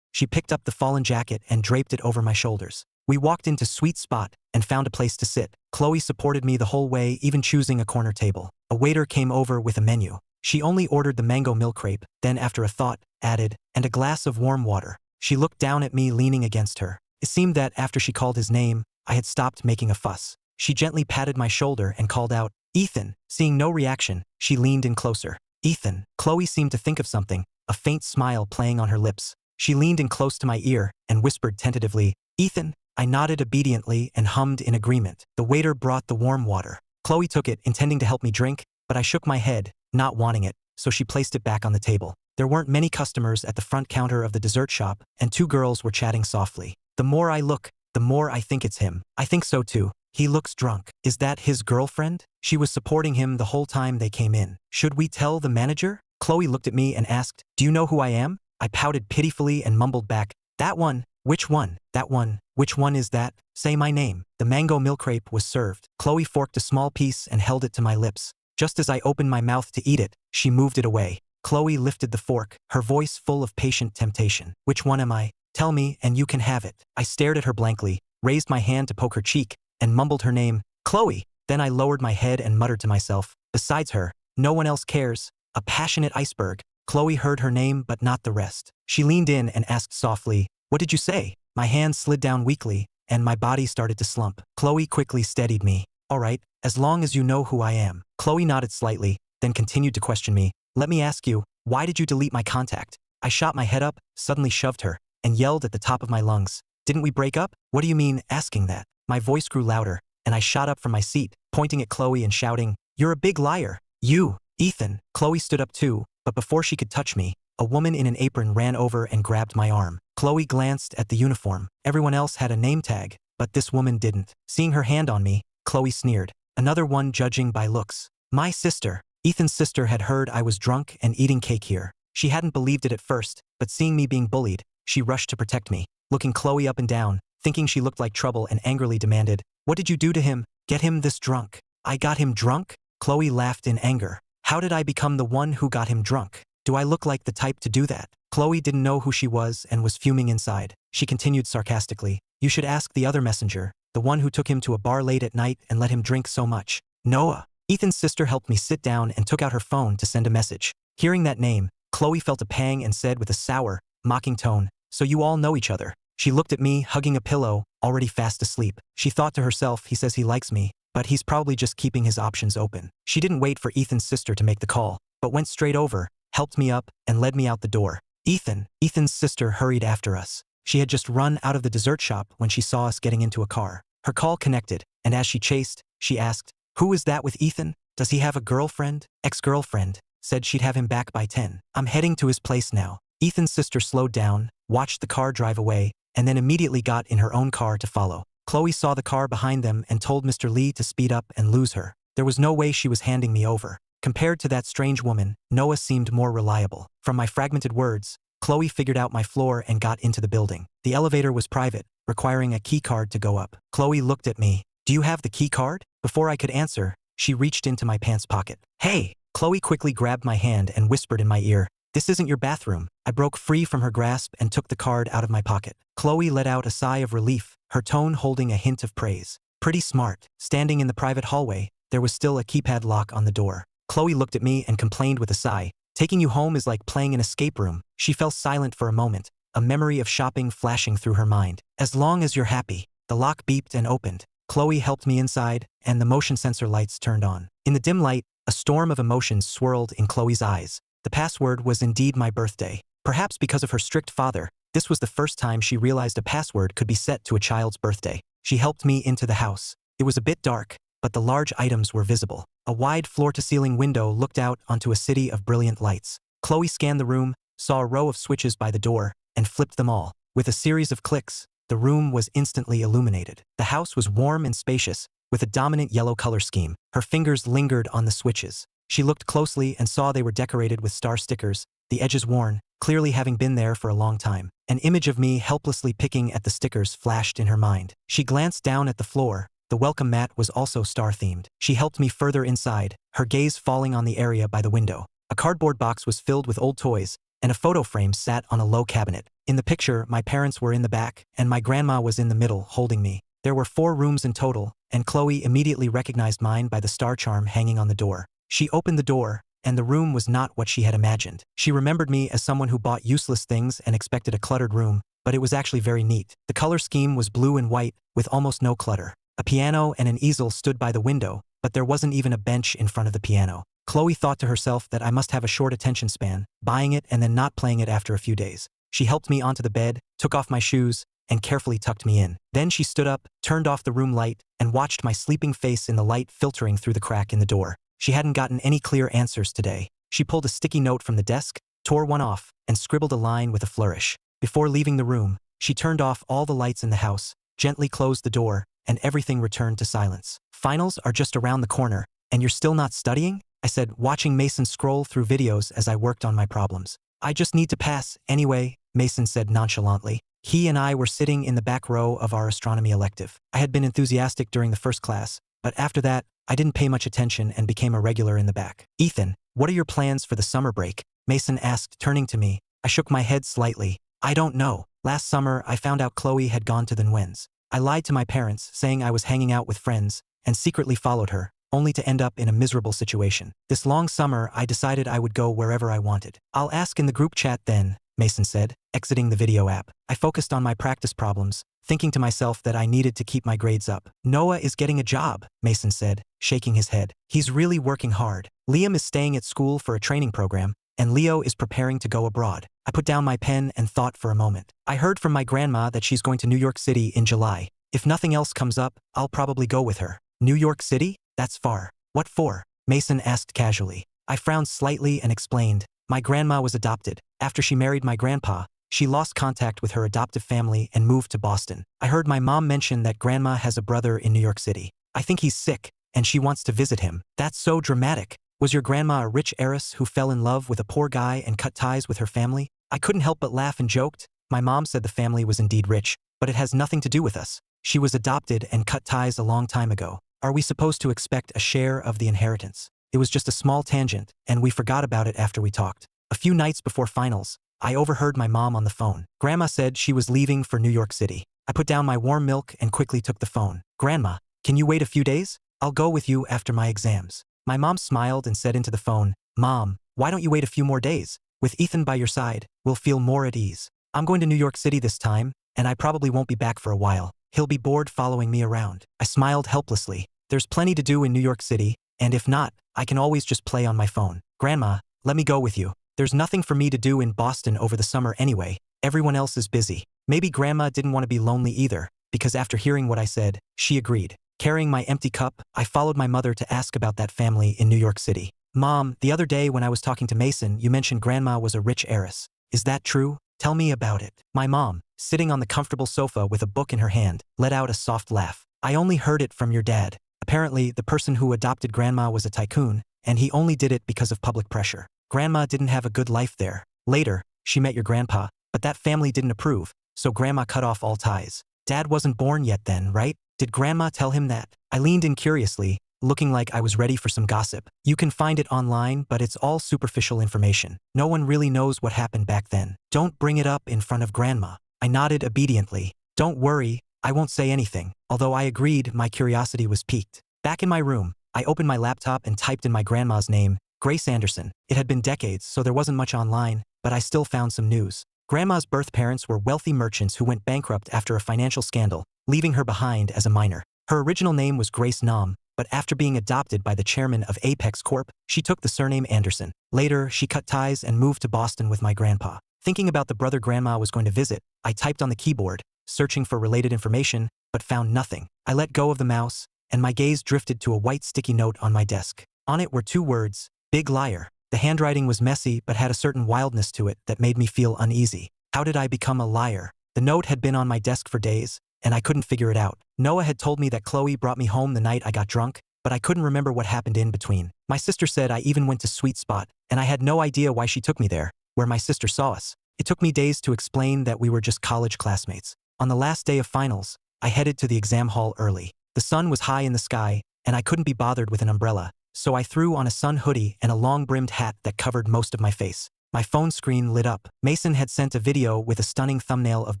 She picked up the fallen jacket and draped it over my shoulders. We walked into Sweet Spot and found a place to sit. Chloe supported me the whole way, even choosing a corner table. A waiter came over with a menu. She only ordered the mango milk crepe, then after a thought, added, and a glass of warm water. She looked down at me, leaning against her. It seemed that after she called his name, I had stopped making a fuss. She gently patted my shoulder and called out, Ethan. Seeing no reaction, she leaned in closer. Ethan. Chloe seemed to think of something, a faint smile playing on her lips. She leaned in close to my ear and whispered tentatively, Ethan. I nodded obediently and hummed in agreement. The waiter brought the warm water. Chloe took it, intending to help me drink, but I shook my head, not wanting it, so she placed it back on the table. There weren't many customers at the front counter of the dessert shop, and 2 girls were chatting softly. The more I look, the more I think it's him. I think so too. He looks drunk. Is that his girlfriend? She was supporting him the whole time they came in. Should we tell the manager? Chloe looked at me and asked, Do you know who I am? I pouted pitifully and mumbled back, That one. Which one? That one. Which one is that? Say my name. The mango milk crepe was served. Chloe forked a small piece and held it to my lips. Just as I opened my mouth to eat it, she moved it away. Chloe lifted the fork, her voice full of patient temptation. Which one am I? Tell me and you can have it. I stared at her blankly, raised my hand to poke her cheek, and mumbled her name, Chloe. Then I lowered my head and muttered to myself, besides her, no one else cares. A passionate iceberg. Chloe heard her name but not the rest. She leaned in and asked softly, What did you say? My hand slid down weakly, and my body started to slump. Chloe quickly steadied me. All right, as long as you know who I am. Chloe nodded slightly, then continued to question me. Let me ask you, why did you delete my contact? I shot my head up, suddenly shoved her, and yelled at the top of my lungs. Didn't we break up? What do you mean, asking that? My voice grew louder, and I shot up from my seat, pointing at Chloe and shouting, You're a big liar. You, Ethan. Chloe stood up too, but before she could touch me, a woman in an apron ran over and grabbed my arm. Chloe glanced at the uniform. Everyone else had a name tag, but this woman didn't. Seeing her hand on me, Chloe sneered. Another one judging by looks. My sister. Ethan's sister had heard I was drunk and eating cake here. She hadn't believed it at first, but seeing me being bullied, she rushed to protect me. Looking Chloe up and down, thinking she looked like trouble and angrily demanded, What did you do to him? Get him this drunk. I got him drunk? Chloe laughed in anger. How did I become the one who got him drunk? Do I look like the type to do that? Chloe didn't know who she was and was fuming inside. She continued sarcastically. You should ask the other messenger, the one who took him to a bar late at night and let him drink so much. Noah. Ethan's sister helped me sit down and took out her phone to send a message. Hearing that name, Chloe felt a pang and said with a sour, mocking tone, so you all know each other. She looked at me, hugging a pillow, already fast asleep. She thought to herself, he says he likes me, but he's probably just keeping his options open. She didn't wait for Ethan's sister to make the call, but went straight over, helped me up, and led me out the door. Ethan's sister hurried after us. She had just run out of the dessert shop when she saw us getting into a car. Her call connected, and as she chased, she asked, who is that with Ethan? Does he have a girlfriend? Ex-girlfriend. Said she'd have him back by 10. I'm heading to his place now. Ethan's sister slowed down, watched the car drive away, and then immediately got in her own car to follow. Chloe saw the car behind them and told Mr. Lee to speed up and lose her. There was no way she was handing me over. Compared to that strange woman, Noah seemed more reliable. From my fragmented words, Chloe figured out my floor and got into the building. The elevator was private, requiring a key card to go up. Chloe looked at me. Do you have the key card? Before I could answer, she reached into my pants pocket. Hey! Chloe quickly grabbed my hand and whispered in my ear, this isn't your bathroom. I broke free from her grasp and took the card out of my pocket. Chloe let out a sigh of relief, her tone holding a hint of praise. Pretty smart. Standing in the private hallway, there was still a keypad lock on the door. Chloe looked at me and complained with a sigh. Taking you home is like playing an escape room. She fell silent for a moment, a memory of shopping flashing through her mind. As long as you're happy. The lock beeped and opened. Chloe helped me inside, and the motion sensor lights turned on. In the dim light, a storm of emotions swirled in Chloe's eyes. The password was indeed my birthday. Perhaps because of her strict father, this was the first time she realized a password could be set to a child's birthday. She helped me into the house. It was a bit dark, but the large items were visible. A wide floor-to-ceiling window looked out onto a city of brilliant lights. Chloe scanned the room, saw a row of switches by the door, and flipped them all. With a series of clicks, the room was instantly illuminated. The house was warm and spacious, with a dominant yellow color scheme. Her fingers lingered on the switches. She looked closely and saw they were decorated with star stickers, the edges worn, clearly having been there for a long time. An image of me helplessly picking at the stickers flashed in her mind. She glanced down at the floor. The welcome mat was also star-themed. She helped me further inside, her gaze falling on the area by the window. A cardboard box was filled with old toys, and a photo frame sat on a low cabinet. In the picture, my parents were in the back, and my grandma was in the middle, holding me. There were 4 rooms in total, and Chloe immediately recognized mine by the star charm hanging on the door. She opened the door, and the room was not what she had imagined. She remembered me as someone who bought useless things and expected a cluttered room, but it was actually very neat. The color scheme was blue and white, with almost no clutter. A piano and an easel stood by the window, but there wasn't even a bench in front of the piano. Chloe thought to herself that I must have a short attention span, buying it and then not playing it after a few days. She helped me onto the bed, took off my shoes, and carefully tucked me in. Then she stood up, turned off the room light, and watched my sleeping face in the light filtering through the crack in the door. She hadn't gotten any clear answers today. She pulled a sticky note from the desk, tore one off, and scribbled a line with a flourish. Before leaving the room, she turned off all the lights in the house, gently closed the door, and everything returned to silence. Finals are just around the corner, and you're still not studying? I said, watching Mason scroll through videos as I worked on my problems. I just need to pass, anyway, Mason said nonchalantly. He and I were sitting in the back row of our astronomy elective. I had been enthusiastic during the first class, but after that, I didn't pay much attention and became a regular in the back. Ethan, what are your plans for the summer break? Mason asked, turning to me. I shook my head slightly. I don't know. Last summer, I found out Chloe had gone to the Nguyen's. I lied to my parents, saying I was hanging out with friends, and secretly followed her, only to end up in a miserable situation. This long summer, I decided I would go wherever I wanted. I'll ask in the group chat then, Mason said, exiting the video app. I focused on my practice problems, thinking to myself that I needed to keep my grades up. Noah is getting a job, Mason said, shaking his head. He's really working hard. Liam is staying at school for a training program, and Leo is preparing to go abroad. I put down my pen and thought for a moment. I heard from my grandma that she's going to New York City in July. If nothing else comes up, I'll probably go with her. New York City? That's far. What for? Mason asked casually. I frowned slightly and explained. My grandma was adopted. After she married my grandpa, she lost contact with her adoptive family and moved to Boston. I heard my mom mention that grandma has a brother in New York City. I think he's sick, and she wants to visit him. That's so dramatic. Was your grandma a rich heiress who fell in love with a poor guy and cut ties with her family? I couldn't help but laugh and joked. My mom said the family was indeed rich, but it has nothing to do with us. She was adopted and cut ties a long time ago. Are we supposed to expect a share of the inheritance? It was just a small tangent, and we forgot about it after we talked. A few nights before finals, I overheard my mom on the phone. Grandma said she was leaving for New York City. I put down my warm milk and quickly took the phone. Grandma, can you wait a few days? I'll go with you after my exams. My mom smiled and said into the phone, Mom, why don't you wait a few more days? With Ethan by your side, we'll feel more at ease. I'm going to New York City this time, and I probably won't be back for a while. He'll be bored following me around. I smiled helplessly. There's plenty to do in New York City, and if not, I can always just play on my phone. Grandma, let me go with you. There's nothing for me to do in Boston over the summer anyway. Everyone else is busy. Maybe Grandma didn't want to be lonely either, because after hearing what I said, she agreed. Carrying my empty cup, I followed my mother to ask about that family in New York City. Mom, the other day when I was talking to Mason, you mentioned Grandma was a rich heiress. Is that true? Tell me about it. My mom, sitting on the comfortable sofa with a book in her hand, let out a soft laugh. I only heard it from your dad. Apparently, the person who adopted Grandma was a tycoon, and he only did it because of public pressure. Grandma didn't have a good life there. Later, she met your grandpa, but that family didn't approve, so Grandma cut off all ties. Dad wasn't born yet then, right? Did Grandma tell him that? I leaned in curiously, looking like I was ready for some gossip. You can find it online, but it's all superficial information. No one really knows what happened back then. Don't bring it up in front of Grandma. I nodded obediently. Don't worry, I won't say anything, although I agreed my curiosity was piqued. Back in my room, I opened my laptop and typed in my grandma's name, Grace Anderson. It had been decades, so there wasn't much online, but I still found some news. Grandma's birth parents were wealthy merchants who went bankrupt after a financial scandal, leaving her behind as a minor. Her original name was Grace Nam, but after being adopted by the chairman of Apex Corp, she took the surname Anderson. Later, she cut ties and moved to Boston with my grandpa. Thinking about the brother Grandma was going to visit, I typed on the keyboard, searching for related information, but found nothing. I let go of the mouse, and my gaze drifted to a white sticky note on my desk. On it were 2 words, Big Liar. The handwriting was messy but had a certain wildness to it that made me feel uneasy. How did I become a liar? The note had been on my desk for days, and I couldn't figure it out. Noah had told me that Chloe brought me home the night I got drunk, but I couldn't remember what happened in between. My sister said I even went to Sweet Spot, and I had no idea why she took me there, where my sister saw us. It took me days to explain that we were just college classmates. On the last day of finals, I headed to the exam hall early. The sun was high in the sky, and I couldn't be bothered with an umbrella, so I threw on a sun hoodie and a long-brimmed hat that covered most of my face. My phone screen lit up. Mason had sent a video with a stunning thumbnail of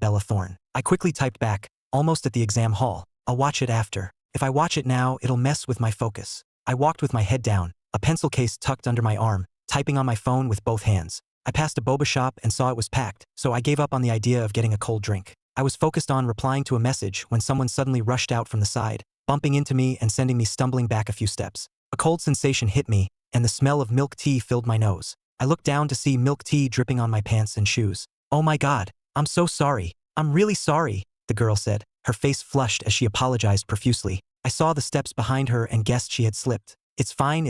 Bella Thorne. I quickly typed back, almost at the exam hall. I'll watch it after. If I watch it now, it'll mess with my focus. I walked with my head down, a pencil case tucked under my arm, typing on my phone with both hands. I passed a boba shop and saw it was packed, so I gave up on the idea of getting a cold drink. I was focused on replying to a message when someone suddenly rushed out from the side, bumping into me and sending me stumbling back a few steps. A cold sensation hit me, and the smell of milk tea filled my nose. I looked down to see milk tea dripping on my pants and shoes. Oh my God, I'm so sorry. I'm really sorry, the girl said, her face flushed as she apologized profusely. I saw the steps behind her and guessed she had slipped. It's fine.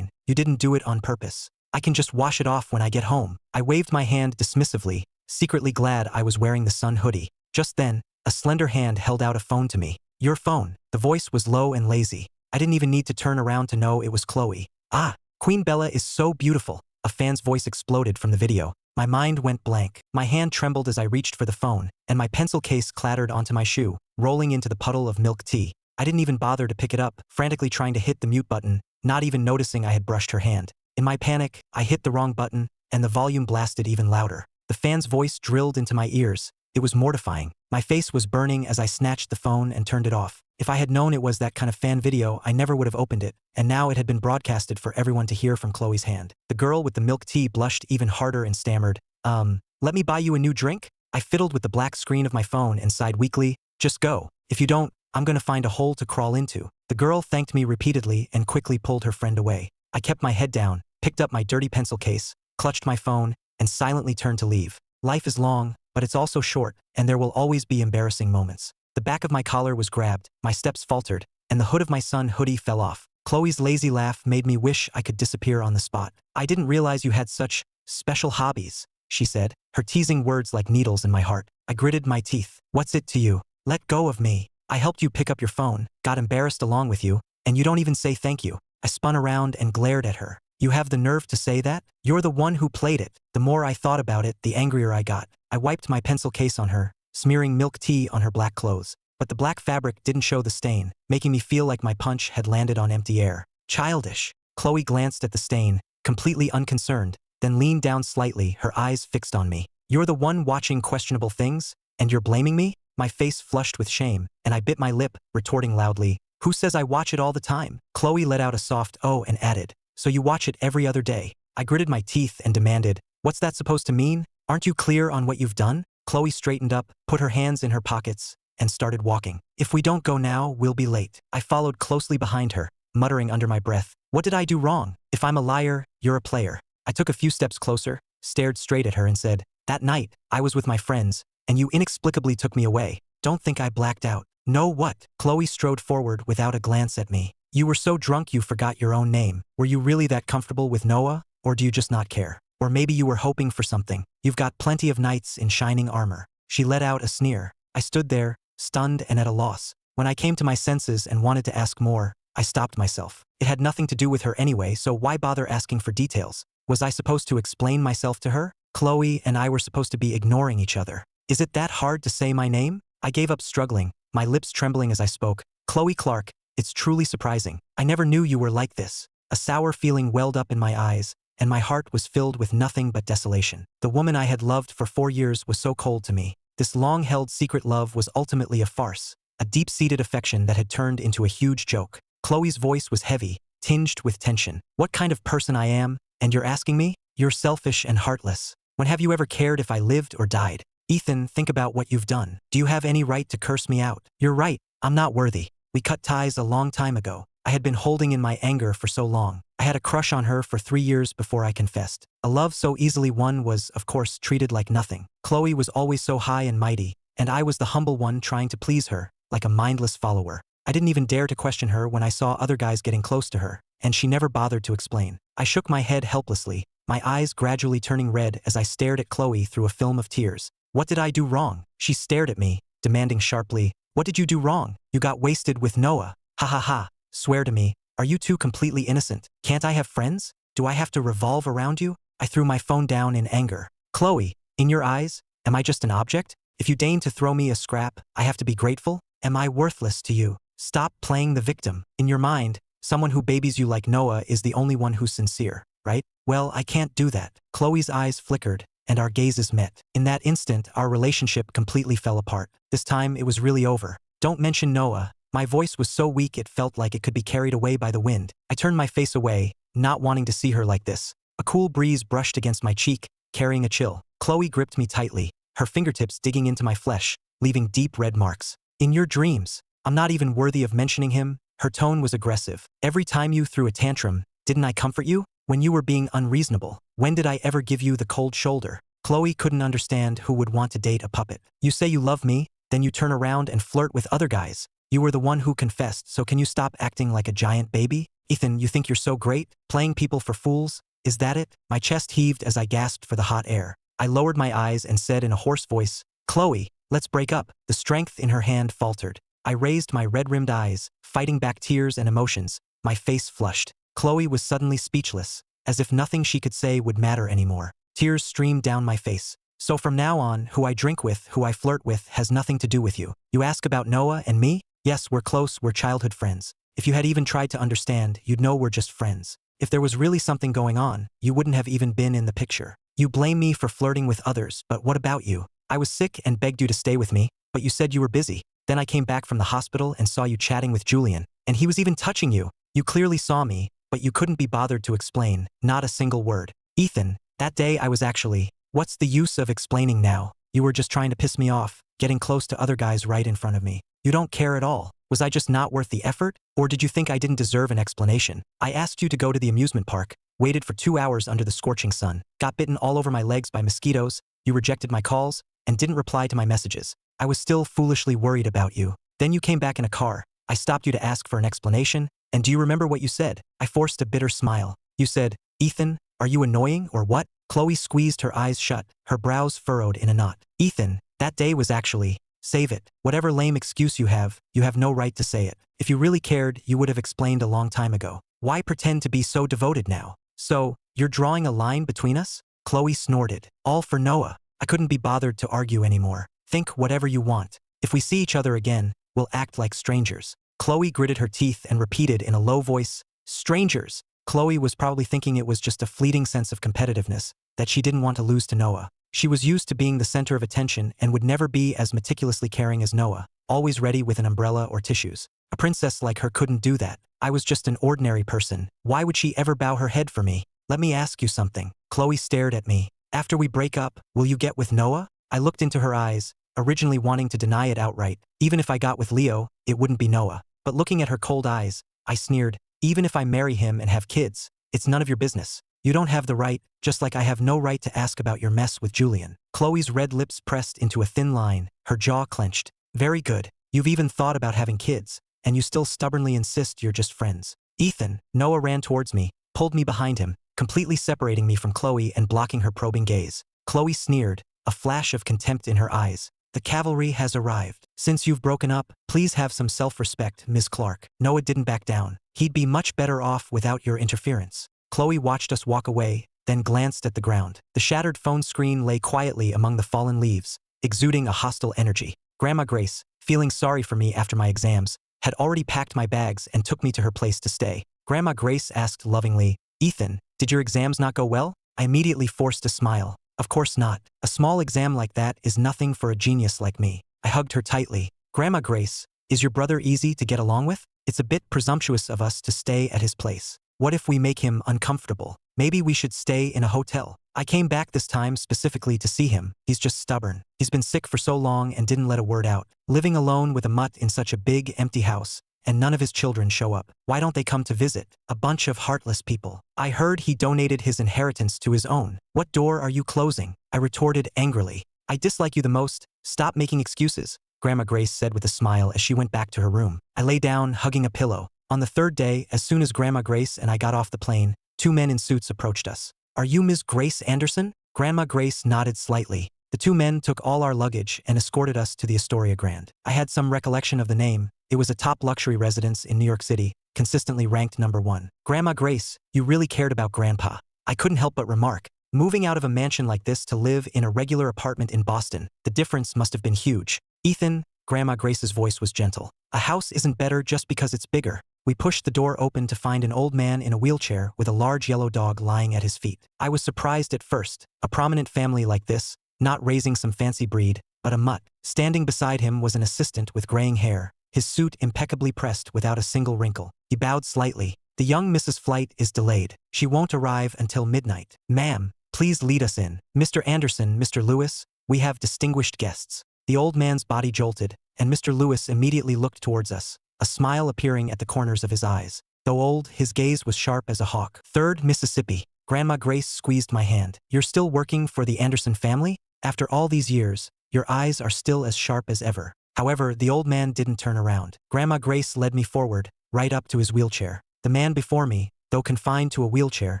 You didn't do it on purpose. I can just wash it off when I get home. I waved my hand dismissively, secretly glad I was wearing the sun hoodie. Just then, a slender hand held out a phone to me. Your phone. The voice was low and lazy. I didn't even need to turn around to know it was Chloe. Ah, Queen Bella is so beautiful. A fan's voice exploded from the video. My mind went blank. My hand trembled as I reached for the phone, and my pencil case clattered onto my shoe, rolling into the puddle of milk tea. I didn't even bother to pick it up, frantically trying to hit the mute button, not even noticing I had brushed her hand. In my panic, I hit the wrong button, and the volume blasted even louder. The fan's voice drilled into my ears. It was mortifying. My face was burning as I snatched the phone and turned it off. If I had known it was that kind of fan video, I never would have opened it, and now it had been broadcasted for everyone to hear from Chloe's hand. The girl with the milk tea blushed even harder and stammered, let me buy you a new drink? I fiddled with the black screen of my phone and sighed weakly, just go. If you don't, I'm gonna find a hole to crawl into. The girl thanked me repeatedly and quickly pulled her friend away. I kept my head down, picked up my dirty pencil case, clutched my phone, and silently turned to leave. Life is long, but it's also short, and there will always be embarrassing moments. The back of my collar was grabbed, my steps faltered, and the hood of my sun hoodie fell off. Chloe's lazy laugh made me wish I could disappear on the spot. I didn't realize you had such special hobbies, she said, her teasing words like needles in my heart. I gritted my teeth. What's it to you? Let go of me. I helped you pick up your phone, got embarrassed along with you, and you don't even say thank you. I spun around and glared at her. You have the nerve to say that? You're the one who played it. The more I thought about it, the angrier I got. I wiped my pencil case on her, smearing milk tea on her black clothes. But the black fabric didn't show the stain, making me feel like my punch had landed on empty air. Childish. Chloe glanced at the stain, completely unconcerned, then leaned down slightly, her eyes fixed on me. You're the one watching questionable things? And you're blaming me? My face flushed with shame, and I bit my lip, retorting loudly, who says I watch it all the time? Chloe let out a soft oh and added, so you watch it every other day. I gritted my teeth and demanded, what's that supposed to mean? Aren't you clear on what you've done? Chloe straightened up, put her hands in her pockets, and started walking. If we don't go now, we'll be late. I followed closely behind her, muttering under my breath, what did I do wrong? If I'm a liar, you're a player. I took a few steps closer, stared straight at her and said, that night, I was with my friends, and you inexplicably took me away. Don't think I blacked out. No what? Chloe strode forward without a glance at me. You were so drunk you forgot your own name. Were you really that comfortable with Noah, or do you just not care? Or maybe you were hoping for something. You've got plenty of knights in shining armor. She let out a sneer. I stood there, stunned and at a loss. When I came to my senses and wanted to ask more, I stopped myself. It had nothing to do with her anyway, so why bother asking for details? Was I supposed to explain myself to her? Chloe and I were supposed to be ignoring each other. Is it that hard to say my name? I gave up struggling, my lips trembling as I spoke. Chloe Clark, it's truly surprising. I never knew you were like this. A sour feeling welled up in my eyes, and my heart was filled with nothing but desolation. The woman I had loved for 4 years was so cold to me. This long-held secret love was ultimately a farce, a deep-seated affection that had turned into a huge joke. Chloe's voice was heavy, tinged with tension. What kind of person I am, and you're asking me? You're selfish and heartless. When have you ever cared if I lived or died? Ethan, think about what you've done. Do you have any right to curse me out? You're right, I'm not worthy. We cut ties a long time ago. I had been holding in my anger for so long. I had a crush on her for 3 years before I confessed. A love so easily won was, of course, treated like nothing. Chloe was always so high and mighty, and I was the humble one trying to please her, like a mindless follower. I didn't even dare to question her when I saw other guys getting close to her, and she never bothered to explain. I shook my head helplessly, my eyes gradually turning red as I stared at Chloe through a film of tears. What did I do wrong? She stared at me, demanding sharply, what did you do wrong? You got wasted with Noah. Ha ha ha. Swear to me, are you two completely innocent? Can't I have friends? Do I have to revolve around you? I threw my phone down in anger. Chloe, in your eyes, am I just an object? If you deign to throw me a scrap, I have to be grateful? Am I worthless to you? Stop playing the victim. In your mind, someone who babies you like Noah is the only one who's sincere, right? Well, I can't do that. Chloe's eyes flickered, and our gazes met. In that instant, our relationship completely fell apart. This time, it was really over. Don't mention Noah. My voice was so weak it felt like it could be carried away by the wind. I turned my face away, not wanting to see her like this. A cool breeze brushed against my cheek, carrying a chill. Chloe gripped me tightly, her fingertips digging into my flesh, leaving deep red marks. In your dreams, I'm not even worthy of mentioning him. Her tone was aggressive. Every time you threw a tantrum, didn't I comfort you? When you were being unreasonable, when did I ever give you the cold shoulder? Chloe couldn't understand who would want to date a puppet. You say you love me, then you turn around and flirt with other guys. You were the one who confessed, so can you stop acting like a giant baby? Ethan, you think you're so great? Playing people for fools? Is that it? My chest heaved as I gasped for the hot air. I lowered my eyes and said in a hoarse voice, Chloe, let's break up. The strength in her hand faltered. I raised my red-rimmed eyes, fighting back tears and emotions. My face flushed. Chloe was suddenly speechless, as if nothing she could say would matter anymore. Tears streamed down my face. So from now on, who I drink with, who I flirt with, has nothing to do with you. You ask about Noah and me? Yes, we're close, we're childhood friends. If you had even tried to understand, you'd know we're just friends. If there was really something going on, you wouldn't have even been in the picture. You blame me for flirting with others, but what about you? I was sick and begged you to stay with me, but you said you were busy. Then I came back from the hospital and saw you chatting with Julian, and he was even touching you. You clearly saw me, but you couldn't be bothered to explain, not a single word. Ethan, that day I was actually, what's the use of explaining now? You were just trying to piss me off, getting close to other guys right in front of me. You don't care at all. Was I just not worth the effort? Or did you think I didn't deserve an explanation? I asked you to go to the amusement park, waited for 2 hours under the scorching sun, got bitten all over my legs by mosquitoes, you rejected my calls, and didn't reply to my messages. I was still foolishly worried about you. Then you came back in a car. I stopped you to ask for an explanation, and do you remember what you said? I forced a bitter smile. You said, Ethan, are you annoying or what? Chloe squeezed her eyes shut, her brows furrowed in a knot. Ethan, that day was actually, save it. Whatever lame excuse you have no right to say it. If you really cared, you would have explained a long time ago. Why pretend to be so devoted now? So, you're drawing a line between us? Chloe snorted. All for Noah. I couldn't be bothered to argue anymore. Think whatever you want. If we see each other again, we'll act like strangers. Chloe gritted her teeth and repeated in a low voice, strangers. Chloe was probably thinking it was just a fleeting sense of competitiveness, that she didn't want to lose to Noah. She was used to being the center of attention and would never be as meticulously caring as Noah, always ready with an umbrella or tissues. A princess like her couldn't do that. I was just an ordinary person. Why would she ever bow her head for me? Let me ask you something. Chloe stared at me. After we break up, will you get with Noah? I looked into her eyes, originally wanting to deny it outright. Even if I got with Leo, it wouldn't be Noah. But looking at her cold eyes, I sneered, even if I marry him and have kids, it's none of your business. You don't have the right, just like I have no right to ask about your mess with Julian. Chloe's red lips pressed into a thin line, her jaw clenched. Very good. You've even thought about having kids, and you still stubbornly insist you're just friends. Ethan, Noah ran towards me, pulled me behind him, completely separating me from Chloe and blocking her probing gaze. Chloe sneered, a flash of contempt in her eyes. The cavalry has arrived. Since you've broken up, please have some self-respect, Ms. Clark. Noah didn't back down. He'd be much better off without your interference. Chloe watched us walk away, then glanced at the ground. The shattered phone screen lay quietly among the fallen leaves, exuding a hostile energy. Grandma Grace, feeling sorry for me after my exams, had already packed my bags and took me to her place to stay. Grandma Grace asked lovingly, Ethan, did your exams not go well? I immediately forced a smile. Of course not. A small exam like that is nothing for a genius like me. I hugged her tightly. Grandma Grace, is your brother easy to get along with? It's a bit presumptuous of us to stay at his place. What if we make him uncomfortable? Maybe we should stay in a hotel. I came back this time specifically to see him. He's just stubborn. He's been sick for so long and didn't let a word out. Living alone with a mutt in such a big, empty house, and none of his children show up. Why don't they come to visit? A bunch of heartless people. I heard he donated his inheritance to his own. What door are you closing? I retorted angrily. I dislike you the most. Stop making excuses, Grandma Grace said with a smile as she went back to her room. I lay down, hugging a pillow. On the third day, as soon as Grandma Grace and I got off the plane, 2 men in suits approached us. Are you Ms. Grace Anderson? Grandma Grace nodded slightly. The 2 men took all our luggage and escorted us to the Astoria Grand. I had some recollection of the name. It was a top luxury residence in New York City, consistently ranked #1. Grandma Grace, you really cared about Grandpa. I couldn't help but remark. Moving out of a mansion like this to live in a regular apartment in Boston, the difference must have been huge. Ethan, Grandma Grace's voice was gentle. A house isn't better just because it's bigger. We pushed the door open to find an old man in a wheelchair with a large yellow dog lying at his feet. I was surprised at first. A prominent family like this, not raising some fancy breed, but a mutt. Standing beside him was an assistant with graying hair, his suit impeccably pressed without a single wrinkle. He bowed slightly. The young Mrs. Flight is delayed. She won't arrive until midnight. Ma'am, please lead us in. Mr. Anderson, Mr. Lewis, we have distinguished guests. The old man's body jolted, and Mr. Lewis immediately looked towards us, a smile appearing at the corners of his eyes. Though old, his gaze was sharp as a hawk. 3rd Mississippi. Grandma Grace squeezed my hand. You're still working for the Anderson family? After all these years, your eyes are still as sharp as ever. However, the old man didn't turn around. Grandma Grace led me forward, right up to his wheelchair. The man before me, though confined to a wheelchair,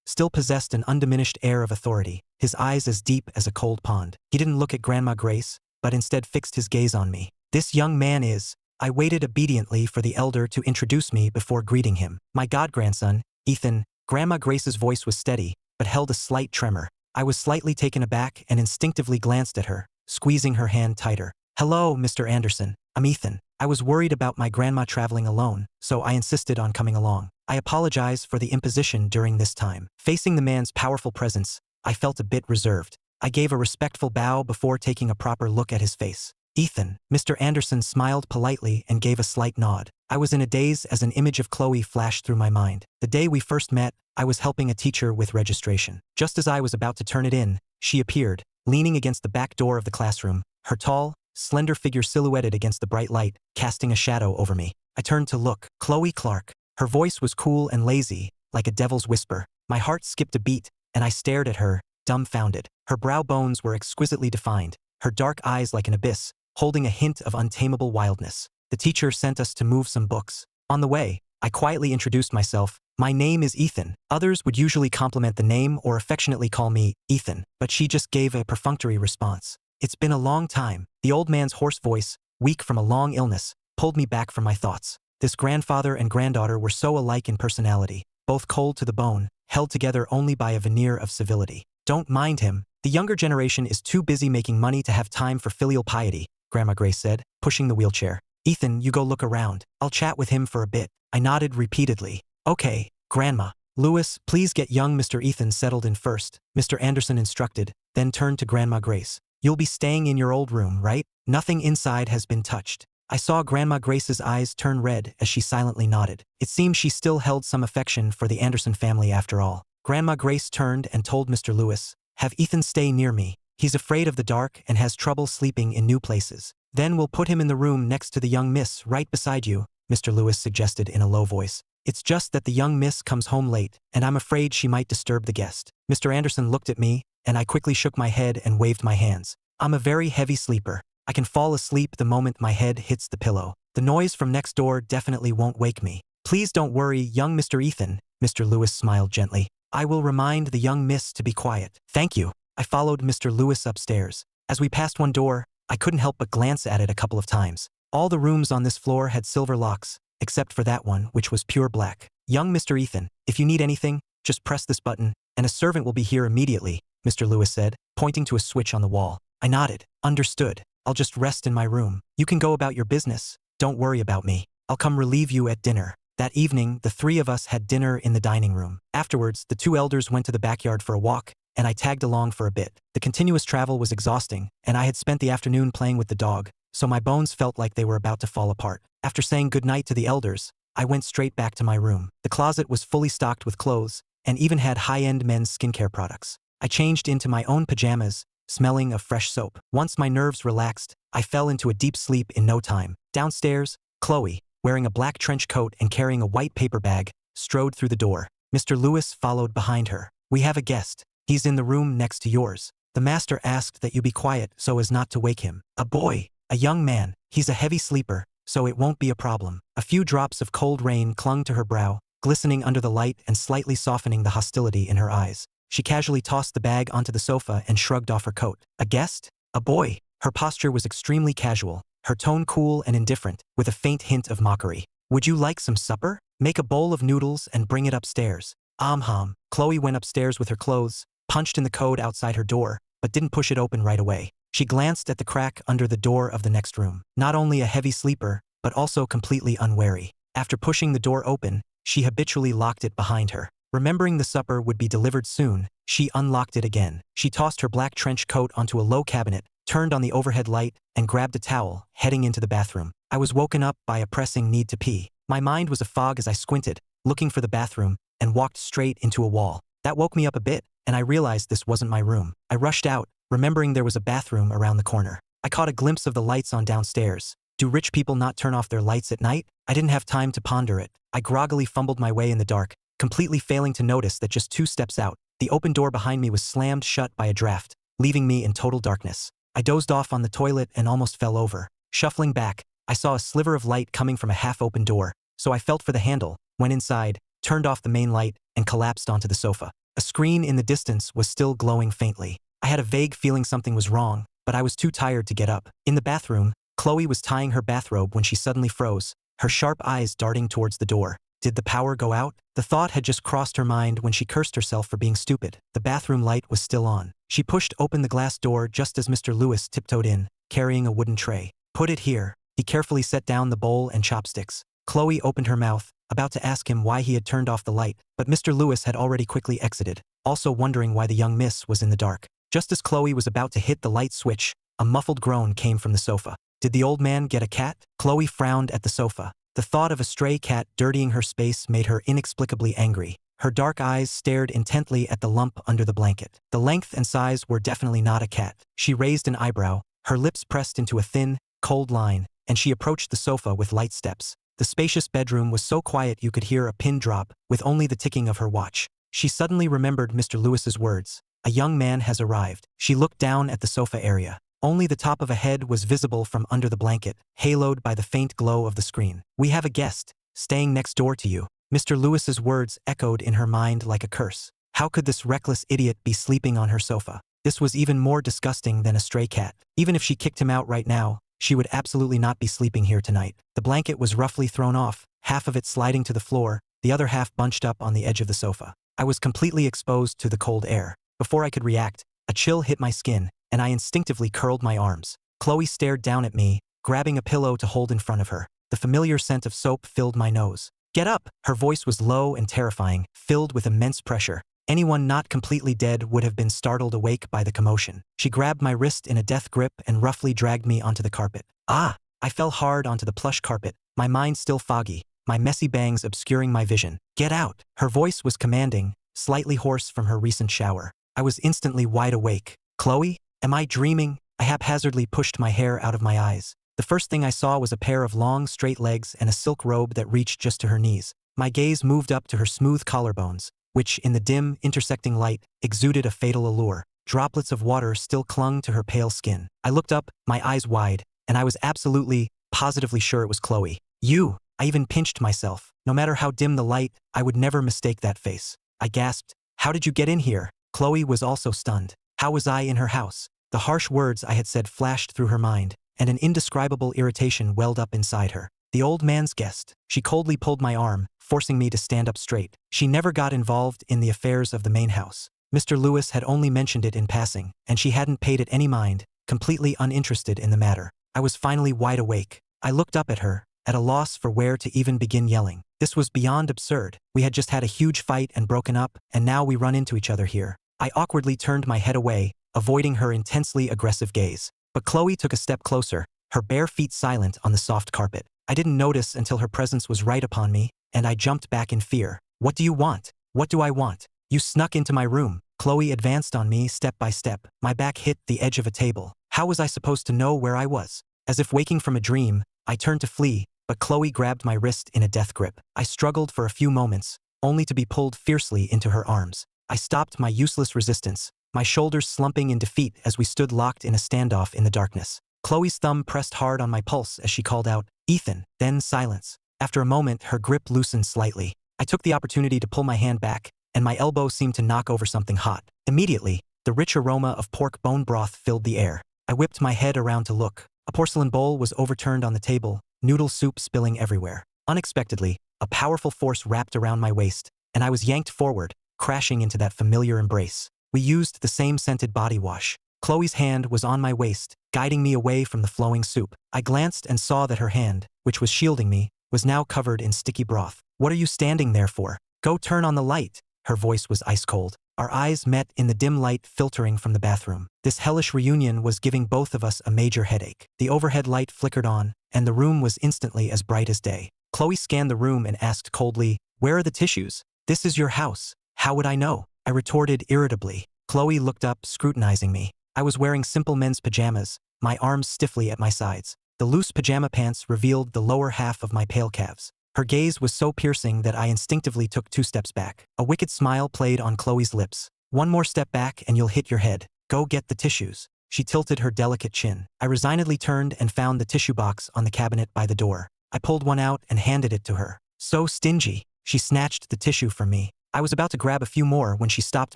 still possessed an undiminished air of authority, his eyes as deep as a cold pond. He didn't look at Grandma Grace, but instead fixed his gaze on me. This young man is... I waited obediently for the elder to introduce me before greeting him. My god-grandson, Ethan. Grandma Grace's voice was steady, but held a slight tremor. I was slightly taken aback and instinctively glanced at her, squeezing her hand tighter. Hello, Mr. Anderson. I'm Ethan. I was worried about my grandma traveling alone, so I insisted on coming along. I apologize for the imposition during this time. Facing the man's powerful presence, I felt a bit reserved. I gave a respectful bow before taking a proper look at his face. Ethan, Mr. Anderson smiled politely and gave a slight nod. I was in a daze as an image of Chloe flashed through my mind. The day we first met, I was helping a teacher with registration. Just as I was about to turn it in, she appeared, leaning against the back door of the classroom, her tall, slender figure silhouetted against the bright light, casting a shadow over me. I turned to look. Chloe Clark. Her voice was cool and lazy, like a devil's whisper. My heart skipped a beat, and I stared at her, dumbfounded. Her brow bones were exquisitely defined, her dark eyes like an abyss, holding a hint of untamable wildness. The teacher sent us to move some books. On the way, I quietly introduced myself. My name is Ethan. Others would usually compliment the name or affectionately call me Ethan, but she just gave a perfunctory response. It's been a long time. The old man's hoarse voice, weak from a long illness, pulled me back from my thoughts. This grandfather and granddaughter were so alike in personality, both cold to the bone, held together only by a veneer of civility. Don't mind him. The younger generation is too busy making money to have time for filial piety, Grandma Grace said, pushing the wheelchair. Ethan, you go look around. I'll chat with him for a bit. I nodded repeatedly. Okay, Grandma. Lewis, please get young Mr. Ethan settled in first, Mr. Anderson instructed, then turned to Grandma Grace. You'll be staying in your old room, right? Nothing inside has been touched. I saw Grandma Grace's eyes turn red as she silently nodded. It seemed she still held some affection for the Anderson family after all. Grandma Grace turned and told Mr. Lewis, have Ethan stay near me. He's afraid of the dark and has trouble sleeping in new places. Then we'll put him in the room next to the young miss right beside you, Mr. Lewis suggested in a low voice. It's just that the young miss comes home late, and I'm afraid she might disturb the guest. Mr. Anderson looked at me, and I quickly shook my head and waved my hands. I'm a very heavy sleeper. I can fall asleep the moment my head hits the pillow. The noise from next door definitely won't wake me. Please don't worry, young Mr. Ethan, Mr. Lewis smiled gently. I will remind the young miss to be quiet. Thank you. I followed Mr. Lewis upstairs. As we passed one door, I couldn't help but glance at it a couple of times. All the rooms on this floor had silver locks, except for that one, which was pure black. Young Mr. Ethan, if you need anything, just press this button, and a servant will be here immediately, Mr. Lewis said, pointing to a switch on the wall. I nodded. Understood. I'll just rest in my room. You can go about your business. Don't worry about me. I'll come relieve you at dinner. That evening, the three of us had dinner in the dining room. Afterwards, the two elders went to the backyard for a walk, and I tagged along for a bit. The continuous travel was exhausting, and I had spent the afternoon playing with the dog, so my bones felt like they were about to fall apart. After saying goodnight to the elders, I went straight back to my room. The closet was fully stocked with clothes, and even had high-end men's skincare products. I changed into my own pajamas, smelling of fresh soap. Once my nerves relaxed, I fell into a deep sleep in no time. Downstairs, Chloe, wearing a black trench coat and carrying a white paper bag, strode through the door. Mr. Lewis followed behind her. We have a guest. He's in the room next to yours. The master asked that you be quiet so as not to wake him. A boy, a young man. He's a heavy sleeper, so it won't be a problem. A few drops of cold rain clung to her brow, glistening under the light and slightly softening the hostility in her eyes. She casually tossed the bag onto the sofa and shrugged off her coat. A guest? A boy? Her posture was extremely casual, her tone cool and indifferent, with a faint hint of mockery. Would you like some supper? Make a bowl of noodles and bring it upstairs. Hum. Chloe went upstairs with her clothes, punched in the code outside her door, but didn't push it open right away. She glanced at the crack under the door of the next room. Not only a heavy sleeper, but also completely unwary. After pushing the door open, she habitually locked it behind her. Remembering the supper would be delivered soon, she unlocked it again. She tossed her black trench coat onto a low cabinet, turned on the overhead light, and grabbed a towel, heading into the bathroom. I was woken up by a pressing need to pee. My mind was a fog as I squinted, looking for the bathroom, and walked straight into a wall. That woke me up a bit, and I realized this wasn't my room. I rushed out, remembering there was a bathroom around the corner. I caught a glimpse of the lights on downstairs. Do rich people not turn off their lights at night? I didn't have time to ponder it. I groggily fumbled my way in the dark, completely failing to notice that just 2 steps out, the open door behind me was slammed shut by a draft, leaving me in total darkness. I dozed off on the toilet and almost fell over. Shuffling back, I saw a sliver of light coming from a half-open door, so I felt for the handle, went inside, turned off the main light, and collapsed onto the sofa. A screen in the distance was still glowing faintly. I had a vague feeling something was wrong, but I was too tired to get up. In the bathroom, Chloe was tying her bathrobe when she suddenly froze, her sharp eyes darting towards the door. Did the power go out? The thought had just crossed her mind when she cursed herself for being stupid. The bathroom light was still on. She pushed open the glass door just as Mr. Lewis tiptoed in, carrying a wooden tray. Put it here. He carefully set down the bowl and chopsticks. Chloe opened her mouth, about to ask him why he had turned off the light, but Mr. Lewis had already quickly exited, also wondering why the young miss was in the dark. Just as Chloe was about to hit the light switch, a muffled groan came from the sofa. Did the old man get a cat? Chloe frowned at the sofa. The thought of a stray cat dirtying her space made her inexplicably angry. Her dark eyes stared intently at the lump under the blanket. The length and size were definitely not a cat. She raised an eyebrow, her lips pressed into a thin, cold line, and she approached the sofa with light steps. The spacious bedroom was so quiet you could hear a pin drop, with only the ticking of her watch. She suddenly remembered Mr. Lewis's words. A young man has arrived. She looked down at the sofa area. Only the top of a head was visible from under the blanket, haloed by the faint glow of the screen. We have a guest, staying next door to you. Mr. Lewis's words echoed in her mind like a curse. How could this reckless idiot be sleeping on her sofa? This was even more disgusting than a stray cat. Even if she kicked him out right now, she would absolutely not be sleeping here tonight. The blanket was roughly thrown off, half of it sliding to the floor, the other half bunched up on the edge of the sofa. I was completely exposed to the cold air. Before I could react, a chill hit my skin, and I instinctively curled my arms. Chloe stared down at me, grabbing a pillow to hold in front of her. The familiar scent of soap filled my nose. Get up! Her voice was low and terrifying, filled with immense pressure. Anyone not completely dead would have been startled awake by the commotion. She grabbed my wrist in a death grip and roughly dragged me onto the carpet. Ah! I fell hard onto the plush carpet, my mind still foggy, my messy bangs obscuring my vision. Get out! Her voice was commanding, slightly hoarse from her recent shower. I was instantly wide awake. Chloe? Am I dreaming? I haphazardly pushed my hair out of my eyes. The first thing I saw was a pair of long, straight legs and a silk robe that reached just to her knees. My gaze moved up to her smooth collarbones, which, in the dim, intersecting light, exuded a fatal allure. Droplets of water still clung to her pale skin. I looked up, my eyes wide, and I was absolutely, positively sure it was Chloe. You! I even pinched myself. No matter how dim the light, I would never mistake that face. I gasped, "How did you get in here?" Chloe was also stunned. How was I in her house? The harsh words I had said flashed through her mind, and an indescribable irritation welled up inside her. The old man's guest. She coldly pulled my arm, forcing me to stand up straight. She never got involved in the affairs of the main house. Mr. Lewis had only mentioned it in passing, and she hadn't paid it any mind, completely uninterested in the matter. I was finally wide awake. I looked up at her, at a loss for where to even begin yelling. This was beyond absurd. We had just had a huge fight and broken up, and now we run into each other here. I awkwardly turned my head away, avoiding her intensely aggressive gaze. But Chloe took a step closer, her bare feet silent on the soft carpet. I didn't notice until her presence was right upon me, and I jumped back in fear. What do you want? What do I want? You snuck into my room. Chloe advanced on me step by step. My back hit the edge of a table. How was I supposed to know where I was? As if waking from a dream, I turned to flee, but Chloe grabbed my wrist in a death grip. I struggled for a few moments, only to be pulled fiercely into her arms. I stopped my useless resistance, my shoulders slumping in defeat as we stood locked in a standoff in the darkness. Chloe's thumb pressed hard on my pulse as she called out, "Ethan," then silence. After a moment, her grip loosened slightly. I took the opportunity to pull my hand back, and my elbow seemed to knock over something hot. Immediately, the rich aroma of pork bone broth filled the air. I whipped my head around to look. A porcelain bowl was overturned on the table, noodle soup spilling everywhere. Unexpectedly, a powerful force wrapped around my waist, and I was yanked forward, crashing into that familiar embrace. We used the same scented body wash. Chloe's hand was on my waist, guiding me away from the flowing soup. I glanced and saw that her hand, which was shielding me, was now covered in sticky broth. "What are you standing there for? Go turn on the light." Her voice was ice cold. Our eyes met in the dim light filtering from the bathroom. This hellish reunion was giving both of us a major headache. The overhead light flickered on, and the room was instantly as bright as day. Chloe scanned the room and asked coldly, "Where are the tissues? This is your house. How would I know?" I retorted irritably. Chloe looked up, scrutinizing me. I was wearing simple men's pajamas, my arms stiffly at my sides. The loose pajama pants revealed the lower half of my pale calves. Her gaze was so piercing that I instinctively took 2 steps back. A wicked smile played on Chloe's lips. "One more step back and you'll hit your head. Go get the tissues." She tilted her delicate chin. I resignedly turned and found the tissue box on the cabinet by the door. I pulled one out and handed it to her. "So stingy." She snatched the tissue from me. I was about to grab a few more when she stopped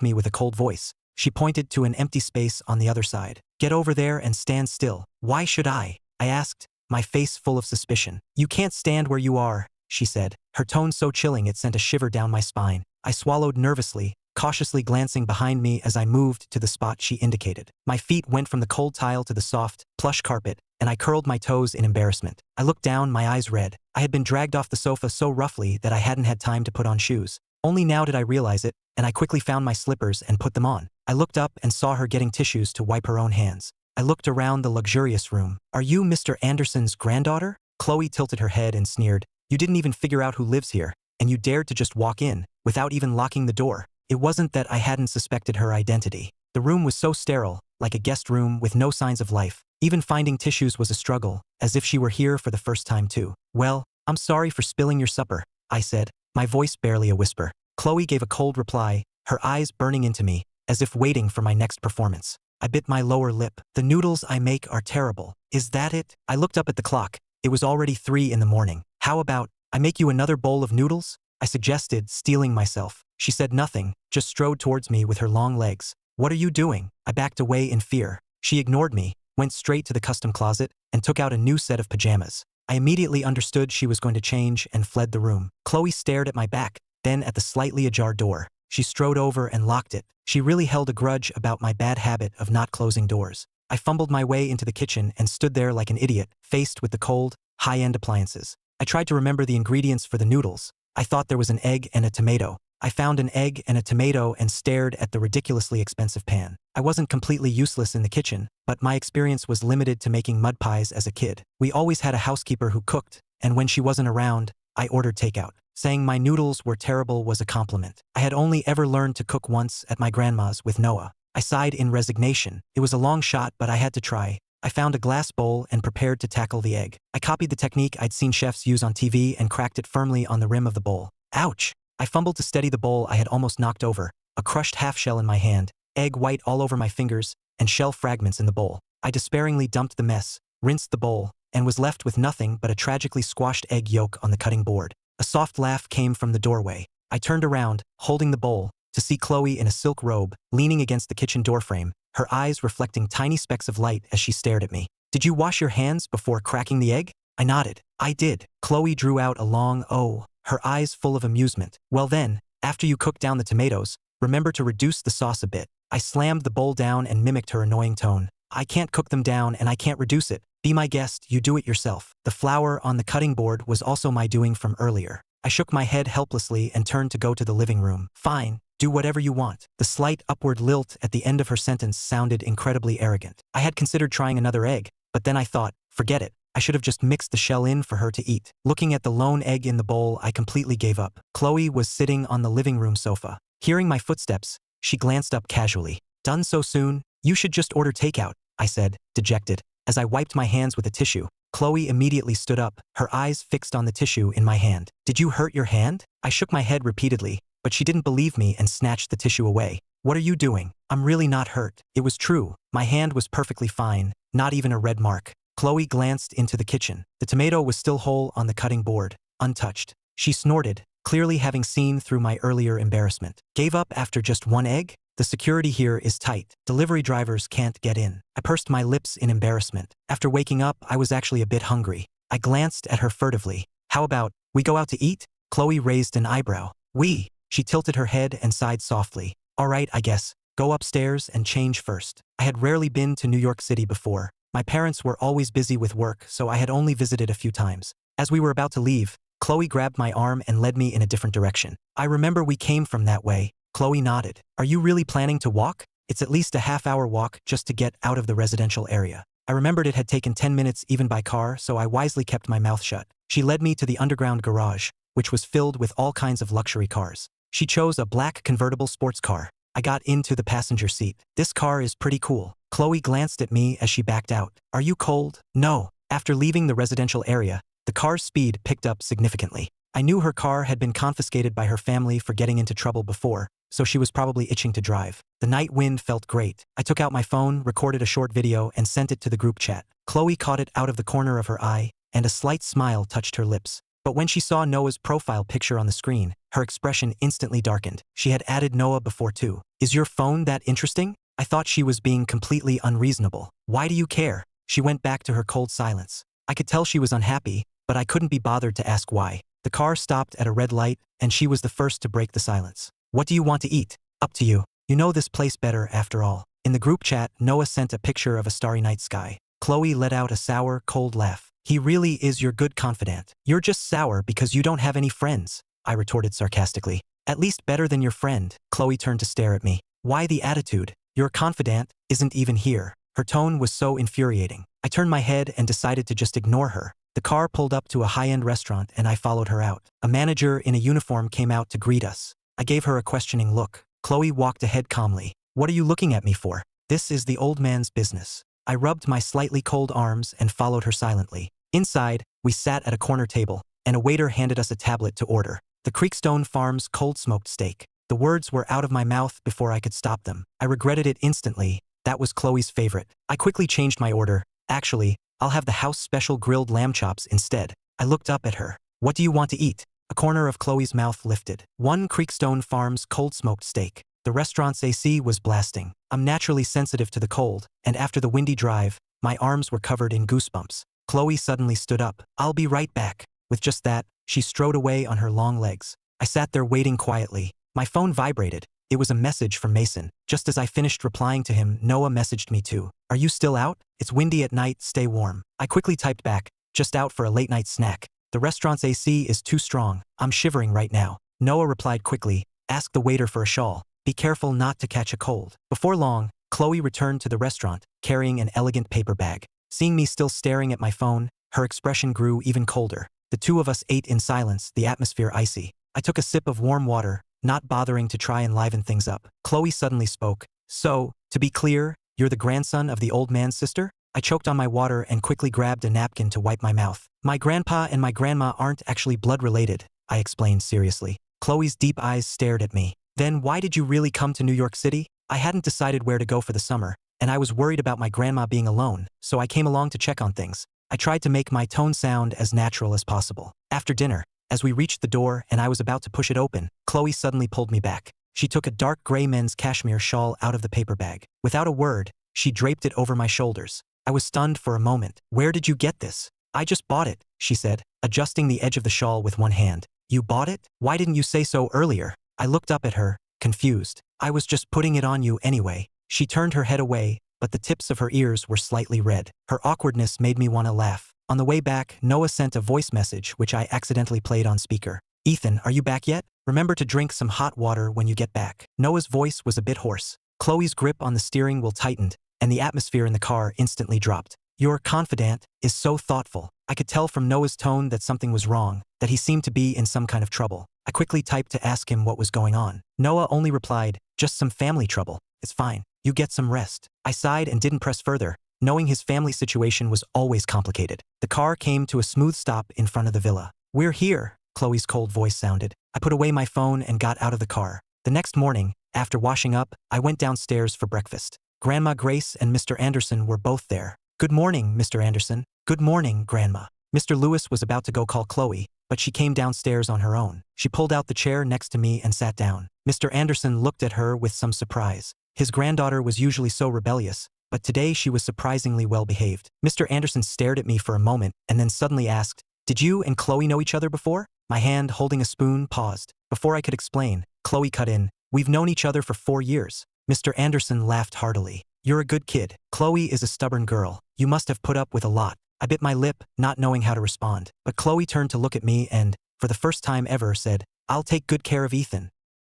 me with a cold voice. She pointed to an empty space on the other side. "Get over there and stand still." "Why should I?" I asked, my face full of suspicion. "You can't stand where you are," she said, her tone so chilling it sent a shiver down my spine. I swallowed nervously, cautiously glancing behind me as I moved to the spot she indicated. My feet went from the cold tile to the soft, plush carpet, and I curled my toes in embarrassment. I looked down, my eyes red. I had been dragged off the sofa so roughly that I hadn't had time to put on shoes. Only now did I realize it, and I quickly found my slippers and put them on. I looked up and saw her getting tissues to wipe her own hands. I looked around the luxurious room. "Are you Mr. Anderson's granddaughter?" Chloe tilted her head and sneered. "You didn't even figure out who lives here, and you dared to just walk in, without even locking the door." It wasn't that I hadn't suspected her identity. The room was so sterile, like a guest room with no signs of life. Even finding tissues was a struggle, as if she were here for the first time too. "Well, I'm sorry for spilling your supper," I said, my voice barely a whisper. Chloe gave a cold reply, her eyes burning into me, as if waiting for my next performance. I bit my lower lip. "The noodles I make are terrible. Is that it?" I looked up at the clock. It was already 3 in the morning. "How about I make you another bowl of noodles?" I suggested, steeling myself. She said nothing, just strode towards me with her long legs. "What are you doing?" I backed away in fear. She ignored me, went straight to the custom closet, and took out a new set of pajamas. I immediately understood she was going to change and fled the room. Chloe stared at my back, then at the slightly ajar door. She strode over and locked it. She really held a grudge about my bad habit of not closing doors. I fumbled my way into the kitchen and stood there like an idiot, faced with the cold, high-end appliances. I tried to remember the ingredients for the noodles, I thought there was an egg and a tomato. I found an egg and a tomato and stared at the ridiculously expensive pan. I wasn't completely useless in the kitchen, but my experience was limited to making mud pies as a kid. We always had a housekeeper who cooked, and when she wasn't around, I ordered takeout. Saying my noodles were terrible was a compliment. I had only ever learned to cook once at my grandma's with Noah. I sighed in resignation. It was a long shot, but I had to try. I found a glass bowl and prepared to tackle the egg. I copied the technique I'd seen chefs use on TV and cracked it firmly on the rim of the bowl. Ouch! I fumbled to steady the bowl I had almost knocked over, a crushed half-shell in my hand, egg white all over my fingers, and shell fragments in the bowl. I despairingly dumped the mess, rinsed the bowl, and was left with nothing but a tragically squashed egg yolk on the cutting board. A soft laugh came from the doorway. I turned around, holding the bowl, to see Chloe in a silk robe, leaning against the kitchen doorframe, her eyes reflecting tiny specks of light as she stared at me. "Did you wash your hands before cracking the egg?" I nodded. "I did." Chloe drew out a long "oh," her eyes full of amusement. "Well then, after you cook down the tomatoes, remember to reduce the sauce a bit." I slammed the bowl down and mimicked her annoying tone. "I can't cook them down and I can't reduce it. Be my guest, you do it yourself." The flour on the cutting board was also my doing from earlier. I shook my head helplessly and turned to go to the living room. "Fine, do whatever you want." The slight upward lilt at the end of her sentence sounded incredibly arrogant. I had considered trying another egg, but then I thought, forget it. I should have just mixed the shell in for her to eat. Looking at the lone egg in the bowl, I completely gave up. Chloe was sitting on the living room sofa. Hearing my footsteps, she glanced up casually. "Done so soon? You should just order takeout," I said, dejected. As I wiped my hands with a tissue, Chloe immediately stood up, her eyes fixed on the tissue in my hand. "Did you hurt your hand?" I shook my head repeatedly, but she didn't believe me and snatched the tissue away. "What are you doing?" "I'm really not hurt." It was true. My hand was perfectly fine, not even a red mark. Chloe glanced into the kitchen. The tomato was still whole on the cutting board, untouched. She snorted, clearly having seen through my earlier embarrassment. "Gave up after just one egg? The security here is tight. Delivery drivers can't get in." I pursed my lips in embarrassment. After waking up, I was actually a bit hungry. I glanced at her furtively. "How about, we go out to eat?" Chloe raised an eyebrow. "We?" She tilted her head and sighed softly. "All right, I guess. Go upstairs and change first." I had rarely been to New York City before. My parents were always busy with work, so I had only visited a few times. As we were about to leave, Chloe grabbed my arm and led me in a different direction. "I remember we came from that way." Chloe nodded. "Are you really planning to walk?" "It's at least a half-hour walk just to get out of the residential area." I remembered it had taken 10 minutes even by car, so I wisely kept my mouth shut. She led me to the underground garage, which was filled with all kinds of luxury cars. She chose a black convertible sports car. I got into the passenger seat. "This car is pretty cool." Chloe glanced at me as she backed out. "Are you cold?" "No." After leaving the residential area, the car's speed picked up significantly. I knew her car had been confiscated by her family for getting into trouble before, so she was probably itching to drive. The night wind felt great. I took out my phone, recorded a short video, and sent it to the group chat. Chloe caught it out of the corner of her eye, and a slight smile touched her lips. But when she saw Noah's profile picture on the screen, her expression instantly darkened. She had added Noah before too. "Is your phone that interesting?" I thought she was being completely unreasonable. "Why do you care?" She went back to her cold silence. I could tell she was unhappy, but I couldn't be bothered to ask why. The car stopped at a red light, and she was the first to break the silence. "What do you want to eat?" "Up to you. You know this place better after all." In the group chat, Noah sent a picture of a starry night sky. Chloe let out a sour, cold laugh. "He really is your good confidant." "You're just sour because you don't have any friends," I retorted sarcastically. "At least better than your friend." Chloe turned to stare at me. "Why the attitude? Your confidant isn't even here." Her tone was so infuriating. I turned my head and decided to just ignore her. The car pulled up to a high-end restaurant and I followed her out. A manager in a uniform came out to greet us. I gave her a questioning look. Chloe walked ahead calmly. "What are you looking at me for?" "This is the old man's business." I rubbed my slightly cold arms and followed her silently. Inside, we sat at a corner table, and a waiter handed us a tablet to order. "The Creekstone Farms cold-smoked steak." The words were out of my mouth before I could stop them. I regretted it instantly. That was Chloe's favorite. I quickly changed my order. "Actually, I'll have the house special grilled lamb chops instead." I looked up at her. "What do you want to eat?" A corner of Chloe's mouth lifted. "One Creekstone Farms cold-smoked steak." The restaurant's AC was blasting. I'm naturally sensitive to the cold, and after the windy drive, my arms were covered in goosebumps. Chloe suddenly stood up. "I'll be right back." With just that, she strode away on her long legs. I sat there waiting quietly. My phone vibrated. It was a message from Mason. Just as I finished replying to him, Noah messaged me too. "Are you still out? It's windy at night, stay warm." I quickly typed back, "Just out for a late night snack." The restaurant's AC is too strong. I'm shivering right now. Noah replied quickly. Ask the waiter for a shawl. Be careful not to catch a cold. Before long, Chloe returned to the restaurant, carrying an elegant paper bag. Seeing me still staring at my phone, her expression grew even colder. The two of us ate in silence, the atmosphere icy. I took a sip of warm water, not bothering to try and liven things up. Chloe suddenly spoke. So, to be clear, you're the grandson of the old man's sister? I choked on my water and quickly grabbed a napkin to wipe my mouth. My grandpa and my grandma aren't actually blood-related, I explained seriously. Chloe's deep eyes stared at me. Then why did you really come to New York City? I hadn't decided where to go for the summer, and I was worried about my grandma being alone, so I came along to check on things. I tried to make my tone sound as natural as possible. After dinner, as we reached the door and I was about to push it open, Chloe suddenly pulled me back. She took a dark gray men's cashmere shawl out of the paper bag. Without a word, she draped it over my shoulders. I was stunned for a moment. Where did you get this? I just bought it, she said, adjusting the edge of the shawl with one hand. You bought it? Why didn't you say so earlier? I looked up at her, confused. I was just putting it on you anyway. She turned her head away, but the tips of her ears were slightly red. Her awkwardness made me want to laugh. On the way back, Noah sent a voice message which I accidentally played on speaker. Ethan, are you back yet? Remember to drink some hot water when you get back. Noah's voice was a bit hoarse. Chloe's grip on the steering wheel tightened, and the atmosphere in the car instantly dropped. Your confidant is so thoughtful. I could tell from Noah's tone that something was wrong, that he seemed to be in some kind of trouble. I quickly typed to ask him what was going on. Noah only replied, just some family trouble. It's fine. You get some rest. I sighed and didn't press further, knowing his family situation was always complicated. The car came to a smooth stop in front of the villa. We're here, Chloe's cold voice sounded. I put away my phone and got out of the car. The next morning, after washing up, I went downstairs for breakfast. Grandma Grace and Mr. Anderson were both there. Good morning, Mr. Anderson. Good morning, Grandma. Mr. Lewis was about to go call Chloe, but she came downstairs on her own. She pulled out the chair next to me and sat down. Mr. Anderson looked at her with some surprise. His granddaughter was usually so rebellious, but today she was surprisingly well behaved. Mr. Anderson stared at me for a moment and then suddenly asked, Did you and Chloe know each other before? My hand holding a spoon paused. Before I could explain, Chloe cut in. We've known each other for 4 years. Mr. Anderson laughed heartily. You're a good kid. Chloe is a stubborn girl. You must have put up with a lot. I bit my lip, not knowing how to respond. But Chloe turned to look at me and, for the first time ever, said, I'll take good care of Ethan.